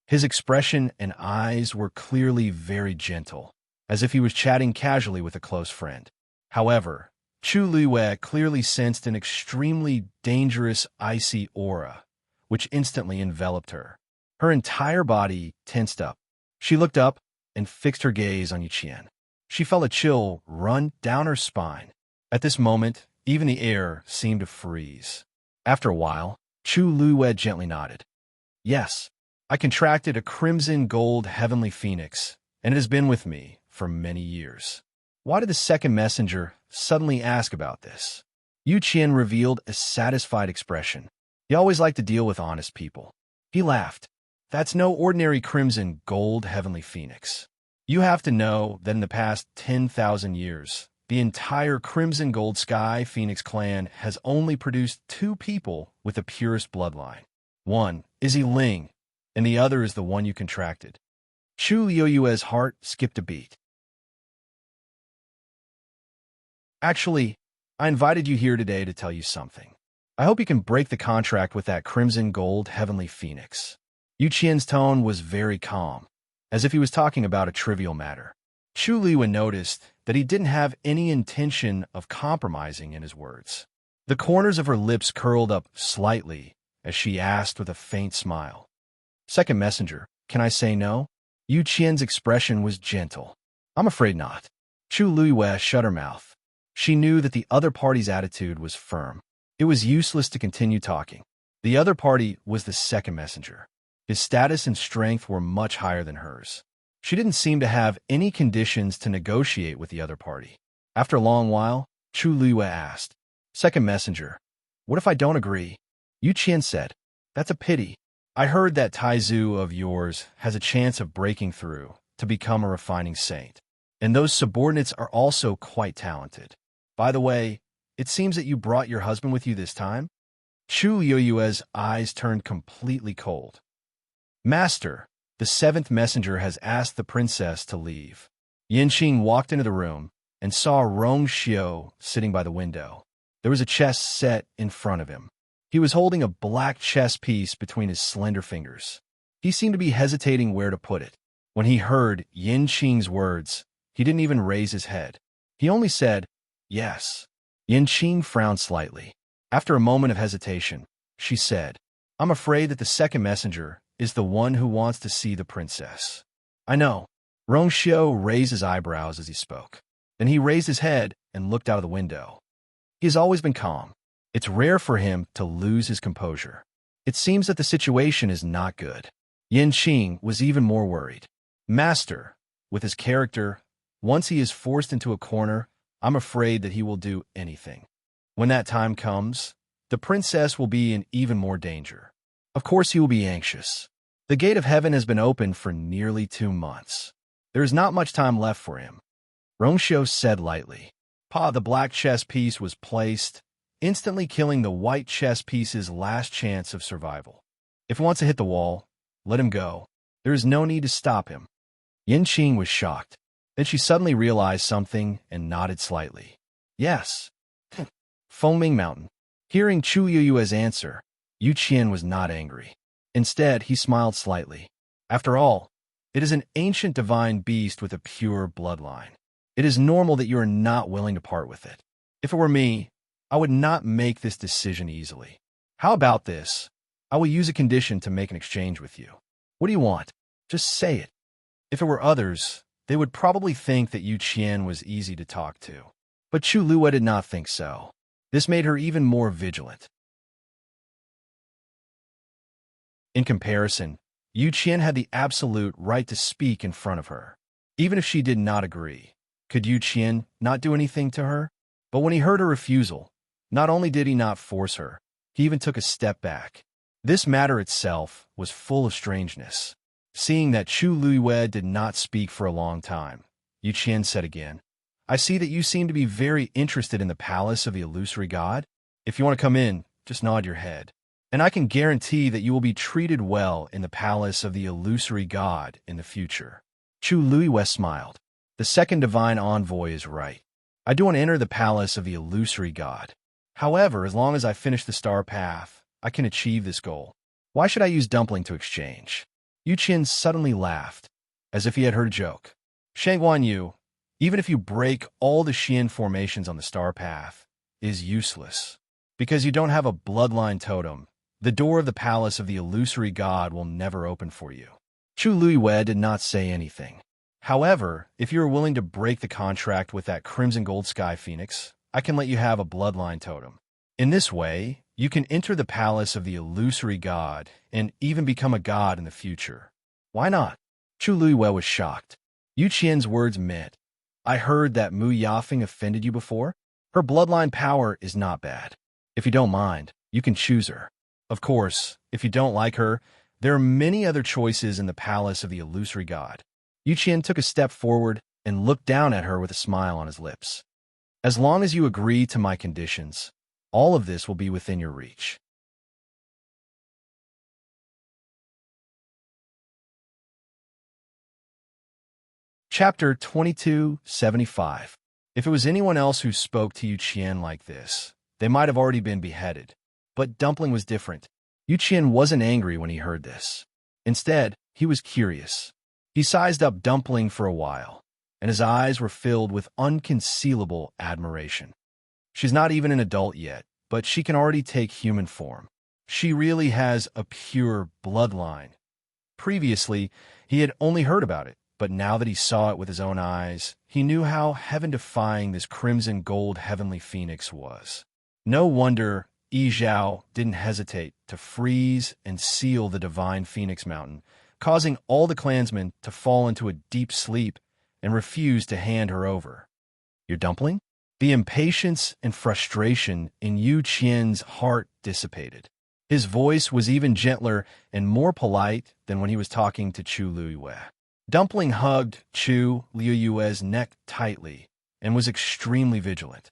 His expression and eyes were clearly very gentle, as if he was chatting casually with a close friend. However, Chu Liyue clearly sensed an extremely dangerous icy aura, which instantly enveloped her. Her entire body tensed up. She looked up and fixed her gaze on Yu Qian. She felt a chill run down her spine. At this moment, even the air seemed to freeze. After a while, Chu Liyue gently nodded. Yes, I contracted a crimson gold heavenly phoenix, and it has been with me for many years. Why did the second messenger suddenly ask about this? Yu Qian revealed a satisfied expression. He always liked to deal with honest people. He laughed. That's no ordinary crimson gold heavenly phoenix. You have to know that in the past 10,000 years, the entire Crimson Gold Sky Phoenix clan has only produced two people with the purest bloodline. One is Yi Ling, and the other is the one you contracted. Chu Liyue's heart skipped a beat. Actually, I invited you here today to tell you something. I hope you can break the contract with that Crimson Gold Heavenly Phoenix. Yu Qian's tone was very calm, as if he was talking about a trivial matter. Chu Liyue noticed that he didn't have any intention of compromising in his words. The corners of her lips curled up slightly as she asked with a faint smile. Second messenger, can I say no? Yu Qian's expression was gentle. I'm afraid not. Chu Liyue shut her mouth. She knew that the other party's attitude was firm. It was useless to continue talking. The other party was the second messenger. His status and strength were much higher than hers. She didn't seem to have any conditions to negotiate with the other party. After a long while, Chu Luiyue asked, "Second messenger, what if I don't agree?" Yu Qian said, "That's a pity. I heard that Taizu of yours has a chance of breaking through to become a refining saint, and those subordinates are also quite talented. By the way, it seems that you brought your husband with you this time?" Chu Luiyue's eyes turned completely cold. "Master, the seventh messenger has asked the princess to leave." Yanqing walked into the room and saw Rong Xiao sitting by the window. There was a chess set in front of him. He was holding a black chess piece between his slender fingers. He seemed to be hesitating where to put it. When he heard Yanqing's words, he didn't even raise his head. He only said, "Yes." Yanqing frowned slightly. After a moment of hesitation, she said, "I'm afraid that the second messenger is the one who wants to see the princess." "I know." Rong Xiao raised his eyebrows as he spoke. Then he raised his head and looked out of the window. He has always been calm. It's rare for him to lose his composure. It seems that the situation is not good. Yanqing was even more worried. "Master, with his character, once he is forced into a corner, I'm afraid that he will do anything. When that time comes, the princess will be in even more danger. Of course he will be anxious. The gate of heaven has been open for nearly 2 months. There is not much time left for him." Rongxiu said lightly. The black chess piece was placed, instantly killing the white chess piece's last chance of survival. If he wants to hit the wall, let him go. There is no need to stop him. Yanqing was shocked. Then she suddenly realized something and nodded slightly. "Yes." Foaming Mountain. Hearing Chu Yueyue's answer, Yu Qian was not angry. Instead, he smiled slightly. After all, it is an ancient divine beast with a pure bloodline. It is normal that you are not willing to part with it. If it were me, I would not make this decision easily. How about this? I will use a condition to make an exchange with you. What do you want? Just say it. If it were others, they would probably think that Yu Qian was easy to talk to. But Chu Luiyue did not think so. This made her even more vigilant. In comparison, Yu Qian had the absolute right to speak in front of her. Even if she did not agree, could Yu Qian not do anything to her? But when he heard her refusal, not only did he not force her, he even took a step back. This matter itself was full of strangeness. Seeing that Chu Luiyue did not speak for a long time, Yu Qian said again, "I see that you seem to be very interested in the palace of the illusory god. If you want to come in, just nod your head. And I can guarantee that you will be treated well in the palace of the illusory god in the future." Chu Luiyue smiled. The second divine envoy is right. I do want to enter the palace of the illusory god. However, as long as I finish the star path, I can achieve this goal. Why should I use dumpling to exchange? Yu Qian suddenly laughed, as if he had heard a joke. "Shangguan Yu, even if you break all the Xian formations on the star path, is useless. Because you don't have a bloodline totem, the door of the palace of the illusory god will never open for you." Chu Luiyue did not say anything. "However, if you are willing to break the contract with that crimson gold sky phoenix, I can let you have a bloodline totem. In this way, you can enter the palace of the illusory god and even become a god in the future." "Why not?" Chu Luiyue was shocked. Yu Qian's words meant, "I heard that Mu Yafeng offended you before. Her bloodline power is not bad. If you don't mind, you can choose her. Of course, if you don't like her, there are many other choices in the palace of the illusory god." Yu Qian took a step forward and looked down at her with a smile on his lips. "As long as you agree to my conditions, all of this will be within your reach." Chapter 2275. If it was anyone else who spoke to Yu Qian like this, they might have already been beheaded. But Dumpling was different. Yu Qian wasn't angry when he heard this. Instead, he was curious. He sized up Dumpling for a while, and his eyes were filled with unconcealable admiration. She's not even an adult yet, but she can already take human form. She really has a pure bloodline. Previously, he had only heard about it, but now that he saw it with his own eyes, he knew how heaven-defying this crimson gold heavenly phoenix was. No wonder Yi Zhao didn't hesitate to freeze and seal the divine Phoenix Mountain, causing all the clansmen to fall into a deep sleep and refuse to hand her over. Your dumpling? The impatience and frustration in Yu Qian's heart dissipated. His voice was even gentler and more polite than when he was talking to Chu Luiyue. Dumpling hugged Chu Luiyue's neck tightly and was extremely vigilant.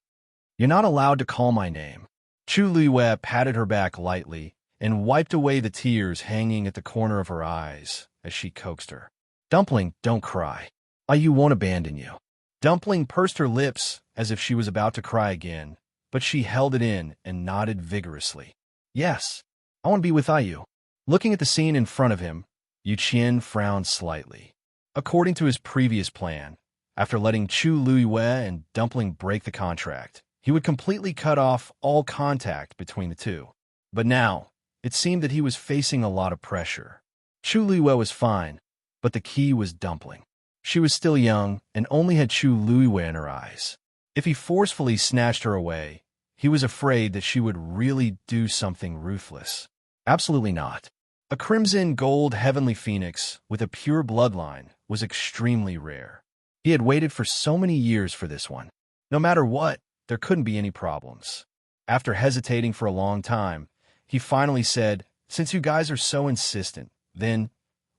You're not allowed to call my name. Chu Luiyue patted her back lightly and wiped away the tears hanging at the corner of her eyes as she coaxed her. Dumpling, don't cry. You won't abandon you. Dumpling pursed her lips as if she was about to cry again, but she held it in and nodded vigorously. Yes, I want to be with Ayu. Looking at the scene in front of him, Yu Qian frowned slightly. According to his previous plan, after letting Chu Luiyue and Dumpling break the contract, he would completely cut off all contact between the two. But now, it seemed that he was facing a lot of pressure. Chu Luiyue was fine, but the key was Dumpling. She was still young and only had Chu Luiyue in her eyes. If he forcefully snatched her away, he was afraid that she would really do something ruthless. Absolutely not. A crimson gold heavenly phoenix with a pure bloodline was extremely rare. He had waited for so many years for this one. No matter what, there couldn't be any problems. After hesitating for a long time, he finally said, "Since you guys are so insistent, then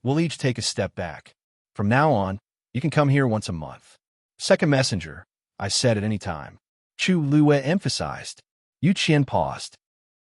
we'll each take a step back. From now on, you can come here once a month." "Second messenger," I said at any time. Chu Luiyue emphasized. Yu Qian paused.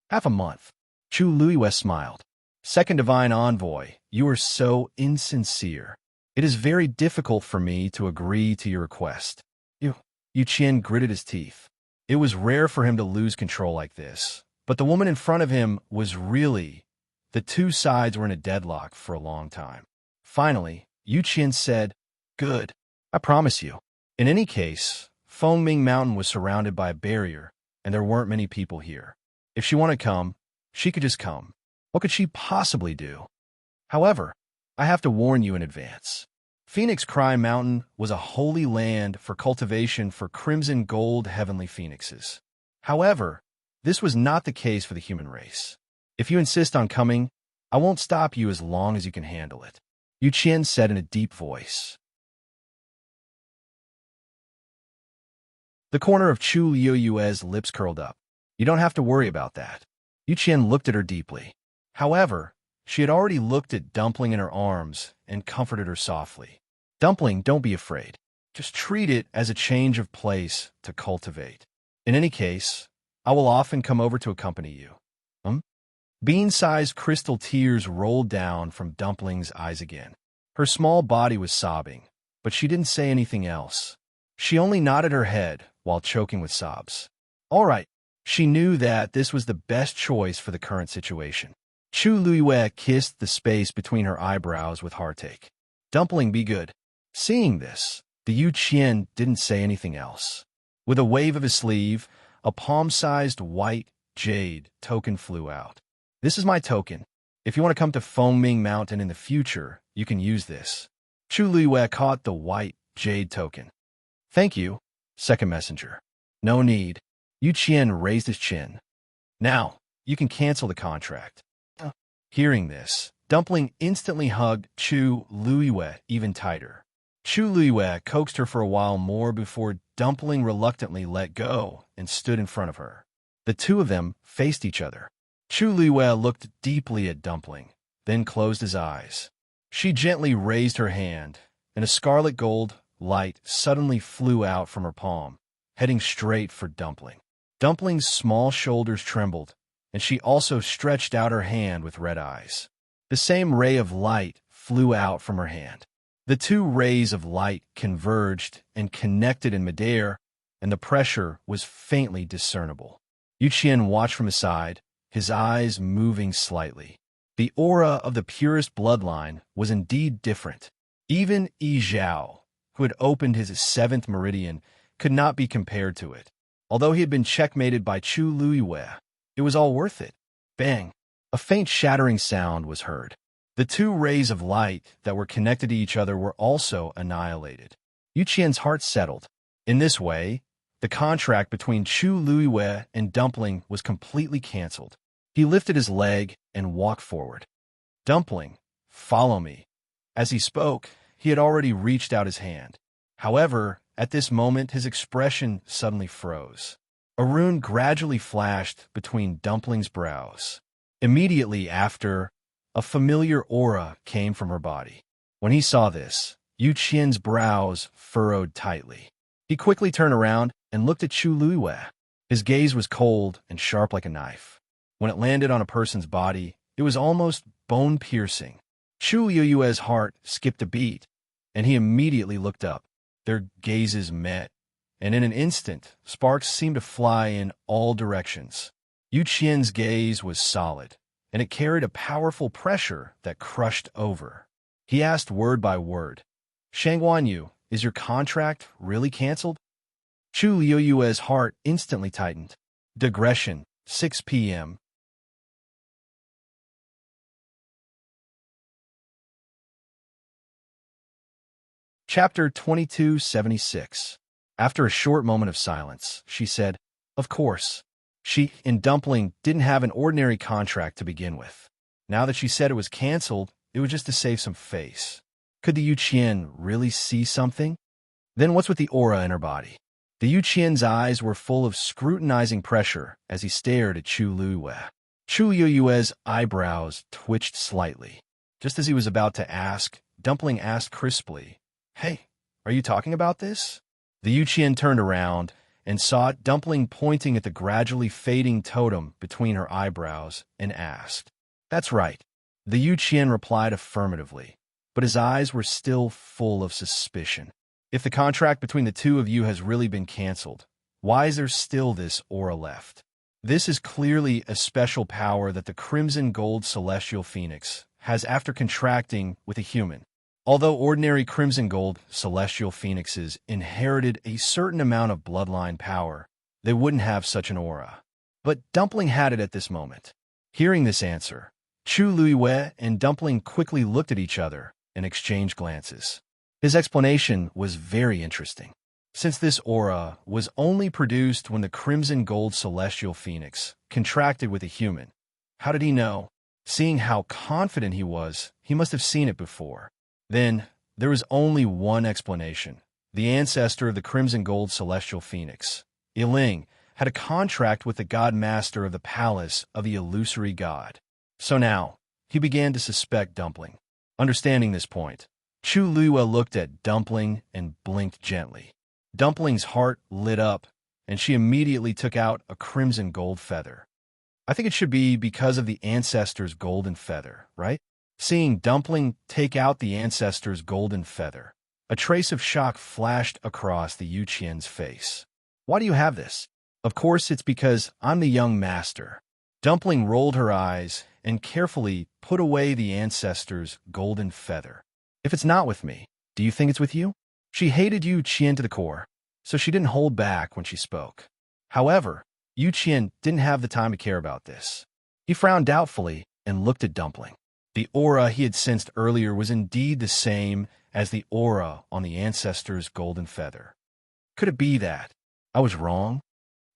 "Half a month." Chu Luiyue smiled. "Second divine envoy, you are so insincere. It is very difficult for me to agree to your request." Yu Qian gritted his teeth. It was rare for him to lose control like this, but the woman in front of him was really... The two sides were in a deadlock for a long time. Finally, Yu Qian said, "Good, I promise you." In any case, Fengming Mountain was surrounded by a barrier, and there weren't many people here. If she wanted to come, she could just come. What could she possibly do? However, I have to warn you in advance. Phoenix Cry Mountain was a holy land for cultivation for crimson gold heavenly phoenixes. However, this was not the case for the human race. If you insist on coming, I won't stop you as long as you can handle it," Yu Qian said in a deep voice. The corner of Chu Luiyue's lips curled up. "You don't have to worry about that." Yu Qian looked at her deeply. However, she had already looked at Dumpling in her arms and comforted her softly. "Dumpling, don't be afraid. Just treat it as a change of place to cultivate. In any case, I will often come over to accompany you." Bean-sized crystal tears rolled down from Dumpling's eyes again. Her small body was sobbing, but she didn't say anything else. She only nodded her head while choking with sobs. All right, she knew that this was the best choice for the current situation. Chu Luiyue kissed the space between her eyebrows with heartache. "Dumpling, be good." Seeing this, the Yu Qian didn't say anything else. With a wave of his sleeve, a palm-sized white jade token flew out. "This is my token. If you want to come to Fengming Mountain in the future, you can use this." Chu Luiyue caught the white jade token. "Thank you, second messenger." "No need." Yu Qian raised his chin. "Now, you can cancel the contract." Hearing this, Dumpling instantly hugged Chu Luiyue even tighter. Chu Luiyue coaxed her for a while more before Dumpling reluctantly let go and stood in front of her. The two of them faced each other. Chu Luiyue looked deeply at Dumpling, then closed his eyes. She gently raised her hand, and a scarlet gold light suddenly flew out from her palm, heading straight for Dumpling. Dumpling's small shoulders trembled, and she also stretched out her hand with red eyes. The same ray of light flew out from her hand. The two rays of light converged and connected in midair, and the pressure was faintly discernible. Yu Qian watched from his side, his eyes moving slightly. The aura of the purest bloodline was indeed different. Even Yi Zhao, who had opened his seventh meridian, could not be compared to it. Although he had been checkmated by Chu Luiyue, it was all worth it. Bang! A faint shattering sound was heard. The two rays of light that were connected to each other were also annihilated. Yu Qian's heart settled. In this way, The contract between Chu Luiwei and Dumpling was completely canceled. He lifted his leg and walked forward. Dumpling, follow me. As he spoke, he had already reached out his hand. However, at this moment, his expression suddenly froze. A rune gradually flashed between Dumpling's brows. Immediately after, a familiar aura came from her body. When he saw this, Yu Qian's brows furrowed tightly. He quickly turned around and looked at Chu Luiwei. His gaze was cold and sharp like a knife. When it landed on a person's body, it was almost bone-piercing. Chu Luiwei's heart skipped a beat, and he immediately looked up. Their gazes met, and in an instant, sparks seemed to fly in all directions. Yu Qian's gaze was solid, and it carried a powerful pressure that crushed over. He asked word by word, "Shangguan Yu, is your contract really canceled?" Chu Luiwei's heart instantly tightened. Digression, 6 p.m. Chapter 2276. After a short moment of silence, she said, "Of course." She and Dumpling didn't have an ordinary contract to begin with. Now that she said it was canceled, it was just to save some face. Could the Yu Qian really see something? Then what's with the aura in her body? The Yu Qian's eyes were full of scrutinizing pressure as he stared at Chu Luiwei. Chu Luiwei's eyebrows twitched slightly. Just as he was about to ask, Dumpling asked crisply, "Hey, are you talking about this?" The Yu Qian turned around and saw Dumpling pointing at the gradually fading totem between her eyebrows and asked, "That's right." The Yu Qian replied affirmatively, but his eyes were still full of suspicion. If the contract between the two of you has really been canceled, why is there still this aura left? This is clearly a special power that the Crimson Gold Celestial Phoenix has after contracting with a human. Although ordinary Crimson Gold Celestial Phoenixes inherited a certain amount of bloodline power, they wouldn't have such an aura. But Dumpling had it at this moment. Hearing this answer, Chu Luiwei and Dumpling quickly looked at each other and exchanged glances. His explanation was very interesting. Since this aura was only produced when the Crimson Gold Celestial Phoenix contracted with a human, how did he know? Seeing how confident he was, he must have seen it before. Then, there was only one explanation. The ancestor of the Crimson Gold Celestial Phoenix, Yiling, had a contract with the God Master of the Palace of the Illusory God. So now, he began to suspect Dumpling. Understanding this point, Chu Luiwei looked at Dumpling and blinked gently. Dumpling's heart lit up, and she immediately took out a crimson gold feather. I think it should be because of the ancestor's golden feather, right? Seeing Dumpling take out the ancestor's golden feather, a trace of shock flashed across the Yu Qian's face. "Why do you have this?" "Of course it's because I'm the young master." Dumpling rolled her eyes and carefully put away the ancestor's golden feather. "If it's not with me, do you think it's with you?" She hated Yu Qian to the core, so she didn't hold back when she spoke. However, Yu Qian didn't have the time to care about this. He frowned doubtfully and looked at Dumpling. The aura he had sensed earlier was indeed the same as the aura on the ancestor's golden feather. Could it be that I was wrong?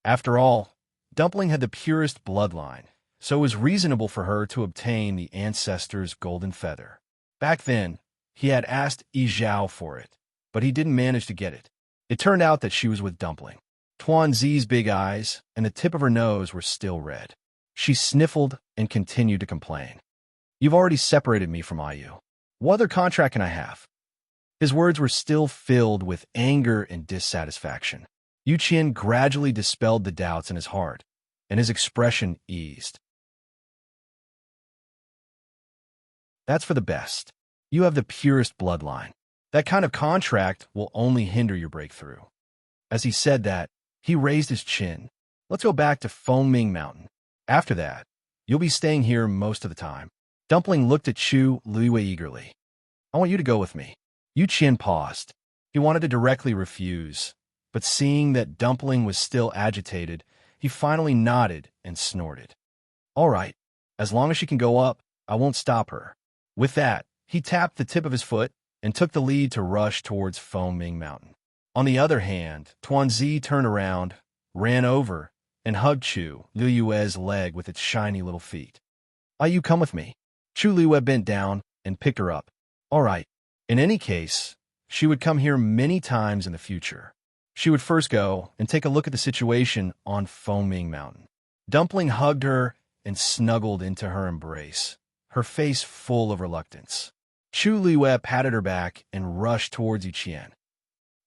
After all, Dumpling had the purest bloodline, so it was reasonable for her to obtain the ancestor's golden feather. Back then, he had asked Yi Zhao for it, but he didn't manage to get it. It turned out that she was with Dumpling. Tuan Zi's big eyes and the tip of her nose were still red. She sniffled and continued to complain. "You've already separated me from Ayu. What other contract can I have?" His words were still filled with anger and dissatisfaction. Yu Qian gradually dispelled the doubts in his heart, and his expression eased. "That's for the best. You have the purest bloodline. That kind of contract will only hinder your breakthrough." As he said that, he raised his chin. "Let's go back to Fengming Mountain. After that, you'll be staying here most of the time." Dumpling looked at Chu Luiwei eagerly. "I want you to go with me." Yu Qian paused. He wanted to directly refuse, but seeing that Dumpling was still agitated, he finally nodded and snorted. "All right, as long as she can go up, I won't stop her." With that, he tapped the tip of his foot and took the lead to rush towards Fengming Mountain. On the other hand, Tuanzi turned around, ran over, and hugged Chu Liyue's leg with its shiny little feet. You come with me." Chu Liyue bent down and picked her up. All right. In any case, she would come here many times in the future. She would first go and take a look at the situation on Foaming Mountain. Dumpling hugged her and snuggled into her embrace, her face full of reluctance. Chu Liyue patted her back and rushed towards Yuqian.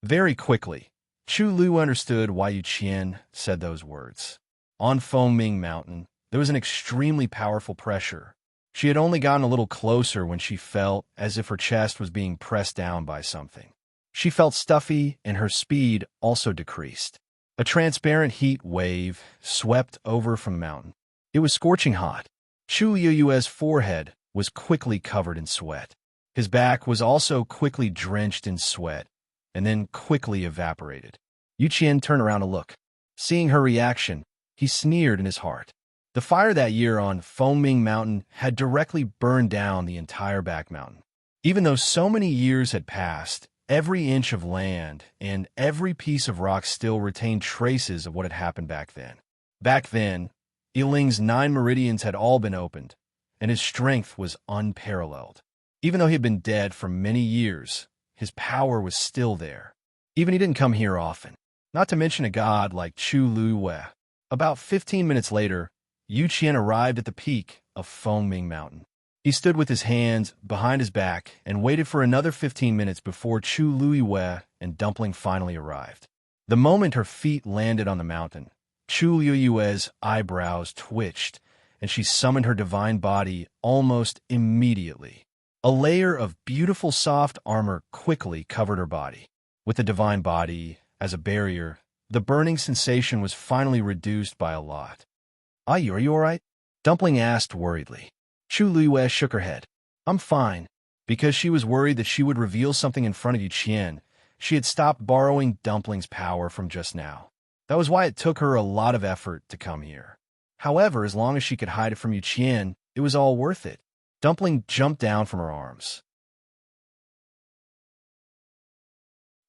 Very quickly, Chu Liyue understood why Yuqian said those words. On Foaming Mountain, there was an extremely powerful pressure. She had only gotten a little closer when she felt as if her chest was being pressed down by something. She felt stuffy, and her speed also decreased. A transparent heat wave swept over from the mountain. It was scorching hot. Chu Liyue's forehead was quickly covered in sweat. His back was also quickly drenched in sweat, and then quickly evaporated. Yuqian turned around to look. Seeing her reaction, he sneered in his heart. The fire that year on Foaming Mountain had directly burned down the entire back mountain. Even though so many years had passed, every inch of land and every piece of rock still retained traces of what had happened back then. Back then, Yiling's 9 meridians had all been opened, and his strength was unparalleled. Even though he had been dead for many years, his power was still there. Even he didn't come here often, not to mention a god like Chu Liyue. About 15 minutes later, Yuqian arrived at the peak of Foaming Mountain. He stood with his hands behind his back and waited for another 15 minutes before Chu Liyue and Dumpling finally arrived. The moment her feet landed on the mountain, Chu Liyue's eyebrows twitched, and she summoned her divine body almost immediately. A layer of beautiful soft armor quickly covered her body. With the divine body as a barrier, the burning sensation was finally reduced by a lot. Are you all right? Dumpling asked worriedly. Chu Liyue shook her head. I'm fine. Because she was worried that she would reveal something in front of Yuqian, she had stopped borrowing Dumpling's power from just now. That was why it took her a lot of effort to come here. However, as long as she could hide it from Yuqian, it was all worth it. Dumpling jumped down from her arms.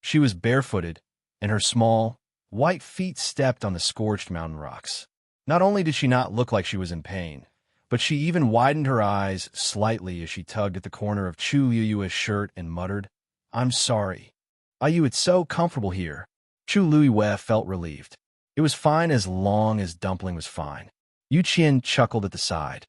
She was barefooted, and her small, white feet stepped on the scorched mountain rocks. Not only did she not look like she was in pain, but she even widened her eyes slightly as she tugged at the corner of Chu Liyue's shirt and muttered, I'm sorry. It's so comfortable here. Chu Liyue felt relieved. It was fine as long as Dumpling was fine. Yuqian chuckled at the side.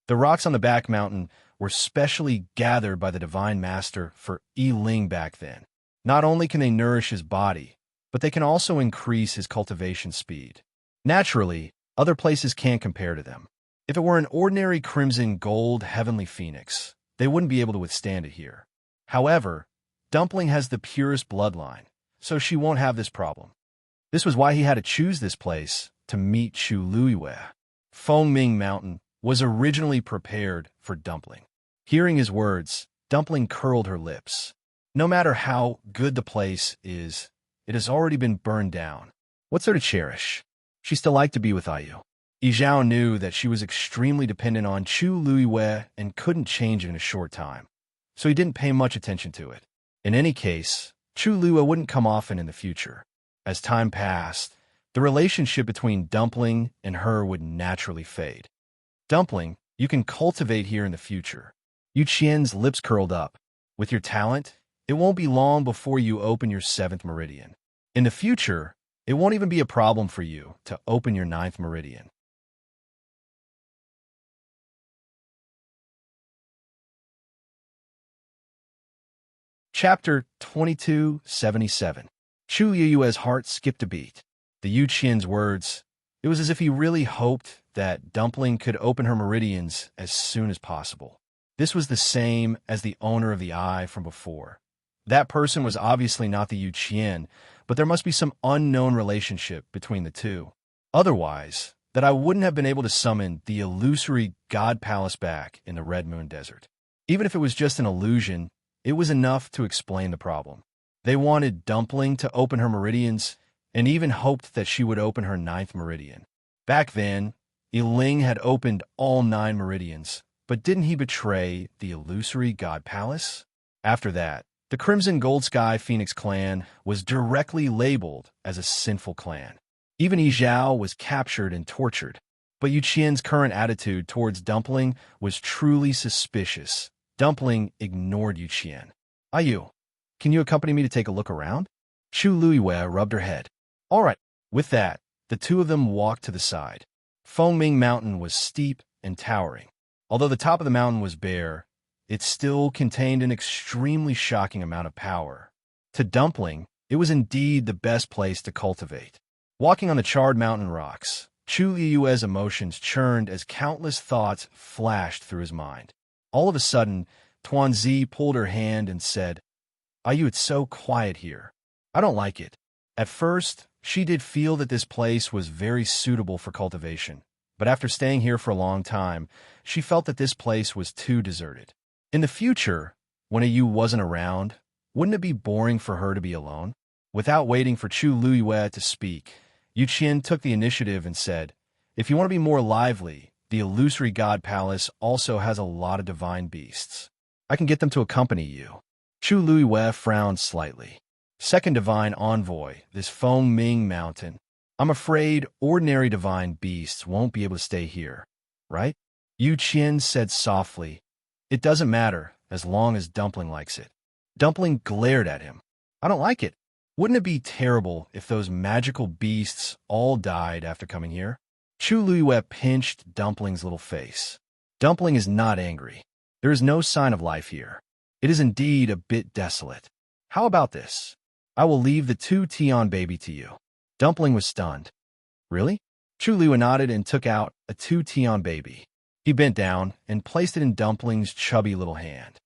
The rocks on the back mountain were specially gathered by the Divine Master for Yiling back then. Not only can they nourish his body, but they can also increase his cultivation speed. Naturally, other places can't compare to them. If it were an ordinary crimson gold heavenly phoenix, they wouldn't be able to withstand it here. However, Dumpling has the purest bloodline, so she won't have this problem. This was why he had to choose this place to meet Chu Liyue. Foaming Mountain was originally prepared for Dumpling. Hearing his words, Dumpling curled her lips. No matter how good the place is, it has already been burned down. What's there to cherish? She still liked to be with Ayu. Yizhao knew that she was extremely dependent on Chu Liyue and couldn't change it in a short time, so he didn't pay much attention to it. In any case, Chu Liyue wouldn't come often in the future. As time passed, the relationship between Dumpling and her would naturally fade. Dumpling, you can cultivate here in the future. Yuqian's lips curled up. With your talent, it won't be long before you open your 7th meridian. In the future, it won't even be a problem for you to open your 9th meridian. Chapter 2277. Chu Liyue's heart skipped a beat. The Yuqian's words, it was as if he really hoped that Dumpling could open her meridians as soon as possible. This was the same as the owner of the eye from before. That person was obviously not the Yuqian, but there must be some unknown relationship between the two. Otherwise, that I wouldn't have been able to summon the illusory God Palace back in the Red Moon Desert. Even if it was just an illusion, it was enough to explain the problem. They wanted Dumpling to open her meridians and even hoped that she would open her 9th meridian. Back then, Yiling had opened all 9 meridians, but didn't he betray the illusory God Palace? After that, The Crimson Gold Sky Phoenix clan was directly labeled as a sinful clan. Even Yi Zhao was captured and tortured. But Yu Qian's current attitude towards Dumpling was truly suspicious. Dumpling ignored Yu Qian. "Yu, can you accompany me to take a look around?" Chu Luiwei rubbed her head. "All right." With that, the two of them walked to the side. Fengming Mountain was steep and towering. Although the top of the mountain was bare, it still contained an extremely shocking amount of power. To Dumpling, it was indeed the best place to cultivate. Walking on the charred mountain rocks, Chu Liyue's emotions churned as countless thoughts flashed through his mind. All of a sudden, Tuanzi pulled her hand and said, "Yu, it's so quiet here. I don't like it." At first, she did feel that this place was very suitable for cultivation, but after staying here for a long time, she felt that this place was too deserted. In the future, when Yu wasn't around, wouldn't it be boring for her to be alone? Without waiting for Chu Luiyue to speak, Yu Qian took the initiative and said, "If you want to be more lively, the Illusory God Palace also has a lot of divine beasts. I can get them to accompany you." Chu Luiyue frowned slightly. "Second divine envoy, this Fengming Mountain. I'm afraid ordinary divine beasts won't be able to stay here, right?" Yu Qian said softly, "It doesn't matter as long as Dumpling likes it." Dumpling glared at him. "I don't like it. Wouldn't it be terrible if those magical beasts all died after coming here?" Chu Luiyue pinched Dumpling's little face. Dumpling is not angry. There is no sign of life here. It is indeed a bit desolate. "How about this? I will leave the 2 Tian baby to you." Dumpling was stunned. "Really?" Chu Luiyue nodded and took out a 2 Tian baby. He bent down and placed it in Dumpling's chubby little hand.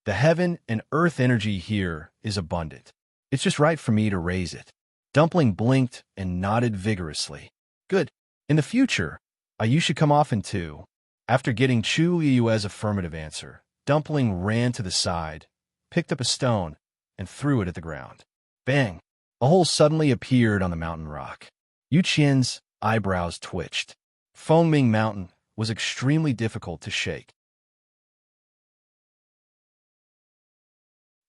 "The heaven and earth energy here is abundant. It's just right for me to raise it." Dumpling blinked and nodded vigorously. "Good. In the future, you should come often too." After getting Chu Liyue's affirmative answer, Dumpling ran to the side, picked up a stone, and threw it at the ground. Bang! A hole suddenly appeared on the mountain rock. Yu Qian's eyebrows twitched. Fengming Mountain was extremely difficult to shake.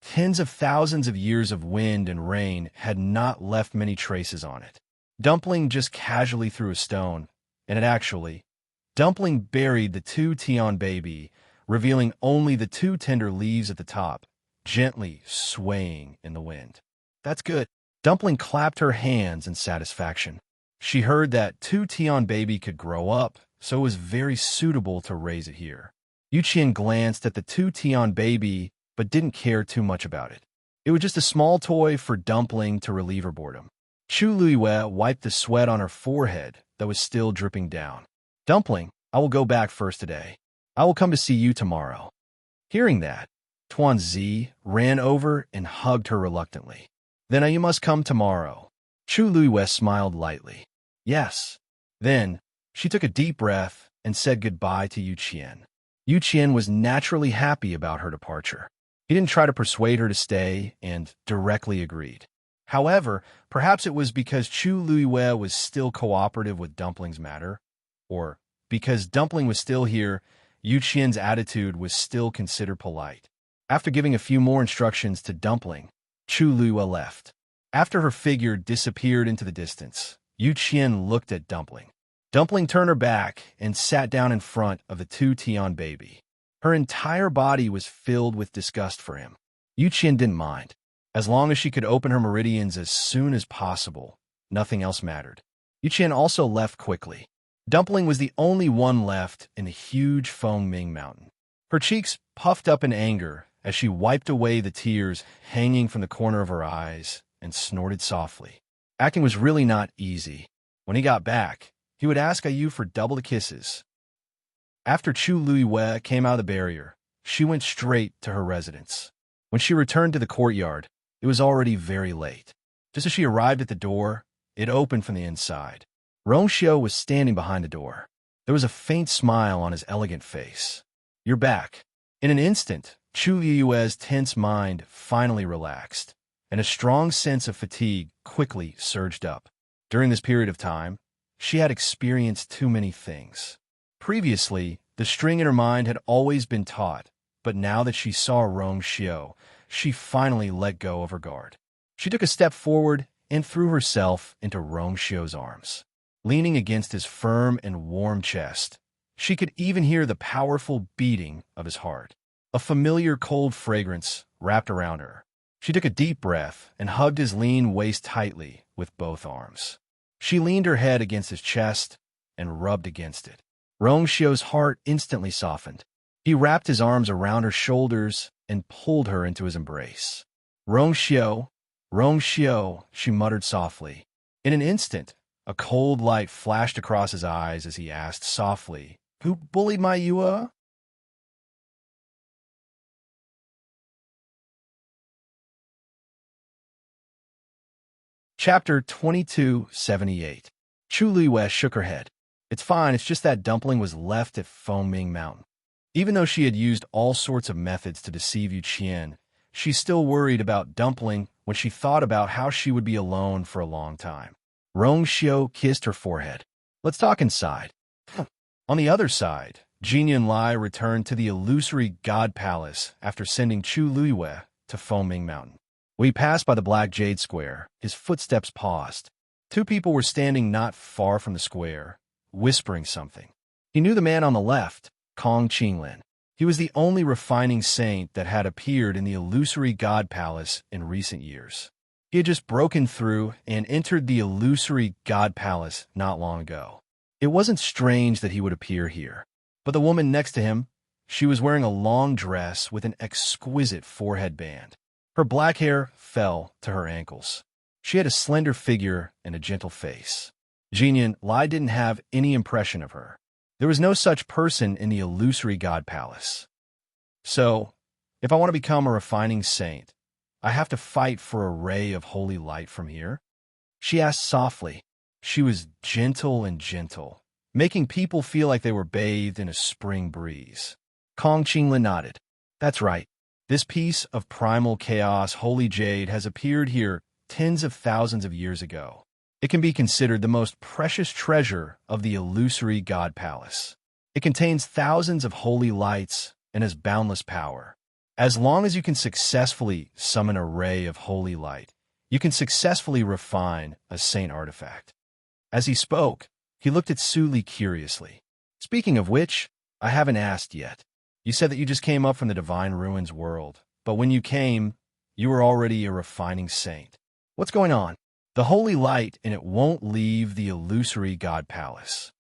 Tens of thousands of years of wind and rain had not left many traces on it. Dumpling just casually threw a stone, and Dumpling buried the 2 Tian baby, revealing only the 2 tender leaves at the top, gently swaying in the wind. "That's good." Dumpling clapped her hands in satisfaction. She heard that 2 Tian baby could grow up, so it was very suitable to raise it here. Yu Qian glanced at the 2 Tian baby, but didn't care too much about it. It was just a small toy for Dumpling to relieve her boredom. Chu Luiyue wiped the sweat on her forehead that was still dripping down. "Dumpling, I will go back first today. I will come to see you tomorrow." Hearing that, Tuanzi ran over and hugged her reluctantly. "Then you must come tomorrow." Chu Luiyue smiled lightly. "Yes." Then, she took a deep breath and said goodbye to Yu Qian. Yu Qian was naturally happy about her departure. He didn't try to persuade her to stay and directly agreed. However, perhaps it was because Chu Luiyue was still cooperative with Dumpling's matter, or because Dumpling was still here, Yu Qian's attitude was still considered polite. After giving a few more instructions to Dumpling, Chu Luiyue left. After her figure disappeared into the distance, Yu Qian looked at Dumpling. Dumpling turned her back and sat down in front of the 2 Tian baby. Her entire body was filled with disgust for him. Yu Qian didn't mind. As long as she could open her meridians as soon as possible, nothing else mattered. Yu Qian also left quickly. Dumpling was the only one left in the huge Fengming Mountain. Her cheeks puffed up in anger as she wiped away the tears hanging from the corner of her eyes and snorted softly. Acting was really not easy. When he got back, he would ask Yu for double the kisses. After Chu Luiyue came out of the barrier, she went straight to her residence. When she returned to the courtyard, it was already very late. Just as she arrived at the door, it opened from the inside. Rongxiu was standing behind the door. There was a faint smile on his elegant face. "You're back." In an instant, Chu Liyue's tense mind finally relaxed, and a strong sense of fatigue quickly surged up. During this period of time, she had experienced too many things. Previously, the string in her mind had always been taut, but now that she saw Rongxiu, she finally let go of her guard. She took a step forward and threw herself into Rongshio's arms. Leaning against his firm and warm chest, she could even hear the powerful beating of his heart. A familiar cold fragrance wrapped around her. She took a deep breath and hugged his lean waist tightly with both arms. She leaned her head against his chest and rubbed against it. Rongshio's heart instantly softened. He wrapped his arms around her shoulders and pulled her into his embrace. Rongshio, Rongshio, she muttered softly. In an instant, a cold light flashed across his eyes as he asked softly, "Who bullied my Yua?" Chapter 2278. Chu Luiyue shook her head. It's fine, it's just that dumpling was left at Fengming Mountain. Even though she had used all sorts of methods to deceive Yu Qian, she still worried about dumpling when she thought about how she would be alone for a long time. Rongshio kissed her forehead. Let's talk inside. On the other side, Jin Lai returned to the illusory God Palace after sending Chu Luiyue to Fengming Mountain. When he passed by the Black Jade Square, his footsteps paused. Two people were standing not far from the square, whispering something. He knew the man on the left, Kong Qinglin. He was the only refining saint that had appeared in the illusory God Palace in recent years. He had just broken through and entered the illusory God Palace not long ago. It wasn't strange that he would appear here. But the woman next to him, she was wearing a long dress with an exquisite forehead band. Her black hair fell to her ankles. She had a slender figure and a gentle face. Jin Lai didn't have any impression of her. There was no such person in the illusory God Palace. So, if I want to become a refining saint, I have to fight for a ray of holy light from here? She asked softly. She was gentle and gentle, making people feel like they were bathed in a spring breeze. Kong Qinglin nodded. That's right. This piece of primal chaos holy jade has appeared here tens of thousands of years ago. It can be considered the most precious treasure of the illusory God Palace. It contains thousands of holy lights and has boundless power. As long as you can successfully summon a ray of holy light, you can successfully refine a saint artifact. As he spoke, he looked at Suli curiously. Speaking of which, I haven't asked yet. You said that you just came up from the Divine Ruins world, but when you came, you were already a refining saint. What's going on? The holy light in it won't leave the illusory God Palace.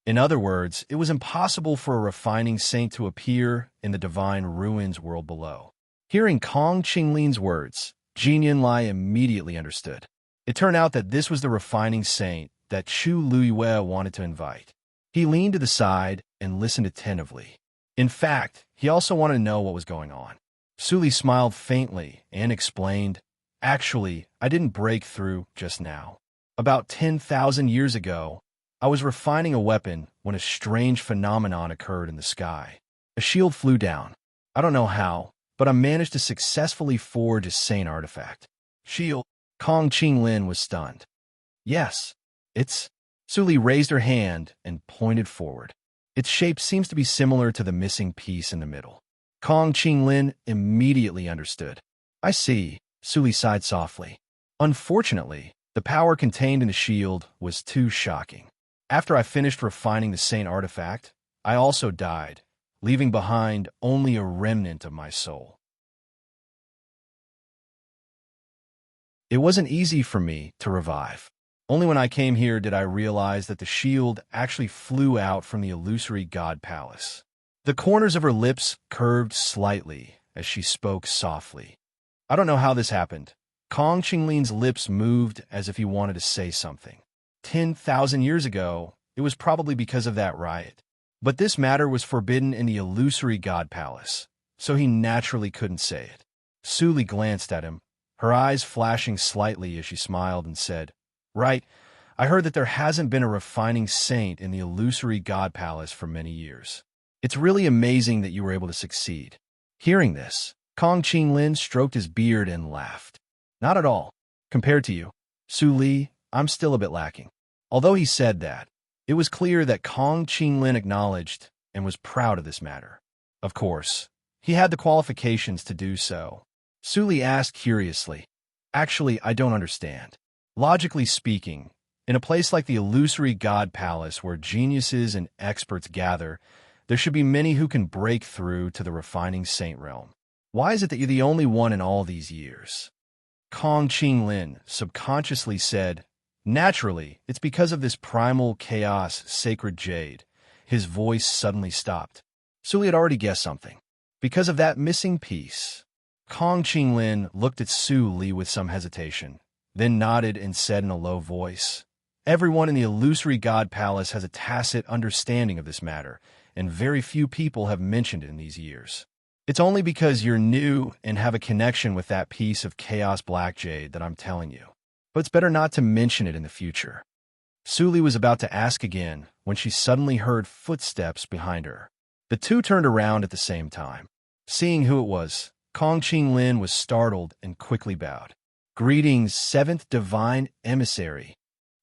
In other words, it was impossible for a refining saint to appear in the Divine Ruins world below. Hearing Kong Qinglin's words, Jin Lai immediately understood. It turned out that this was the refining saint that Chu Luiyue wanted to invite. He leaned to the side and listened attentively. In fact, he also wanted to know what was going on. Suli smiled faintly and explained, Actually, I didn't break through just now. About 10,000 years ago, I was refining a weapon when a strange phenomenon occurred in the sky. A shield flew down. I don't know how, but I managed to successfully forge a saint artifact. Shield. Kong Qinglin was stunned. Yes, it's... Suli raised her hand and pointed forward. Its shape seems to be similar to the missing piece in the middle. Kong Qinglin immediately understood. I see, Suli sighed softly. Unfortunately, the power contained in the shield was too shocking. After I finished refining the saint artifact, I also died, leaving behind only a remnant of my soul. It wasn't easy for me to revive. Only when I came here did I realize that the shield actually flew out from the illusory God Palace. The corners of her lips curved slightly as she spoke softly. I don't know how this happened. Kong Qinglin's lips moved as if he wanted to say something. 10,000 years ago, it was probably because of that riot. But this matter was forbidden in the illusory God Palace, so he naturally couldn't say it. Suli glanced at him, her eyes flashing slightly as she smiled and said, Right, I heard that there hasn't been a refining saint in the illusory God Palace for many years. It's really amazing that you were able to succeed. Hearing this, Kong Qinglin stroked his beard and laughed. Not at all. Compared to you, Suli, I'm still a bit lacking. Although he said that, it was clear that Kong Qinglin acknowledged and was proud of this matter. Of course, he had the qualifications to do so. Suli asked curiously. Actually, I don't understand. Logically speaking, in a place like the illusory god palace where geniuses and experts gather, there should be many who can break through to the refining saint realm. Why is it that you're the only one in all these years? Kong Qinglin subconsciously said, naturally, it's because of this primal chaos, sacred jade. His voice suddenly stopped. Suli had already guessed something. Because of that missing piece. Kong Qinglin looked at Su Li with some hesitation, then nodded and said in a low voice, everyone in the illusory god palace has a tacit understanding of this matter, and very few people have mentioned it in these years. It's only because you're new and have a connection with that piece of chaos black jade that I'm telling you. But it's better not to mention it in the future. Su Li was about to ask again when she suddenly heard footsteps behind her. The two turned around at the same time. Seeing who it was, Kong Qinglin was startled and quickly bowed. Greetings, seventh divine emissary.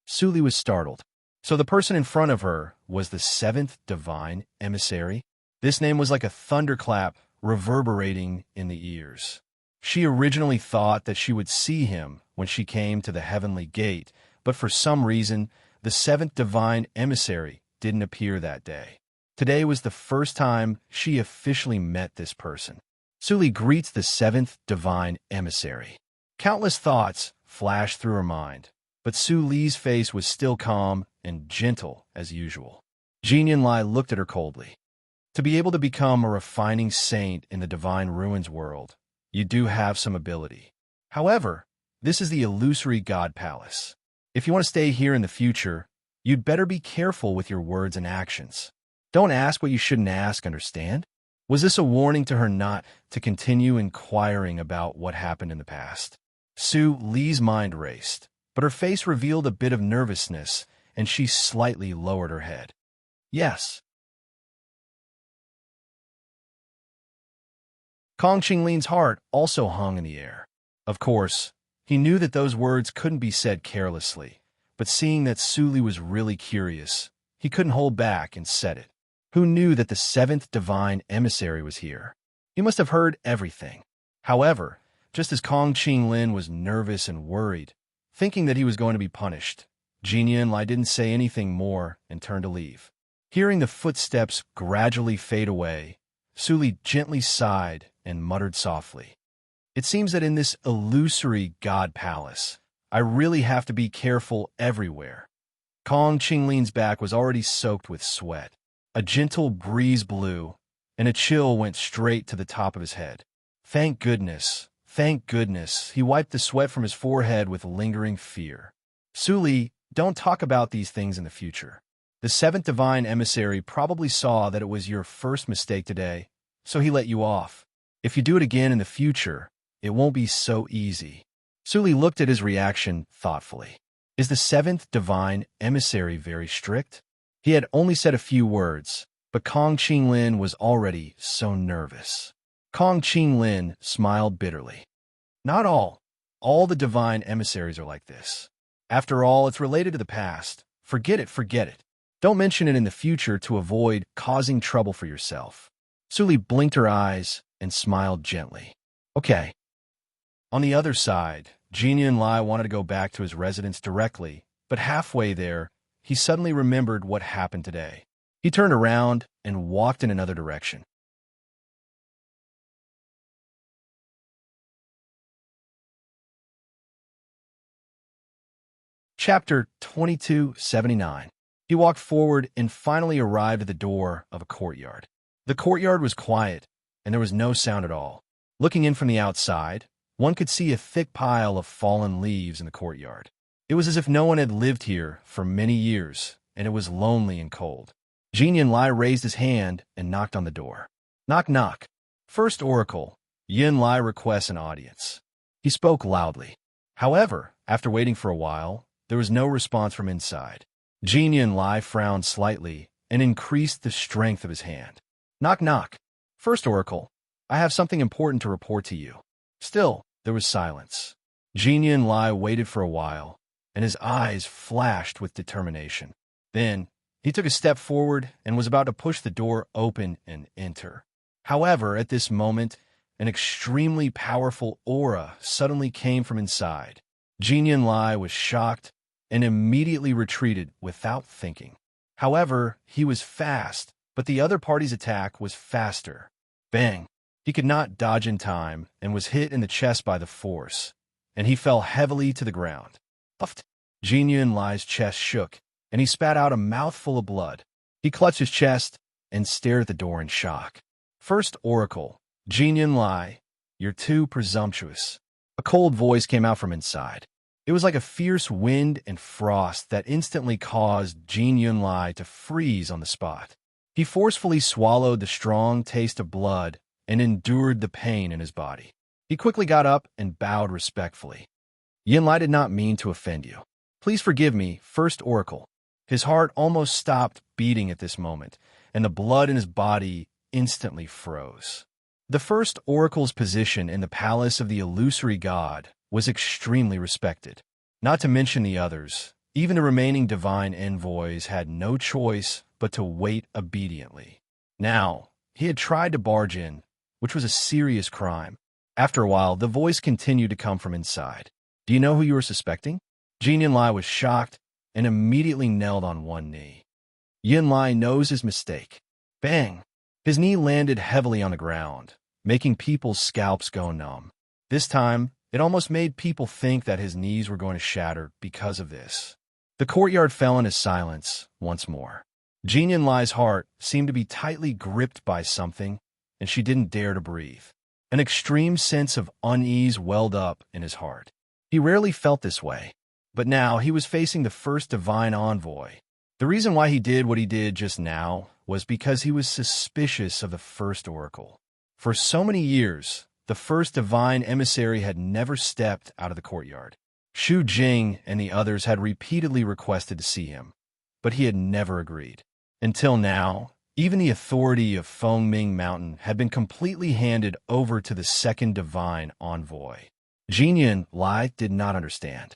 Su Li was startled. So the person in front of her was the seventh divine emissary? This name was like a thunderclap reverberating in the ears. She originally thought that she would see him when she came to the heavenly gate, but for some reason, the seventh divine emissary didn't appear that day. Today was the first time she officially met this person. Su Li greets the seventh divine emissary. Countless thoughts flashed through her mind, but Su Li's face was still calm and gentle as usual. Jin Yunlai looked at her coldly. To be able to become a refining saint in the divine ruins world, you do have some ability. However, this is the illusory god palace. If you want to stay here in the future, you'd better be careful with your words and actions. Don't ask what you shouldn't ask, understand? Was this a warning to her not to continue inquiring about what happened in the past? Su Li's mind raced, but her face revealed a bit of nervousness, and she slightly lowered her head. Yes. Kong Qinglin's heart also hung in the air. Of course, he knew that those words couldn't be said carelessly, but seeing that Su Li was really curious, he couldn't hold back and said it. Who knew that the seventh divine emissary was here? He must have heard everything. However, just as Kong Qinglin was nervous and worried, thinking that he was going to be punished, Jin Yunlai didn't say anything more and turned to leave. Hearing the footsteps gradually fade away, Su Li gently sighed and muttered softly, it seems that in this illusory god palace, I really have to be careful everywhere. Kong Qinglin's back was already soaked with sweat. A gentle breeze blew, and a chill went straight to the top of his head. Thank goodness, he wiped the sweat from his forehead with lingering fear. Su Li, don't talk about these things in the future. The seventh divine emissary probably saw that it was your first mistake today, so he let you off. If you do it again in the future, it won't be so easy. Su Li looked at his reaction thoughtfully. Is the seventh divine emissary very strict? He had only said a few words, but Kong Qinglin was already so nervous. Kong Qinglin smiled bitterly. Not all. All the divine emissaries are like this. After all, it's related to the past. Forget it. Don't mention it in the future to avoid causing trouble for yourself. Su Li blinked her eyes and smiled gently. Okay. On the other side, Jin Yunlai wanted to go back to his residence directly, but halfway there, he suddenly remembered what happened today. He turned around and walked in another direction. Chapter 2279. He walked forward and finally arrived at the door of a courtyard. The courtyard was quiet, and there was no sound at all. Looking in from the outside, one could see a thick pile of fallen leaves in the courtyard. It was as if no one had lived here for many years, and it was lonely and cold. Jin Yunlai raised his hand and knocked on the door. Knock, knock. First Oracle, Yunlai requests an audience. He spoke loudly. However, after waiting for a while, there was no response from inside. Jin Yunlai frowned slightly and increased the strength of his hand. Knock, knock. First Oracle, I have something important to report to you. Still, there was silence. Jin Yunlai waited for a while, and his eyes flashed with determination. Then, he took a step forward and was about to push the door open and enter. However, at this moment, an extremely powerful aura suddenly came from inside. Jin Yunlai was shocked and immediately retreated without thinking. However, he was fast, but the other party's attack was faster. Bang! He could not dodge in time and was hit in the chest by the force, and he fell heavily to the ground. Puffed! Jin Yunlai's chest shook, and he spat out a mouthful of blood. He clutched his chest and stared at the door in shock. First Oracle, Jin Yunlai, you're too presumptuous. A cold voice came out from inside. It was like a fierce wind and frost that instantly caused Jin Yunlai to freeze on the spot. He forcefully swallowed the strong taste of blood and endured the pain in his body. He quickly got up and bowed respectfully. Yunlai did not mean to offend you. Please forgive me, First Oracle. His heart almost stopped beating at this moment, and the blood in his body instantly froze. The First Oracle's position in the palace of the illusory god was extremely respected. Not to mention the others, even the remaining divine envoys had no choice but to wait obediently. Now, he had tried to barge in, which was a serious crime. After a while, the voice continued to come from inside. Do you know who you were suspecting? Jin Yunlai was shocked and immediately knelt on one knee. Yunlai knows his mistake. Bang! His knee landed heavily on the ground, making people's scalps go numb. This time, it almost made people think that his knees were going to shatter because of this. The courtyard fell into silence once more. Jin Yunlai's heart seemed to be tightly gripped by something, and she didn't dare to breathe. An extreme sense of unease welled up in his heart. He rarely felt this way, but now he was facing the first divine envoy. The reason why he did what he did just now was because he was suspicious of the First Oracle. For so many years, the first divine emissary had never stepped out of the courtyard. Xu Jing and the others had repeatedly requested to see him, but he had never agreed. Until now, even the authority of Fengming Mountain had been completely handed over to the second divine envoy. Jin Yunlai did not understand.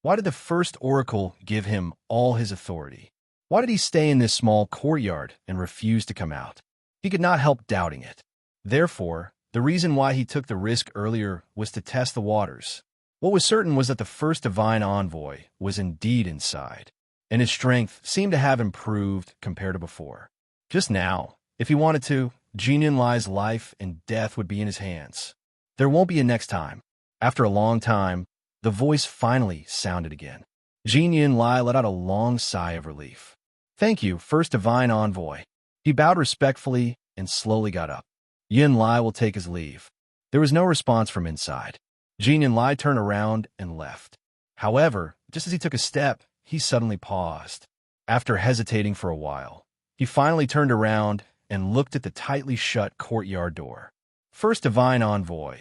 Why did the First Oracle give him all his authority? Why did he stay in this small courtyard and refuse to come out? He could not help doubting it. Therefore, the reason why he took the risk earlier was to test the waters. What was certain was that the first divine envoy was indeed inside, and his strength seemed to have improved compared to before. Just now, if he wanted to, Jin Yunlai's life and death would be in his hands. There won't be a next time. After a long time, the voice finally sounded again. Jin Yunlai let out a long sigh of relief. Thank you, first divine envoy. He bowed respectfully and slowly got up. Yunlai will take his leave. There was no response from inside. Jin Yunlai turned around and left. However, just as he took a step, he suddenly paused. After hesitating for a while, he finally turned around and looked at the tightly shut courtyard door. First divine envoy,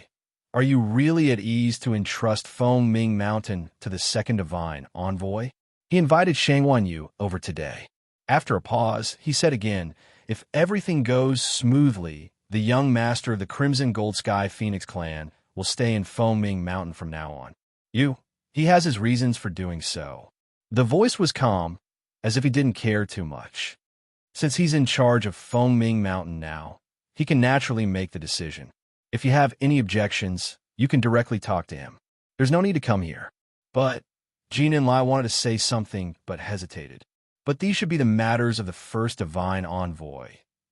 are you really at ease to entrust Fengming Mountain to the second divine envoy? He invited Shangwan Yu over today. After a pause, he said again, if everything goes smoothly, the young master of the Crimson Gold Sky Phoenix clan will stay in Fengming Mountain from now on. He has his reasons for doing so. The voice was calm, as if he didn't care too much. Since he's in charge of Fengming Mountain now, he can naturally make the decision. If you have any objections, you can directly talk to him. There's no need to come here. But Jin Yunlai wanted to say something but hesitated. But these should be the matters of the first divine envoy.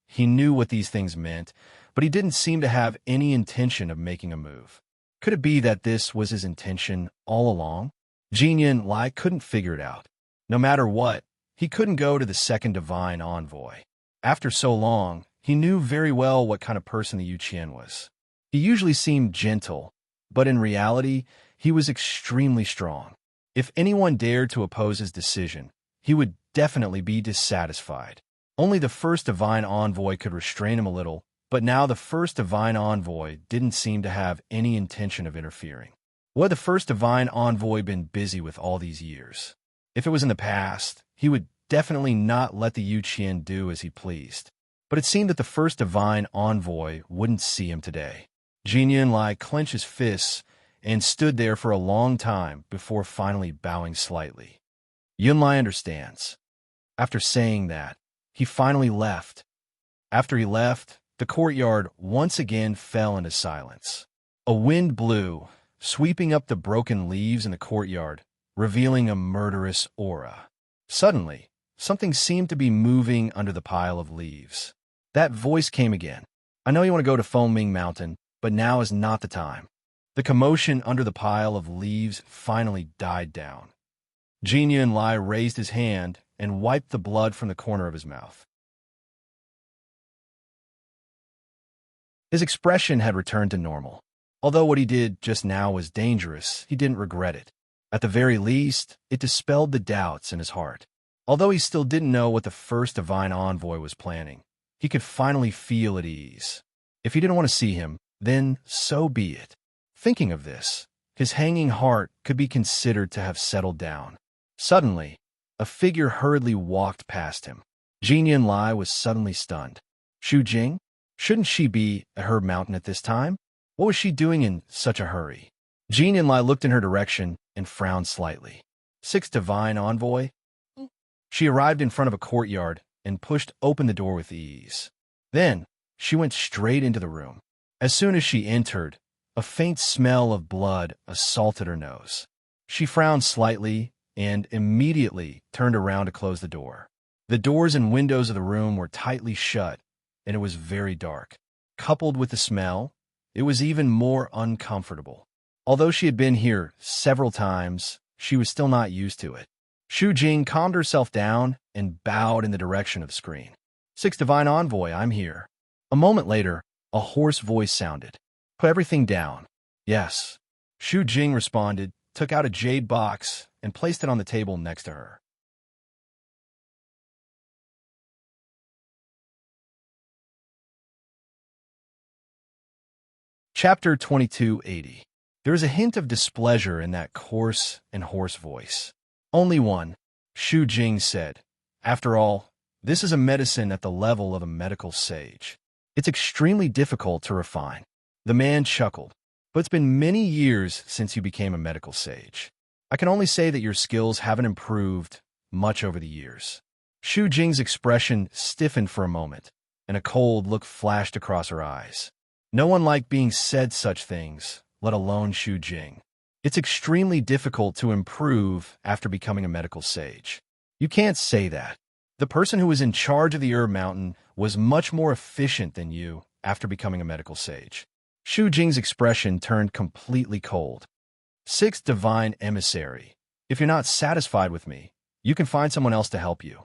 He knew what these things meant, but he didn't seem to have any intention of making a move. Could it be that this was his intention all along? Jin Yunlai couldn't figure it out. No matter what, he couldn't go to the second divine envoy. After so long, he knew very well what kind of person the Yuqian was. He usually seemed gentle, but in reality, he was extremely strong. If anyone dared to oppose his decision, he would definitely be dissatisfied. Only the first divine envoy could restrain him a little, but now the first divine envoy didn't seem to have any intention of interfering. What had the first divine envoy been busy with all these years? If it was in the past, he would definitely not let the Yuqian do as he pleased. But it seemed that the first divine envoy wouldn't see him today. Jin Yunlai clenched his fists and stood there for a long time before finally bowing slightly. Yunlai understands. After saying that, he finally left. After he left, the courtyard once again fell into silence. A wind blew, sweeping up the broken leaves in the courtyard, revealing a murderous aura. Suddenly, something seemed to be moving under the pile of leaves. That voice came again. I know you want to go to Foaming Mountain, but now is not the time. The commotion under the pile of leaves finally died down. Jinyan Lai raised his hand and wiped the blood from the corner of his mouth. His expression had returned to normal. Although what he did just now was dangerous, he didn't regret it. At the very least, it dispelled the doubts in his heart. Although he still didn't know what the first divine envoy was planning, he could finally feel at ease. If he didn't want to see him, then so be it. Thinking of this, his hanging heart could be considered to have settled down. Suddenly, a figure hurriedly walked past him. Jinyan Lai was suddenly stunned. Xu Jing? Shouldn't she be at her mountain at this time? What was she doing in such a hurry? Jinyan Lai looked in her direction and frowned slightly. Sixth Divine Envoy? She arrived in front of a courtyard and pushed open the door with ease. Then, she went straight into the room. As soon as she entered, a faint smell of blood assaulted her nose. She frowned slightly and immediately turned around to close the door. The doors and windows of the room were tightly shut, and it was very dark. Coupled with the smell, it was even more uncomfortable. Although she had been here several times, she was still not used to it. Xu Jing calmed herself down and bowed in the direction of the screen. Sixth Divine Envoy, I'm here. A moment later, a hoarse voice sounded. Put everything down. Yes. Xu Jing responded, took out a jade box, and placed it on the table next to her. Chapter 2280. There is a hint of displeasure in that coarse and hoarse voice. Only one, Xu Jing said. After all, this is a medicine at the level of a medical sage. It's extremely difficult to refine. The man chuckled. But it's been many years since you became a medical sage. I can only say that your skills haven't improved much over the years. Xu Jing's expression stiffened for a moment, and a cold look flashed across her eyes. No one liked being said such things, let alone Xu Jing. It's extremely difficult to improve after becoming a medical sage. You can't say that. The person who was in charge of the Herb Mountain was much more efficient than you after becoming a medical sage. Xu Jing's expression turned completely cold. Sixth Divine Emissary. If you're not satisfied with me, you can find someone else to help you.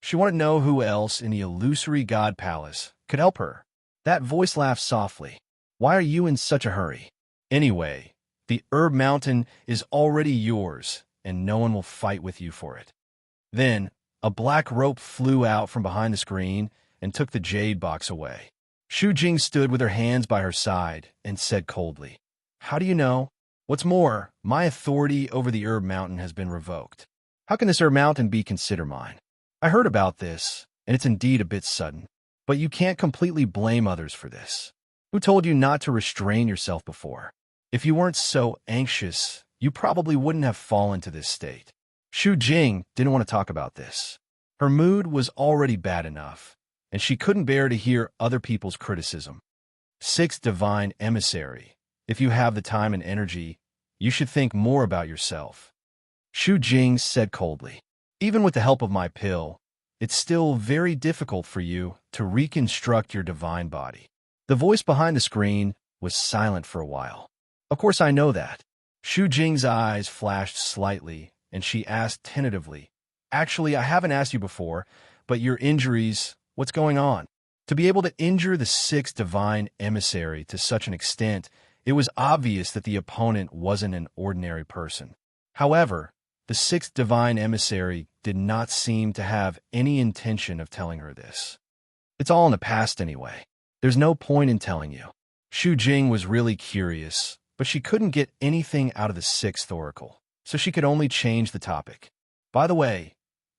She wanted to know who else in the illusory God Palace could help her. That voice laughed softly. Why are you in such a hurry? Anyway, the Herb Mountain is already yours, and no one will fight with you for it. Then, a black rope flew out from behind the screen and took the jade box away. Xu Jing stood with her hands by her side and said coldly, How do you know? What's more, my authority over the Herb Mountain has been revoked. How can this Herb Mountain be considered mine? I heard about this, and it's indeed a bit sudden. But you can't completely blame others for this. Who told you not to restrain yourself before? If you weren't so anxious, you probably wouldn't have fallen to this state. Xu Jing didn't want to talk about this. Her mood was already bad enough, and she couldn't bear to hear other people's criticism. Sixth Divine Emissary. If you have the time and energy, you should think more about yourself. Xu Jing said coldly. Even with the help of my pill, it's still very difficult for you to reconstruct your divine body. The voice behind the screen was silent for a while. Of course I know that. Xu Jing's eyes flashed slightly, and she asked tentatively, Actually, I haven't asked you before, but your injuries, what's going on? To be able to injure the sixth divine emissary to such an extent, it was obvious that the opponent wasn't an ordinary person. However, the sixth divine emissary did not seem to have any intention of telling her this. It's all in the past anyway. There's no point in telling you. Xu Jing was really curious, but she couldn't get anything out of the sixth oracle, so she could only change the topic. By the way,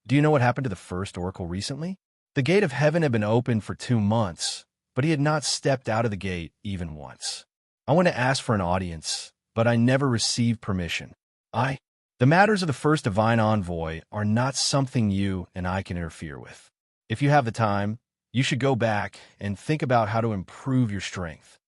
do you know what happened to the first oracle recently? The gate of heaven had been open for 2 months, but he had not stepped out of the gate even once. I went to ask for an audience, but I never received permission. The matters of the first divine envoy are not something you and I can interfere with. If you have the time, You should go back and think about how to improve your strength.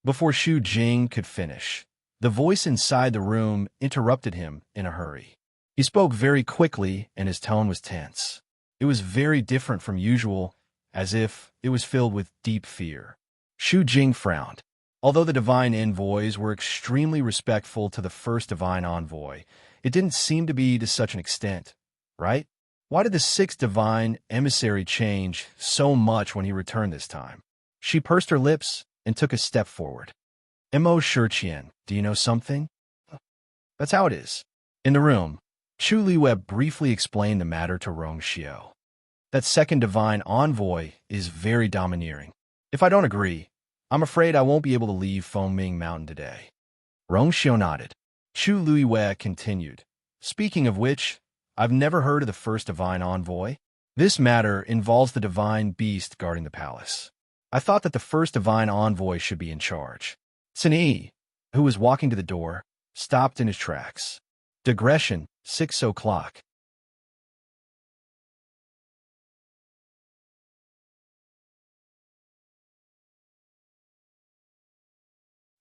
Before Xu Jing could finish, the voice inside the room interrupted him in a hurry. He spoke very quickly, and his tone was tense. It was very different from usual, as if it was filled with deep fear. Xu Jing frowned. Although the divine envoys were extremely respectful to the first divine envoy, it didn't seem to be to such an extent, right? Why did the sixth divine emissary change so much when he returned this time? She pursed her lips and took a step forward. Mo Shiqian, do you know something? That's how it is. In the room, Chu Liwei briefly explained the matter to Rong Xiao. That second divine envoy is very domineering. If I don't agree, I'm afraid I won't be able to leave Fengming Mountain today. Rong Xiao nodded. Chu Liwei continued. Speaking of which, I've never heard of the first divine envoy. This matter involves the divine beast guarding the palace. I thought that the first divine envoy should be in charge. Sun Yi, who was walking to the door, stopped in his tracks. Digression, 6 o'clock.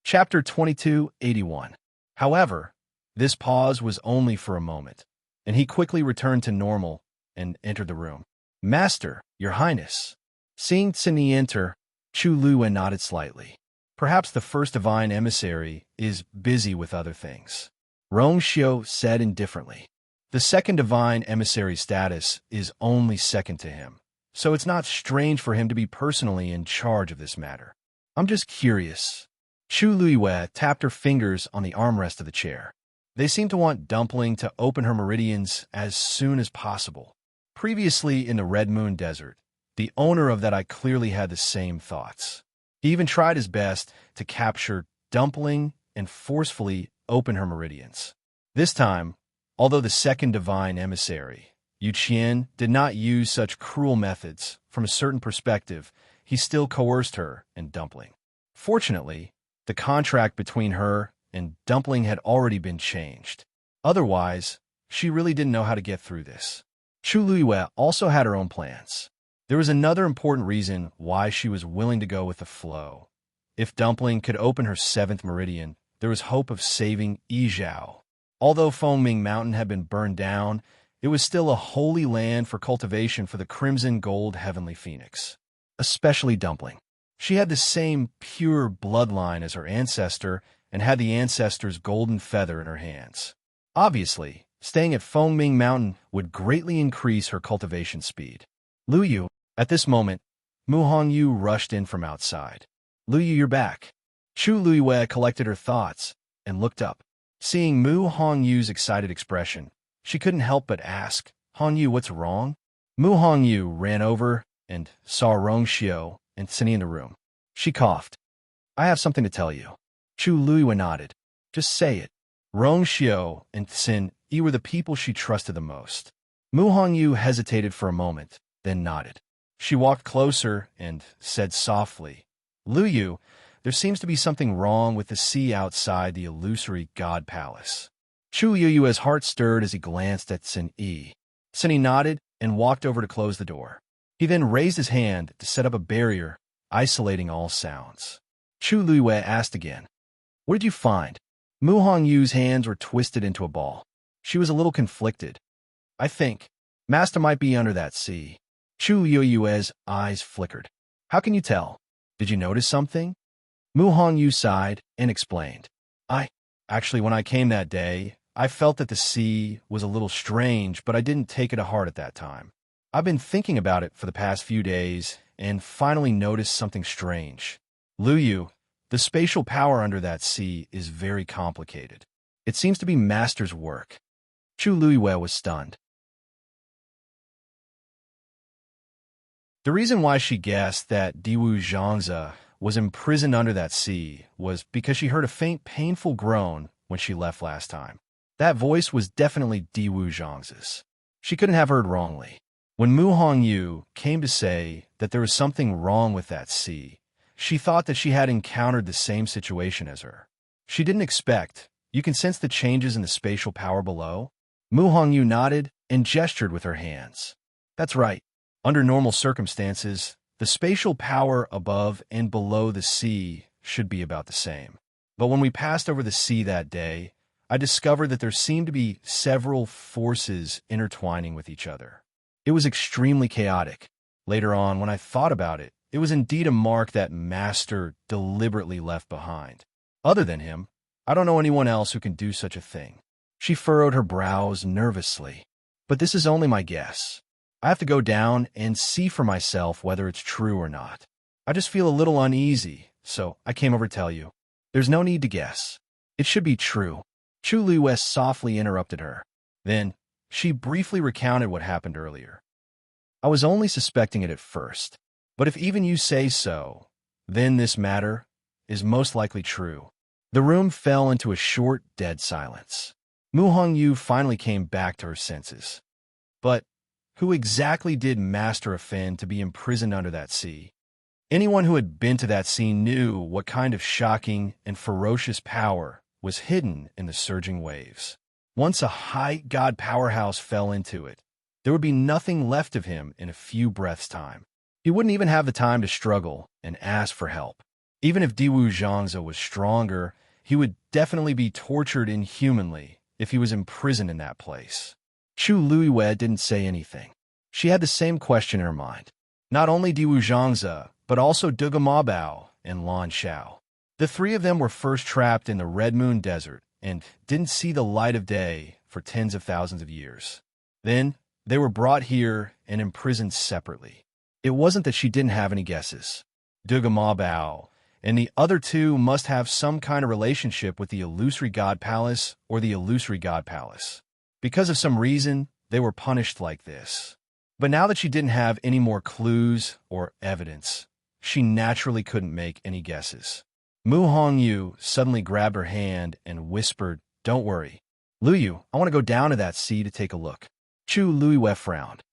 Chapter 2281. However, this pause was only for a moment, and he quickly returned to normal and entered the room. Master, Your Highness. Seeing Sun Yi enter, Chu Liwei nodded slightly. Perhaps the first divine emissary is busy with other things. Rong Xiao said indifferently. The second divine emissary's status is only second to him, so it's not strange for him to be personally in charge of this matter. I'm just curious. Chu Liwei tapped her fingers on the armrest of the chair. They seemed to want Dumpling to open her meridians as soon as possible. Previously in the Red Moon Desert, the owner of that eye clearly had the same thoughts. He even tried his best to capture Dumpling and forcefully open her meridians. This time, although the second divine emissary, Yu Qian, did not use such cruel methods, from a certain perspective, he still coerced her and Dumpling. Fortunately, the contract between her and Dumpling had already been changed. Otherwise, she really didn't know how to get through this. Chu Liwei also had her own plans. There was another important reason why she was willing to go with the flow. If Dumpling could open her seventh meridian, there was hope of saving Yizhao. Although Fengming Mountain had been burned down, it was still a holy land for cultivation for the crimson gold heavenly phoenix. Especially Dumpling. She had the same pure bloodline as her ancestor and had the ancestor's golden feather in her hands. Obviously, staying at Fengming Mountain would greatly increase her cultivation speed. Lu Yu, at this moment, Mu Hongyu rushed in from outside. Lu Yu, you're back. Chu Liwei collected her thoughts and looked up. Seeing Mu Hongyu's excited expression, she couldn't help but ask, Hongyu, what's wrong? Mu Hongyu ran over and saw Rong Xiao and Sun Yi in the room. She coughed. I have something to tell you. Chu Liwei nodded. Just say it. Rong Xiao and Sun Yi were the people she trusted the most. Mu Hongyu hesitated for a moment, then nodded. She walked closer and said softly, Lu Yu, there seems to be something wrong with the sea outside the illusory god palace. Chu Yu's heart stirred as he glanced at Sun Yi. Sun Yi nodded and walked over to close the door. He then raised his hand to set up a barrier, isolating all sounds. Chu Liwei asked again, what did you find? Mu Hongyu's hands were twisted into a ball. She was a little conflicted. I think Master might be under that sea. Chu Yu's eyes flickered. How can you tell? Did you notice something? Mu Hongyu sighed and explained. Actually, when I came that day, I felt that the sea was a little strange, but I didn't take it to heart at that time. I've been thinking about it for the past few days and finally noticed something strange. Lu Yu, the spatial power under that sea is very complicated. It seems to be Master's work. Chu Liwei was stunned. The reason why she guessed that Diwu Zhangzi was imprisoned under that sea was because she heard a faint, painful groan when she left last time. That voice was definitely Diwu Zhangzi's. She couldn't have heard wrongly. When Mu Hongyu came to say that there was something wrong with that sea, she thought that she had encountered the same situation as her. She didn't expect. You can sense the changes in the spatial power below. Mu Hongyu nodded and gestured with her hands. That's right. Under normal circumstances, the spatial power above and below the sea should be about the same. But when we passed over the sea that day, I discovered that there seemed to be several forces intertwining with each other. It was extremely chaotic. Later on, when I thought about it, it was indeed a mark that Master deliberately left behind. Other than him, I don't know anyone else who can do such a thing. She furrowed her brows nervously. But this is only my guess. I have to go down and see for myself whether it's true or not. I just feel a little uneasy, so I came over to tell you. There's no need to guess. It should be true. Chu Luiwei softly interrupted her. Then, she briefly recounted what happened earlier. I was only suspecting it at first, but if even you say so, then this matter is most likely true. The room fell into a short, dead silence. Mu Hongyu finally came back to her senses. But who exactly did Master offend to be imprisoned under that sea? Anyone who had been to that sea knew what kind of shocking and ferocious power was hidden in the surging waves. Once a high god powerhouse fell into it, there would be nothing left of him in a few breaths' time. He wouldn't even have the time to struggle and ask for help. Even if Diwu Zhangze was stronger, he would definitely be tortured inhumanly if he was imprisoned in that place. Chu Luiwei didn't say anything. She had the same question in her mind. Not only Diwu Zhangze, but also Duge Mabao and Lan Xiao. The three of them were first trapped in the Red Moon Desert and didn't see the light of day for tens of thousands of years. Then, they were brought here and imprisoned separately. It wasn't that she didn't have any guesses. Duge Mabao and the other two must have some kind of relationship with the Illusory God Palace or the Illusory God Palace. Because of some reason, they were punished like this. But now that she didn't have any more clues or evidence, she naturally couldn't make any guesses. Mu Hongyu suddenly grabbed her hand and whispered, "Don't worry. Luyu, I want to go down to that sea to take a look." Chu Luiwei frowned.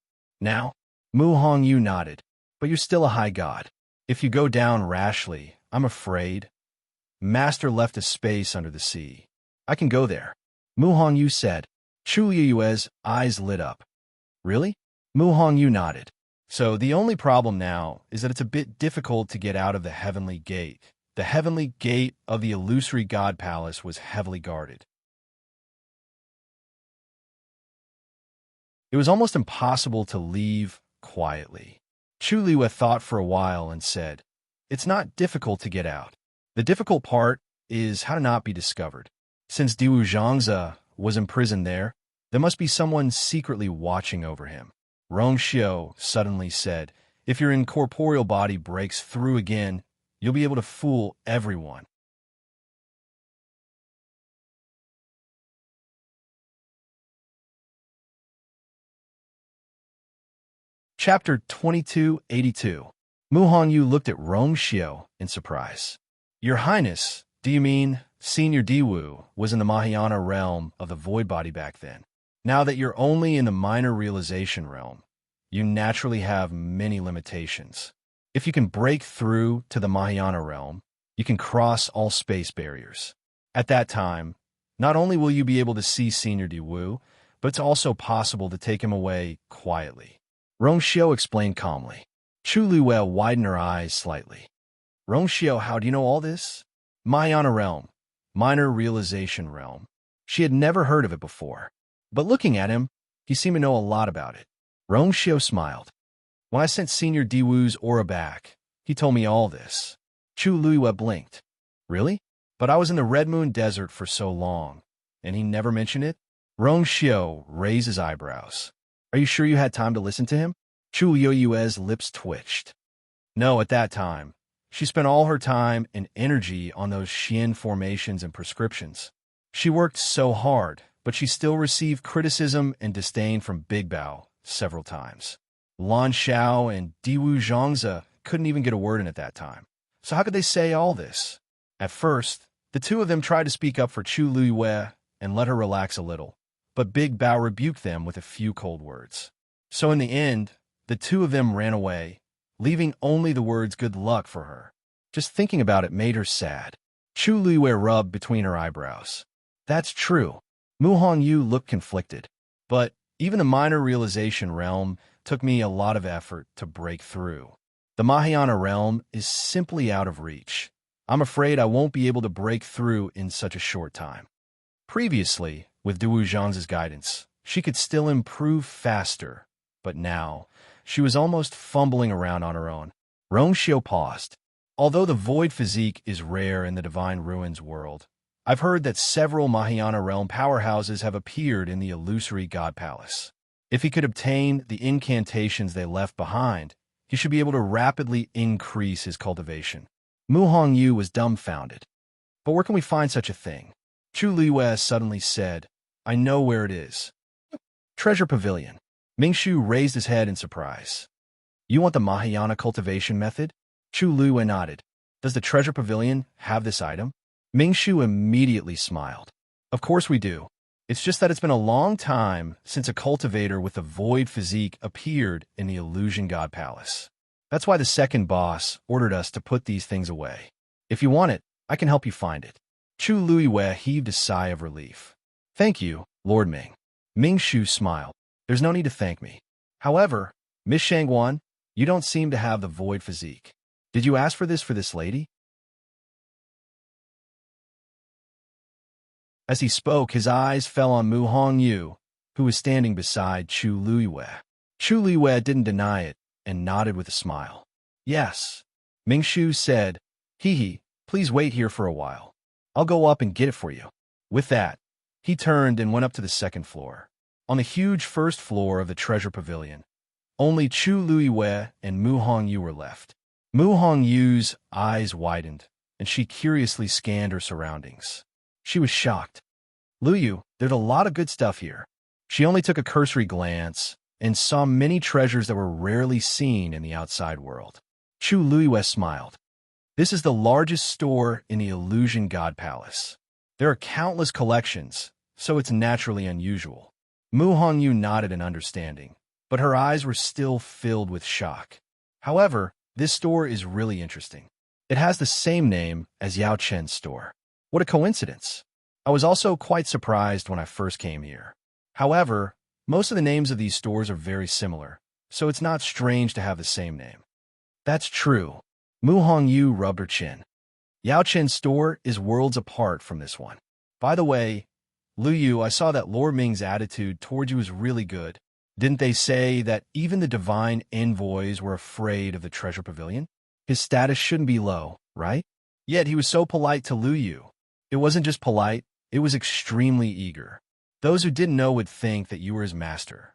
Now? Mu Hongyu nodded. But you're still a high god. If you go down rashly, I'm afraid. Master left a space under the sea. I can go there. Mu Hongyu said. Chu Luiwei's eyes lit up. Really? Mu Hongyu nodded. So the only problem now is that it's a bit difficult to get out of the Heavenly Gate. The Heavenly Gate of the Illusory God Palace was heavily guarded. It was almost impossible to leave quietly. Chu Luiwei thought for a while and said, "It's not difficult to get out. The difficult part is how to not be discovered. Since Diwu Zhangze was imprisoned there must be someone secretly watching over him." Rong Xiu suddenly said, "If your incorporeal body breaks through again, you'll be able to fool everyone." Chapter 2282. Mu Hongyu looked at Rong Xiu in surprise. "Your Highness, do you mean Senior Diwu was in the Mahayana realm of the void body back then? Now that you're only in the minor realization realm, you naturally have many limitations. If you can break through to the Mahayana realm, you can cross all space barriers. At that time, not only will you be able to see Senior Diwu, but it's also possible to take him away quietly." Rong Xiu explained calmly. Chu Luiwei widened her eyes slightly. "Rong Xiu, how do you know all this?" Mahayana realm, minor realization realm. She had never heard of it before. But looking at him, he seemed to know a lot about it. Rong Xiu smiled. "When I sent Senior Diwu's aura back, he told me all this." Chu Luiwei blinked. "Really? But I was in the Red Moon Desert for so long, and he never mentioned it?" Rong Xiu raised his eyebrows. "Are you sure you had time to listen to him?" Chu Luiwei's lips twitched. "No, at that time. She spent all her time and energy on those Xian formations and prescriptions. She worked so hard, but she still received criticism and disdain from Big Bao several times. Lan Xiao and Diwu Zhangze couldn't even get a word in at that time. So how could they say all this? At first, the two of them tried to speak up for Chu Luiwei and let her relax a little, but Big Bao rebuked them with a few cold words. So in the end, the two of them ran away, leaving only the words good luck for her. Just thinking about it made her sad. Chu Luiwei rubbed between her eyebrows. "That's true." Mu Hongyu looked conflicted. But even the minor realization realm took me a lot of effort to break through. The Mahayana realm is simply out of reach. I'm afraid I won't be able to break through in such a short time. Previously, with Duwu Zhang's guidance, she could still improve faster, but now, she was almost fumbling around on her own. Rong Xiu paused. Although the void physique is rare in the Divine Ruins world, I've heard that several Mahayana realm powerhouses have appeared in the illusory God Palace. If he could obtain the incantations they left behind, he should be able to rapidly increase his cultivation. Mu Hongyu was dumbfounded. But where can we find such a thing? Chu Liwei suddenly said, I know where it is. Treasure Pavilion. Mingshu raised his head in surprise. You want the Mahayana cultivation method? Chu Liwei nodded. Does the Treasure Pavilion have this item? Mingshu immediately smiled. Of course we do. It's just that it's been a long time since a cultivator with a void physique appeared in the Illusion God Palace. That's why the second boss ordered us to put these things away. If you want it, I can help you find it. Chu Liwei heaved a sigh of relief. Thank you, Lord Ming. Mingshu smiled. There's no need to thank me. However, Miss Shangguan, you don't seem to have the void physique. Did you ask for this lady? As he spoke, his eyes fell on Mu Hongyu, who was standing beside Chu Liwei. Chu Liwei didn't deny it and nodded with a smile. Yes. Mingshu said, Hee, please wait here for a while. I'll go up and get it for you. With that, he turned and went up to the second floor. On the huge first floor of the Treasure Pavilion, only Chu Liwei and Mu Hongyu were left. Mu Hongyu's eyes widened, and she curiously scanned her surroundings. She was shocked. Liu, there's a lot of good stuff here. She only took a cursory glance and saw many treasures that were rarely seen in the outside world. Chu Liwei smiled. This is the largest store in the Illusion God Palace. There are countless collections, so it's naturally unusual. Mu Hongyu nodded in understanding, but her eyes were still filled with shock. However, this store is really interesting. It has the same name as Yao Chen's store. What a coincidence. I was also quite surprised when I first came here. However, most of the names of these stores are very similar, so it's not strange to have the same name. That's true. Mu Hongyu rubbed her chin. Yao Chen's store is worlds apart from this one. By the way, Liu, I saw that Lord Ming's attitude toward you is really good. Didn't they say that even the divine envoys were afraid of the Treasure Pavilion? His status shouldn't be low, right? Yet he was so polite to Liu. It wasn't just polite, it was extremely eager. Those who didn't know would think that you were his master.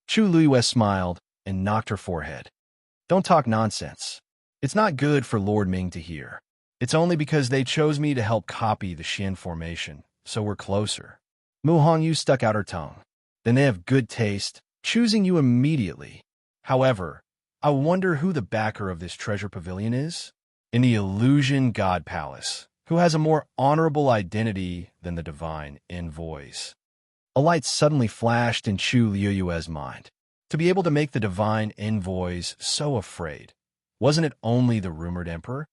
Chu Liwei smiled and knocked her forehead. Don't talk nonsense. It's not good for Lord Ming to hear. It's only because they chose me to help copy the Xian formation, so we're closer. Mu Hongyu stuck out her tongue. Then they have good taste, choosing you immediately. However, I wonder who the backer of this Treasure Pavilion is? In the Illusion God Palace, who has a more honorable identity than the divine envoys. A light suddenly flashed in Chu Liu's mind. To be able to make the divine envoys so afraid, wasn't it only the rumored emperor?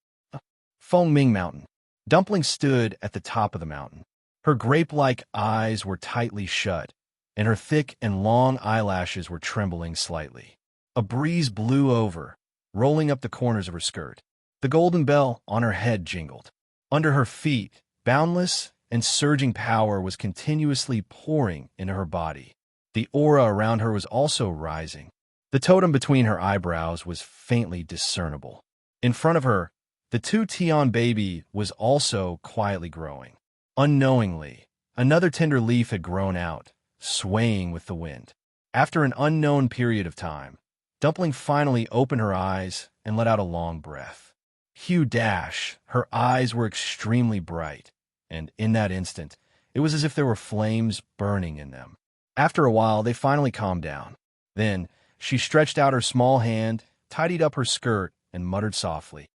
Fengming Mountain. Dumpling stood at the top of the mountain. Her grape-like eyes were tightly shut, and her thick and long eyelashes were trembling slightly. A breeze blew over, rolling up the corners of her skirt. The golden bell on her head jingled. Under her feet, boundless and surging power was continuously pouring into her body. The aura around her was also rising. The totem between her eyebrows was faintly discernible. In front of her, the two Tian baby was also quietly growing. Unknowingly, another tender leaf had grown out, swaying with the wind. After an unknown period of time, Dumpling finally opened her eyes and let out a long breath. Hugh Dash, her eyes were extremely bright, and in that instant, it was as if there were flames burning in them. After a while, they finally calmed down. Then, she stretched out her small hand, tidied up her skirt, and muttered softly.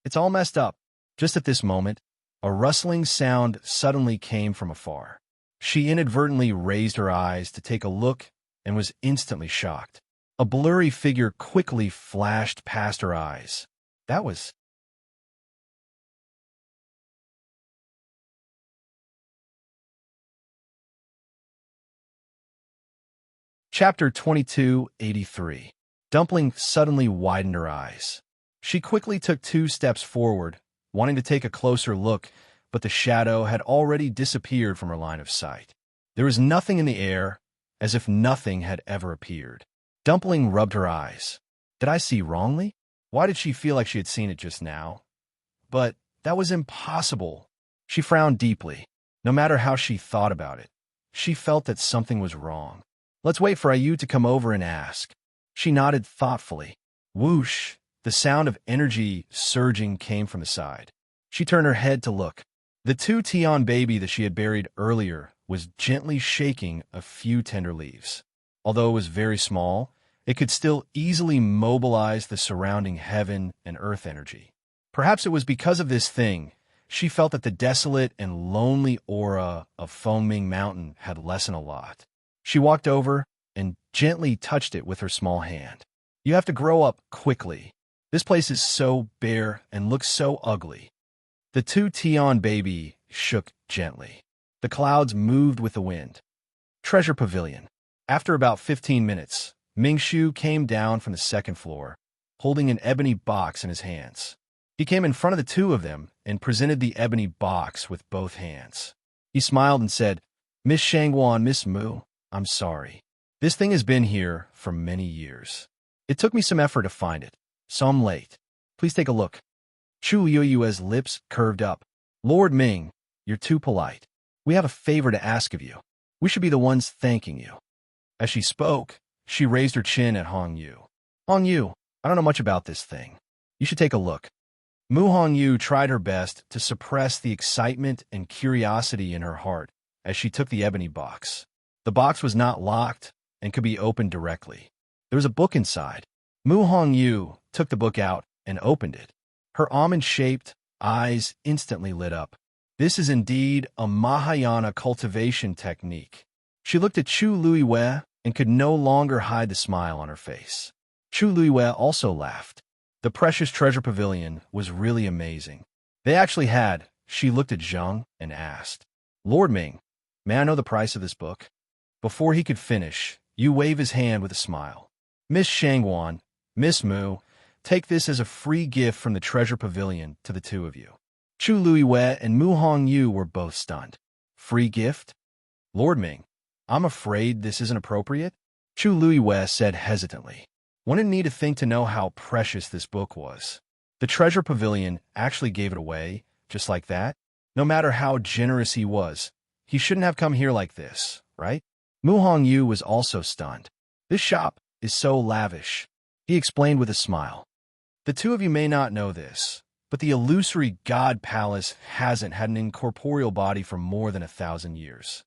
It's all messed up. Just at this moment, a rustling sound suddenly came from afar. She inadvertently raised her eyes to take a look and was instantly shocked. A blurry figure quickly flashed past her eyes. That was Chapter 2283. Dumpling suddenly widened her eyes. She quickly took 2 steps forward, wanting to take a closer look, but the shadow had already disappeared from her line of sight. There was nothing in the air, as if nothing had ever appeared. Dumpling rubbed her eyes. Did I see wrongly? Why did she feel like she had seen it just now? But that was impossible. She frowned deeply. No matter how she thought about it, she felt that something was wrong. Let's wait for Ayu to come over and ask. She nodded thoughtfully. Whoosh! The sound of energy surging came from the side. She turned her head to look. The 2-Tian baby that she had buried earlier was gently shaking a few tender leaves. Although it was very small, it could still easily mobilize the surrounding heaven and earth energy. Perhaps it was because of this thing, she felt that the desolate and lonely aura of Fengming Mountain had lessened a lot. She walked over and gently touched it with her small hand. You have to grow up quickly. This place is so bare and looks so ugly. The 2-Tian baby shook gently. The clouds moved with the wind. Treasure Pavilion. After about 15 minutes, Mingshu came down from the second floor, holding an ebony box in his hands. He came in front of the two of them and presented the ebony box with both hands. He smiled and said, Miss Shangguan, Miss Mu, I'm sorry. This thing has been here for many years. It took me some effort to find it, so I'm late. Please take a look. Chu Yueyue's lips curved up. Lord Ming, you're too polite. We have a favor to ask of you. We should be the ones thanking you. As she spoke, she raised her chin at Hong Yu. Hong Yu, I don't know much about this thing. You should take a look. Mu Hong Yu tried her best to suppress the excitement and curiosity in her heart as she took the ebony box. The box was not locked and could be opened directly. There was a book inside. Mu Hong Yu took the book out and opened it. Her almond-shaped eyes instantly lit up. This is indeed a Mahayana cultivation technique. She looked at Chu Luiyue and could no longer hide the smile on her face. Chu Luiyue also laughed. The precious treasure pavilion was really amazing. They actually had. She looked at Zheng and asked, Lord Ming, may I know the price of this book? Before he could finish, Yu waved his hand with a smile. Miss Shangguan, Miss Mu, take this as a free gift from the treasure pavilion to the two of you. Chu Luiyue and Mu Hong Yu were both stunned. Free gift? Lord Ming, I'm afraid this isn't appropriate, Chu Luiyue said hesitantly. One didn't need to think to know how precious this book was. The treasure pavilion actually gave it away, just like that. No matter how generous he was, he shouldn't have come here like this, right? Mu Hong Yu was also stunned. This shop is so lavish, he explained with a smile. The two of you may not know this, but the illusory God Palace hasn't had an incorporeal body for more than 1,000 years.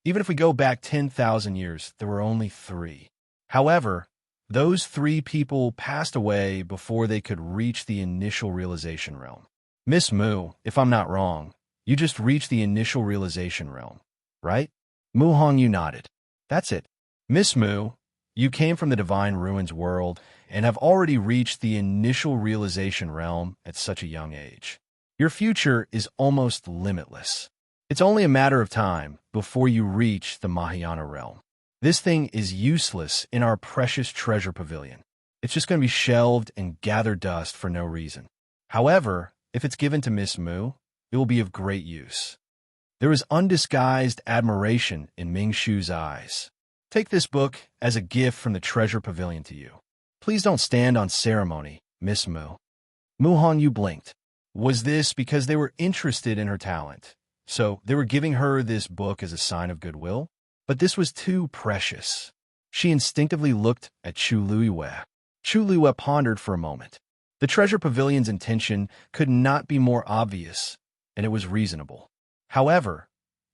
Even if we go back 10,000 years, there were only 3. However, those 3 people passed away before they could reach the initial realization realm. Miss Mu, if I'm not wrong, you just reached the initial realization realm, right? Mu Hong Yu nodded. That's it. Miss Mu, you came from the Divine Ruins world and have already reached the initial realization realm at such a young age. Your future is almost limitless. It's only a matter of time before you reach the Mahayana realm. This thing is useless in our precious treasure pavilion. It's just going to be shelved and gather dust for no reason. However, if it's given to Miss Mu, it will be of great use. There was undisguised admiration in Ming Shu's eyes. Take this book as a gift from the treasure pavilion to you. Please don't stand on ceremony, Miss Mu. Mu Hong Yu blinked. Was this because they were interested in her talent? So they were giving her this book as a sign of goodwill? But this was too precious. She instinctively looked at Chu Luiyue. Chu Luiyue pondered for a moment. The treasure pavilion's intention could not be more obvious, and it was reasonable. However,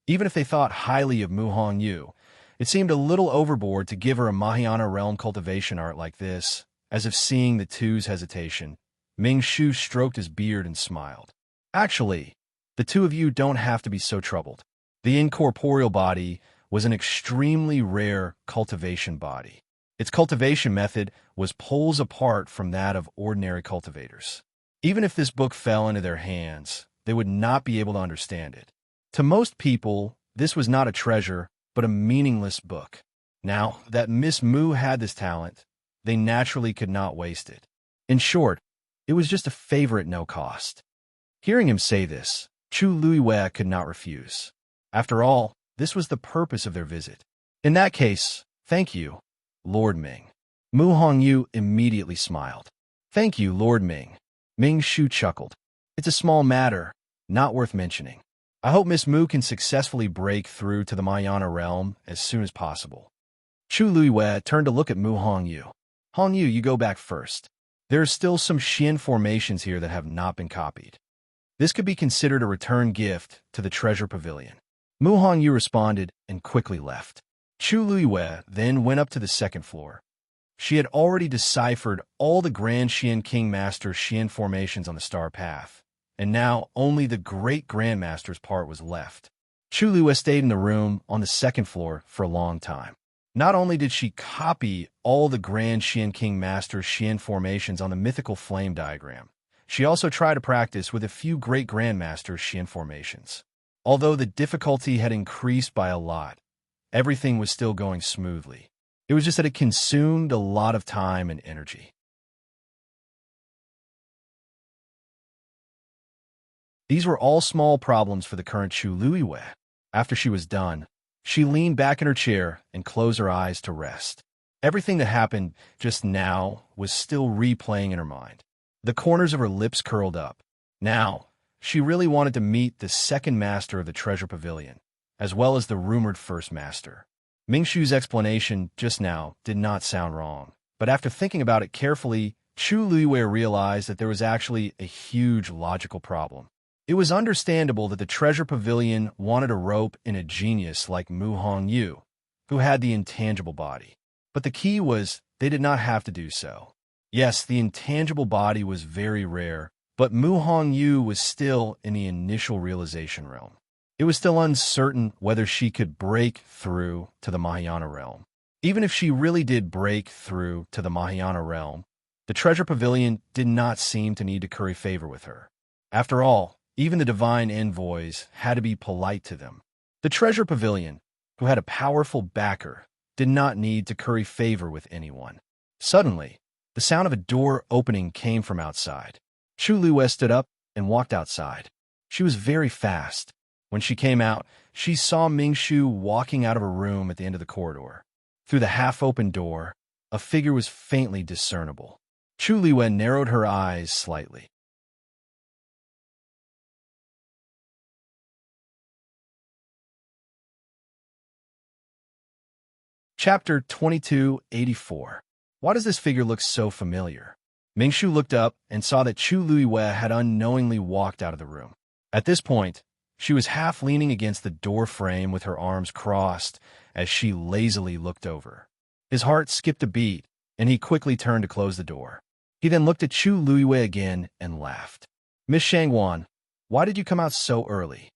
even if they thought highly of Mu Hong Yu, it seemed a little overboard to give her a Mahayana realm cultivation art like this. As if seeing the two's hesitation, Ming Shu stroked his beard and smiled. Actually, the two of you don't have to be so troubled. The incorporeal body was an extremely rare cultivation body. Its cultivation method was poles apart from that of ordinary cultivators. Even if this book fell into their hands, they would not be able to understand it. To most people, this was not a treasure, but a meaningless book. Now that Miss Mu had this talent, they naturally could not waste it. In short, it was just a favor at no cost. Hearing him say this, Chu Luiwei could not refuse. After all, this was the purpose of their visit. In that case, thank you, Lord Ming. Mu Hongyu immediately smiled. Thank you, Lord Ming. Ming Shu chuckled. It's a small matter, not worth mentioning. I hope Miss Mu can successfully break through to the Mayana realm as soon as possible. Chu Luiwei turned to look at Mu Hongyu. Hongyu, you go back first. There are still some Xian formations here that have not been copied. This could be considered a return gift to the treasure pavilion. Mu Hongyu responded and quickly left. Chu Luiwei then went up to the second floor. She had already deciphered all the Grand Xian King Master Xian formations on the star path, and now only the Great Grandmaster's part was left. Chu Luiwei stayed in the room on the second floor for a long time. Not only did she copy all the Grand Xian King Master Xian formations on the mythical flame diagram, she also tried to practice with a few Great Grandmaster Xian formations. Although the difficulty had increased by a lot, everything was still going smoothly. It was just that it consumed a lot of time and energy. These were all small problems for the current Chu Luiwei. After she was done, she leaned back in her chair and closed her eyes to rest. Everything that happened just now was still replaying in her mind. The corners of her lips curled up. Now, she really wanted to meet the second master of the treasure pavilion, as well as the rumored first master. Ming Shu's explanation just now did not sound wrong, but after thinking about it carefully, Chu Luiwei realized that there was actually a huge logical problem. It was understandable that the treasure pavilion wanted to rope in a genius like Mu Hongyu, who had the intangible body. But the key was they did not have to do so. Yes, the intangible body was very rare, but Mu Hongyu was still in the initial realization realm. It was still uncertain whether she could break through to the Mahayana realm. Even if she really did break through to the Mahayana realm, the treasure pavilion did not seem to need to curry favor with her. After all, even the divine envoys had to be polite to them. The treasure pavilion, who had a powerful backer, did not need to curry favor with anyone. Suddenly, the sound of a door opening came from outside. Chu Luiwei stood up and walked outside. She was very fast. When she came out, she saw Ming Shu walking out of a room at the end of the corridor. Through the half-open door, a figure was faintly discernible. Chu Luiwei narrowed her eyes slightly. Chapter 2284. Why does this figure look so familiar? Ming Shu looked up and saw that Chu Luiwei had unknowingly walked out of the room. At this point, she was half leaning against the door frame with her arms crossed as she lazily looked over. His heart skipped a beat, and he quickly turned to close the door. He then looked at Chu Luiwei again and laughed. Miss Shangwan, why did you come out so early?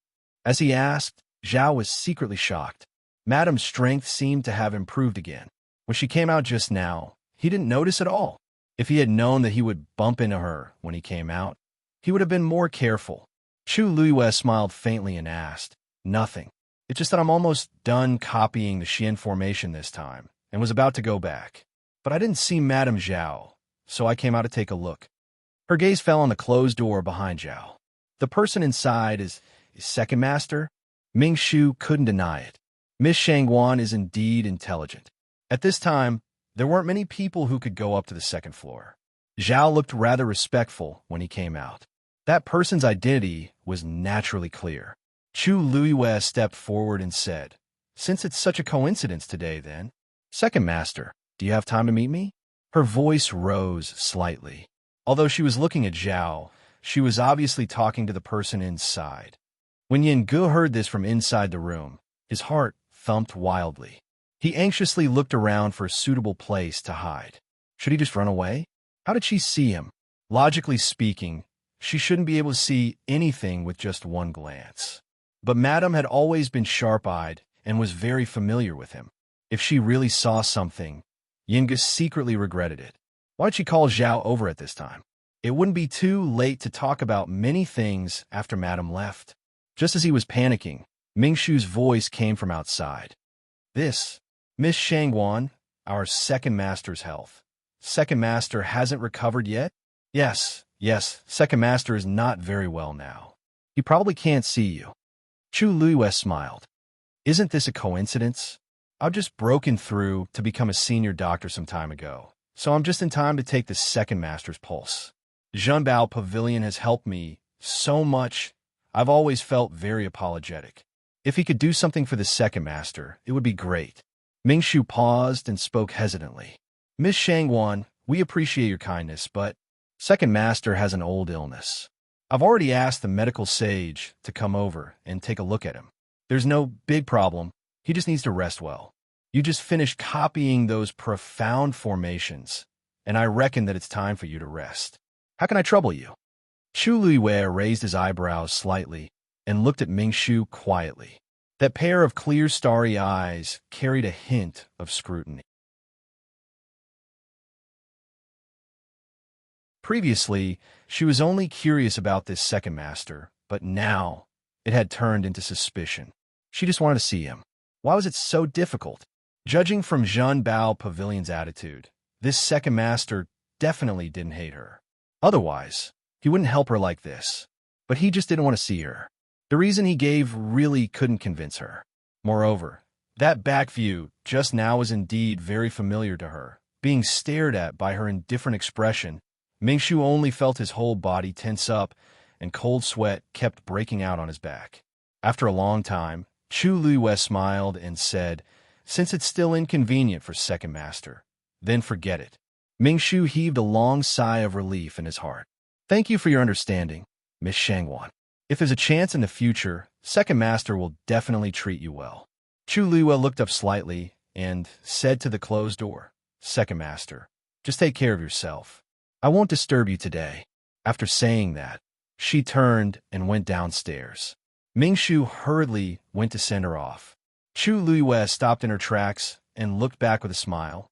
As he asked, Zhao was secretly shocked. Madame's strength seemed to have improved again. When she came out just now, he didn't notice at all. If he had known that he would bump into her when he came out, he would have been more careful. Chu Luiwei smiled faintly and asked, Nothing. It's just that I'm almost done copying the Xian formation this time, and was about to go back. But I didn't see Madame Zhao, so I came out to take a look. Her gaze fell on the closed door behind Zhao. The person inside is second master? Ming Shu couldn't deny it. Miss Shangwan is indeed intelligent. At this time, there weren't many people who could go up to the second floor. Zhao looked rather respectful when he came out. That person's identity was naturally clear. Chu Luiwei stepped forward and said, Since it's such a coincidence today, then, Second Master, do you have time to meet me? Her voice rose slightly. Although she was looking at Zhao, she was obviously talking to the person inside. When Yin Gu heard this from inside the room, his heart thumped wildly. He anxiously looked around for a suitable place to hide. Should he just run away? How did she see him? Logically speaking, she shouldn't be able to see anything with just one glance. But Madame had always been sharp-eyed and was very familiar with him. If she really saw something, Yinga secretly regretted it. Why'd she call Zhao over at this time? It wouldn't be too late to talk about many things after Madame left. Just as he was panicking, Mingshu's voice came from outside. This, Miss Shangwan, our second master's health. Second master hasn't recovered yet? Yes, second master is not very well now. He probably can't see you. Chu Luiwei smiled. Isn't this a coincidence? I've just broken through to become a senior doctor some time ago, so I'm just in time to take the second master's pulse. Zhenbao Pavilion has helped me so much. I've always felt very apologetic. If he could do something for the second master, it would be great. Mingshu paused and spoke hesitantly. Miss Shangwan, we appreciate your kindness, but second master has an old illness. I've already asked the medical sage to come over and take a look at him. There's no big problem. He just needs to rest well. You just finished copying those profound formations, and I reckon that it's time for you to rest. How can I trouble you? Chu Luiwei raised his eyebrows slightly and looked at Mingshu quietly. That pair of clear, starry eyes carried a hint of scrutiny. Previously, she was only curious about this second master, but now it had turned into suspicion. She just wanted to see him. Why was it so difficult? Judging from Zhenbao Pavilion's attitude, this second master definitely didn't hate her. Otherwise, he wouldn't help her like this. But he just didn't want to see her. The reason he gave really couldn't convince her. Moreover, that back view just now was indeed very familiar to her. Being stared at by her indifferent expression, Mingshu only felt his whole body tense up, and cold sweat kept breaking out on his back. After a long time, Chu Luiwei smiled and said, since it's still inconvenient for second master, then forget it. Mingshu heaved a long sigh of relief in his heart. Thank you for your understanding, Miss Shangwan. If there's a chance in the future, second master will definitely treat you well. Chu Luiwei looked up slightly and said to the closed door, second master, just take care of yourself. I won't disturb you today. After saying that, she turned and went downstairs. Mingshu hurriedly went to send her off. Chu Luiwei stopped in her tracks and looked back with a smile.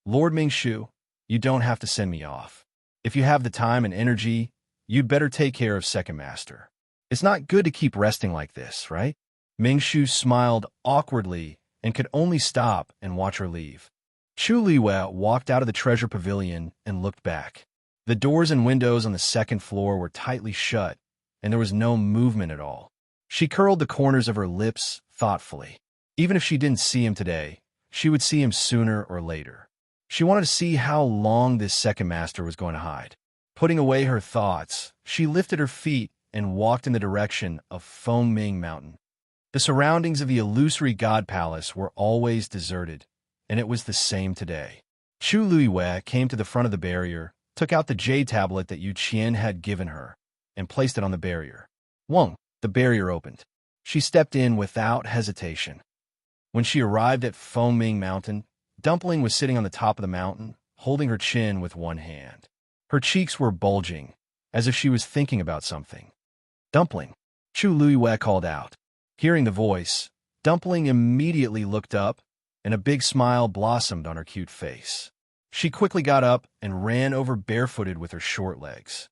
Lord Mingshu, you don't have to send me off. If you have the time and energy, you'd better take care of second master. It's not good to keep resting like this, right? Mingshu smiled awkwardly and could only stop and watch her leave. Chu Luiwei walked out of the treasure pavilion and looked back. The doors and windows on the second floor were tightly shut, and there was no movement at all. She curled the corners of her lips thoughtfully. Even if she didn't see him today, she would see him sooner or later. She wanted to see how long this second master was going to hide. Putting away her thoughts, she lifted her feet and walked in the direction of Fengming Mountain. The surroundings of the illusory god palace were always deserted, and it was the same today. Chu Luiwei came to the front of the barrier, took out the jade tablet that Yu Qian had given her, and placed it on the barrier. Wong, the barrier opened. She stepped in without hesitation. When she arrived at Fengming Mountain, Dumpling was sitting on the top of the mountain, holding her chin with one hand. Her cheeks were bulging, as if she was thinking about something. Dumpling, Chu Luiwei called out. Hearing the voice, Dumpling immediately looked up, and a big smile blossomed on her cute face. She quickly got up and ran over barefooted with her short legs.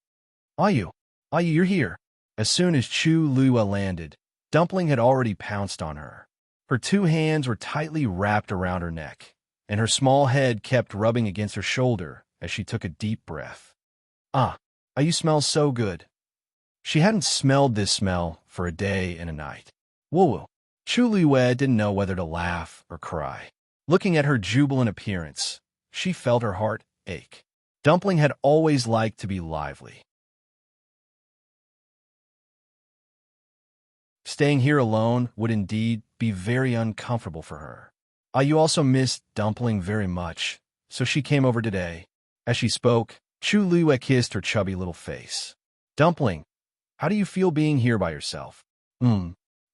Ayu, you're here. As soon as Chu Luiwei landed, Dumpling had already pounced on her. Her two hands were tightly wrapped around her neck, and her small head kept rubbing against her shoulder as she took a deep breath. Ayu smells so good. She hadn't smelled this smell for a day and a night. Woo-woo. Chu Luiwei didn't know whether to laugh or cry. Looking at her jubilant appearance, she felt her heart ache. Dumpling had always liked to be lively. Staying here alone would indeed be very uncomfortable for her. Ayu also missed Dumpling very much, so she came over today. As she spoke, Chu Luiwei kissed her chubby little face. Dumpling, how do you feel being here by yourself?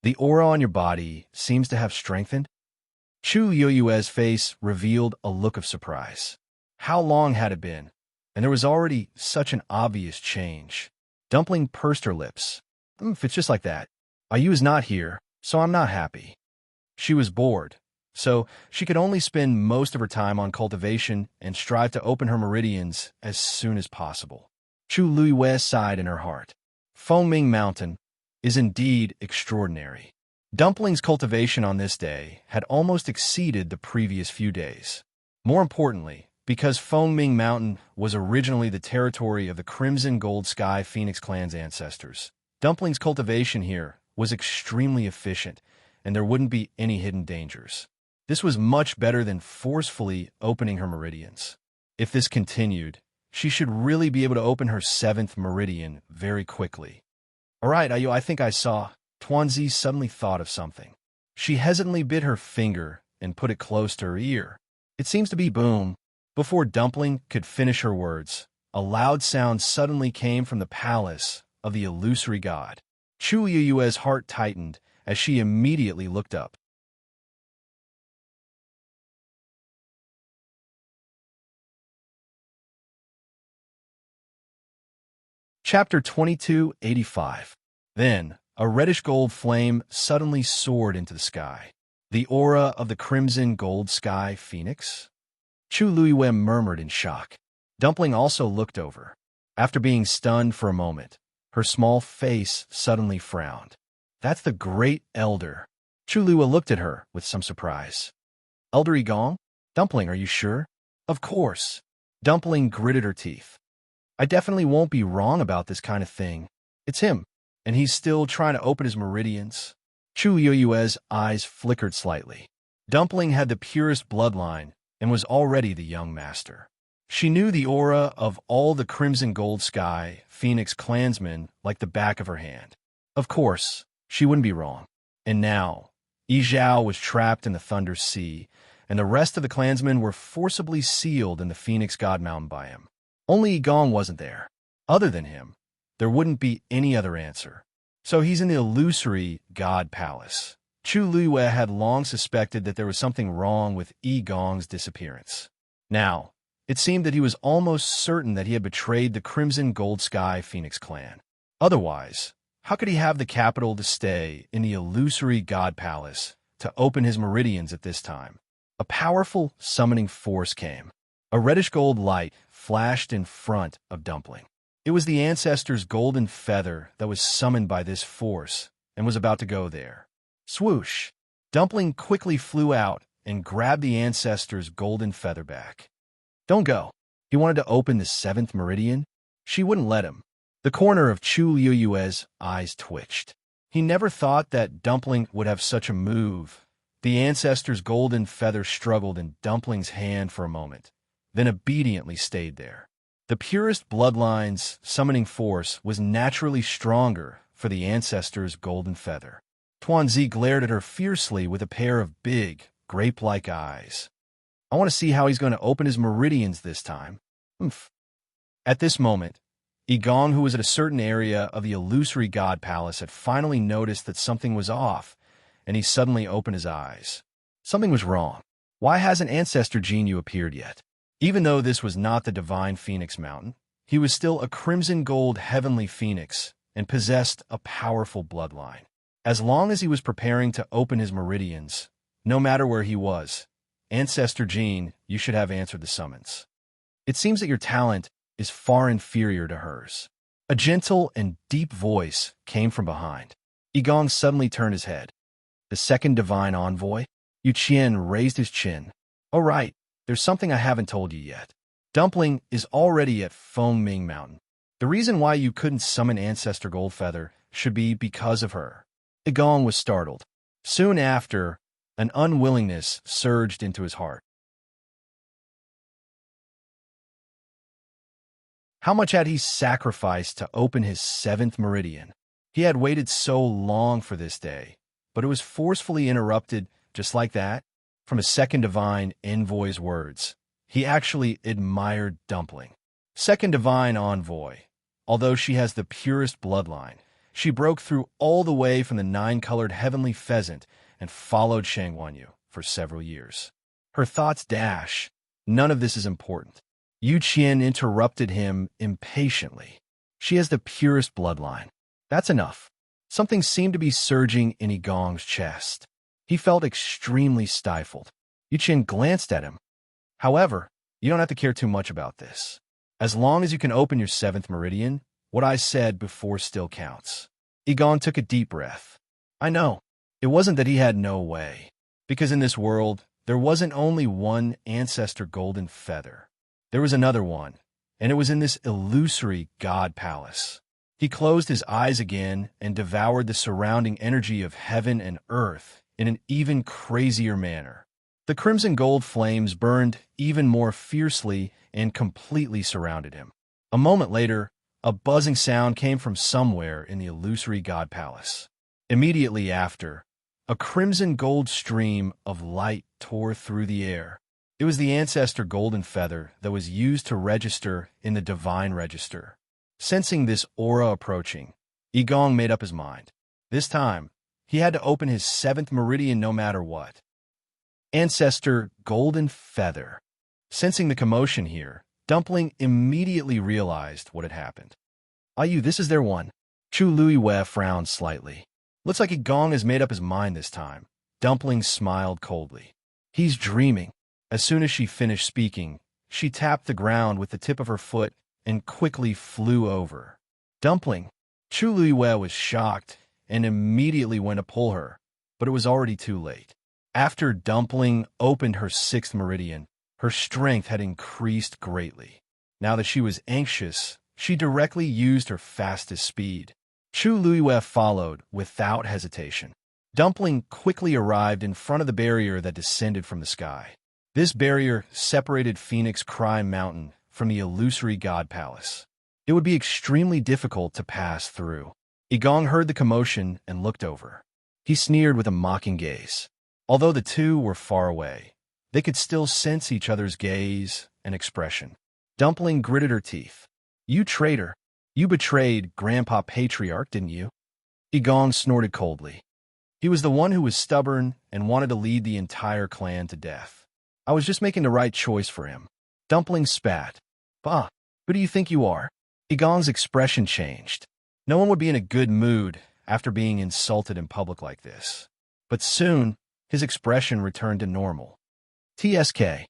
The aura on your body seems to have strengthened. Chu Luiwei's face revealed a look of surprise. How long had it been? And there was already such an obvious change. Dumpling pursed her lips. If it's just like that. Ayu is not here, so I'm not happy. She was bored, so she could only spend most of her time on cultivation and strive to open her meridians as soon as possible. Chu Luiwei sighed in her heart. Fengming Mountain is indeed extraordinary. Dumpling's cultivation on this day had almost exceeded the previous few days. More importantly, because Fengming Mountain was originally the territory of the Crimson Gold Sky Phoenix clan's ancestors, Dumpling's cultivation here was extremely efficient, and there wouldn't be any hidden dangers. This was much better than forcefully opening her meridians. If this continued, she should really be able to open her 7th meridian very quickly. All right, Ayu, I think I saw. Tuanzi suddenly thought of something. She hesitantly bit her finger and put it close to her ear. It seems to be boom. Before Dumpling could finish her words, a loud sound suddenly came from the palace of the illusory god. Chu Yuyue's heart tightened as she immediately looked up. Chapter 2285. Then, a reddish-gold flame suddenly soared into the sky. The aura of the crimson gold sky phoenix? Chu Luiyue murmured in shock. Dumpling also looked over. After being stunned for a moment, her small face suddenly frowned. That's the great elder. Chu Luiyue looked at her with some surprise. Elder Igong? Dumpling, are you sure? Of course. Dumpling gritted her teeth. I definitely won't be wrong about this kind of thing. It's him, and he's still trying to open his meridians. Chu Yuyue's eyes flickered slightly. Dumpling had the purest bloodline and was already the young master. She knew the aura of all the Crimson Gold Sky Phoenix clansmen like the back of her hand. Of course, she wouldn't be wrong. And now, Yi Zhao was trapped in the Thunder Sea, and the rest of the clansmen were forcibly sealed in the Phoenix God Mountain by him. Only Igong wasn't there. Other than him, there wouldn't be any other answer. So he's in the illusory God Palace. Chu Luiyue had long suspected that there was something wrong with Igong's disappearance. Now, it seemed that he was almost certain that he had betrayed the Crimson Gold Sky Phoenix clan. Otherwise, how could he have the capital to stay in the illusory God Palace to open his meridians at this time? A powerful summoning force came. A reddish-gold light flashed in front of Dumpling. It was the ancestor's golden feather that was summoned by this force and was about to go there. Swoosh! Dumpling quickly flew out and grabbed the ancestor's golden feather back. Don't go. He wanted to open the 7th meridian. She wouldn't let him. The corner of Chu Yuyue's eyes twitched. He never thought that Dumpling would have such a move. The ancestor's golden feather struggled in Dumpling's hand for a moment, then obediently stayed there. The purest bloodline's summoning force was naturally stronger for the ancestor's golden feather. Tuanzi glared at her fiercely with a pair of big, grape-like eyes. I want to see how he's going to open his meridians this time. Oomph. At this moment, Igong, who was at a certain area of the illusory god palace, had finally noticed that something was off, and he suddenly opened his eyes. Something was wrong. Why hasn't Ancestor Jinyu appeared yet? Even though this was not the divine Phoenix Mountain, he was still a crimson gold heavenly phoenix and possessed a powerful bloodline. As long as he was preparing to open his meridians, no matter where he was, Ancestor Jin, you should have answered the summons. It seems that your talent is far inferior to hers. A gentle and deep voice came from behind. Igong suddenly turned his head. The second divine envoy? Yu Qian raised his chin. Oh right, there's something I haven't told you yet. Dumpling is already at Fengming Mountain. The reason why you couldn't summon Ancestor Goldfeather should be because of her. Igong was startled. Soon after, an unwillingness surged into his heart. How much had he sacrificed to open his 7th meridian? He had waited so long for this day, but it was forcefully interrupted just like that from a second divine envoy's words. He actually admired Dumpling. Second divine envoy, although she has the purest bloodline, she broke through all the way from the 9-colored heavenly pheasant and followed Shang Wanyu for several years. Her thoughts dash. None of this is important. Yu Qian interrupted him impatiently. She has the purest bloodline. That's enough. Something seemed to be surging in Igong's chest. He felt extremely stifled. Yu Qian glanced at him. However, you don't have to care too much about this. As long as you can open your 7th meridian, what I said before still counts. Igong took a deep breath. I know. It wasn't that he had no way, because in this world, there wasn't only one ancestor golden feather. There was another one, and it was in this illusory god palace. He closed his eyes again and devoured the surrounding energy of heaven and earth in an even crazier manner. The crimson gold flames burned even more fiercely and completely surrounded him. A moment later, a buzzing sound came from somewhere in the illusory god palace. Immediately after, a crimson gold stream of light tore through the air. It was the ancestor golden feather that was used to register in the divine register. Sensing this aura approaching, Igong made up his mind. This time, he had to open his 7th meridian no matter what. Ancestor golden feather. Sensing the commotion here, Dumpling immediately realized what had happened. "Ayu, this is their one." Chu Luiwe frowned slightly. "Looks like Igong has made up his mind this time." Dumpling smiled coldly. "He's dreaming." As soon as she finished speaking, she tapped the ground with the tip of her foot and quickly flew over. "Dumpling." Chu Luiwe was shocked and immediately went to pull her, but it was already too late. After Dumpling opened her 6th meridian, her strength had increased greatly. Now that she was anxious, she directly used her fastest speed. Chu Luiwe followed without hesitation. Dumpling quickly arrived in front of the barrier that descended from the sky. This barrier separated Phoenix Crime Mountain from the illusory god palace. It would be extremely difficult to pass through. Igong heard the commotion and looked over. He sneered with a mocking gaze. Although the two were far away, they could still sense each other's gaze and expression. Dumpling gritted her teeth. "You traitor! You betrayed Grandpa Patriarch, didn't you?" Igong snorted coldly. He was the one who was stubborn and wanted to lead the entire clan to death. "I was just making the right choice for him." Dumpling spat. "Bah, who do you think you are?" Igong's expression changed. No one would be in a good mood after being insulted in public like this. But soon, his expression returned to normal. TSK.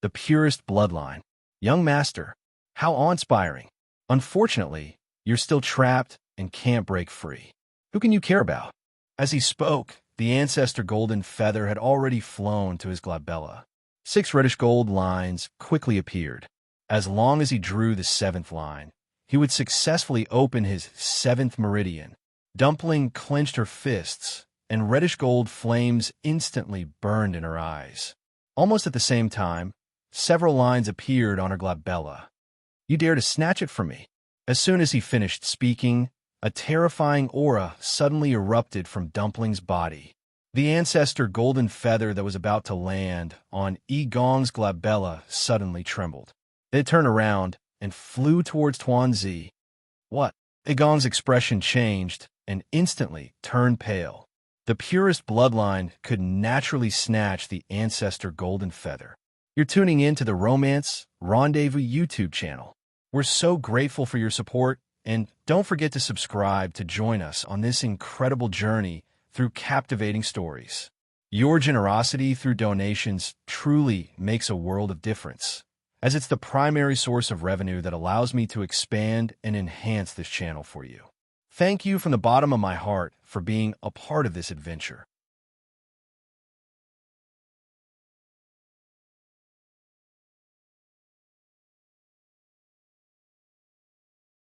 The purest bloodline. Young master, how awe-inspiring. Unfortunately, you're still trapped and can't break free. Who can you care about? As he spoke, the ancestor golden feather had already flown to his glabella. 6 reddish gold lines quickly appeared. As long as he drew the 7th line, he would successfully open his 7th meridian. Dumpling clenched her fists, and reddish gold flames instantly burned in her eyes. Almost at the same time, several lines appeared on her glabella. "You dare to snatch it from me?" As soon as he finished speaking, a terrifying aura suddenly erupted from Dumpling's body. The ancestor golden feather that was about to land on Igong's glabella suddenly trembled. It turned around and flew towards Tuanzi. "What?" Igong's expression changed and instantly turned pale. The purest bloodline could naturally snatch the ancestor golden feather. You're tuning in to the Romance Rendezvous YouTube channel. We're so grateful for your support, and don't forget to subscribe to join us on this incredible journey through captivating stories. Your generosity through donations truly makes a world of difference, as it's the primary source of revenue that allows me to expand and enhance this channel for you. Thank you from the bottom of my heart for being a part of this adventure.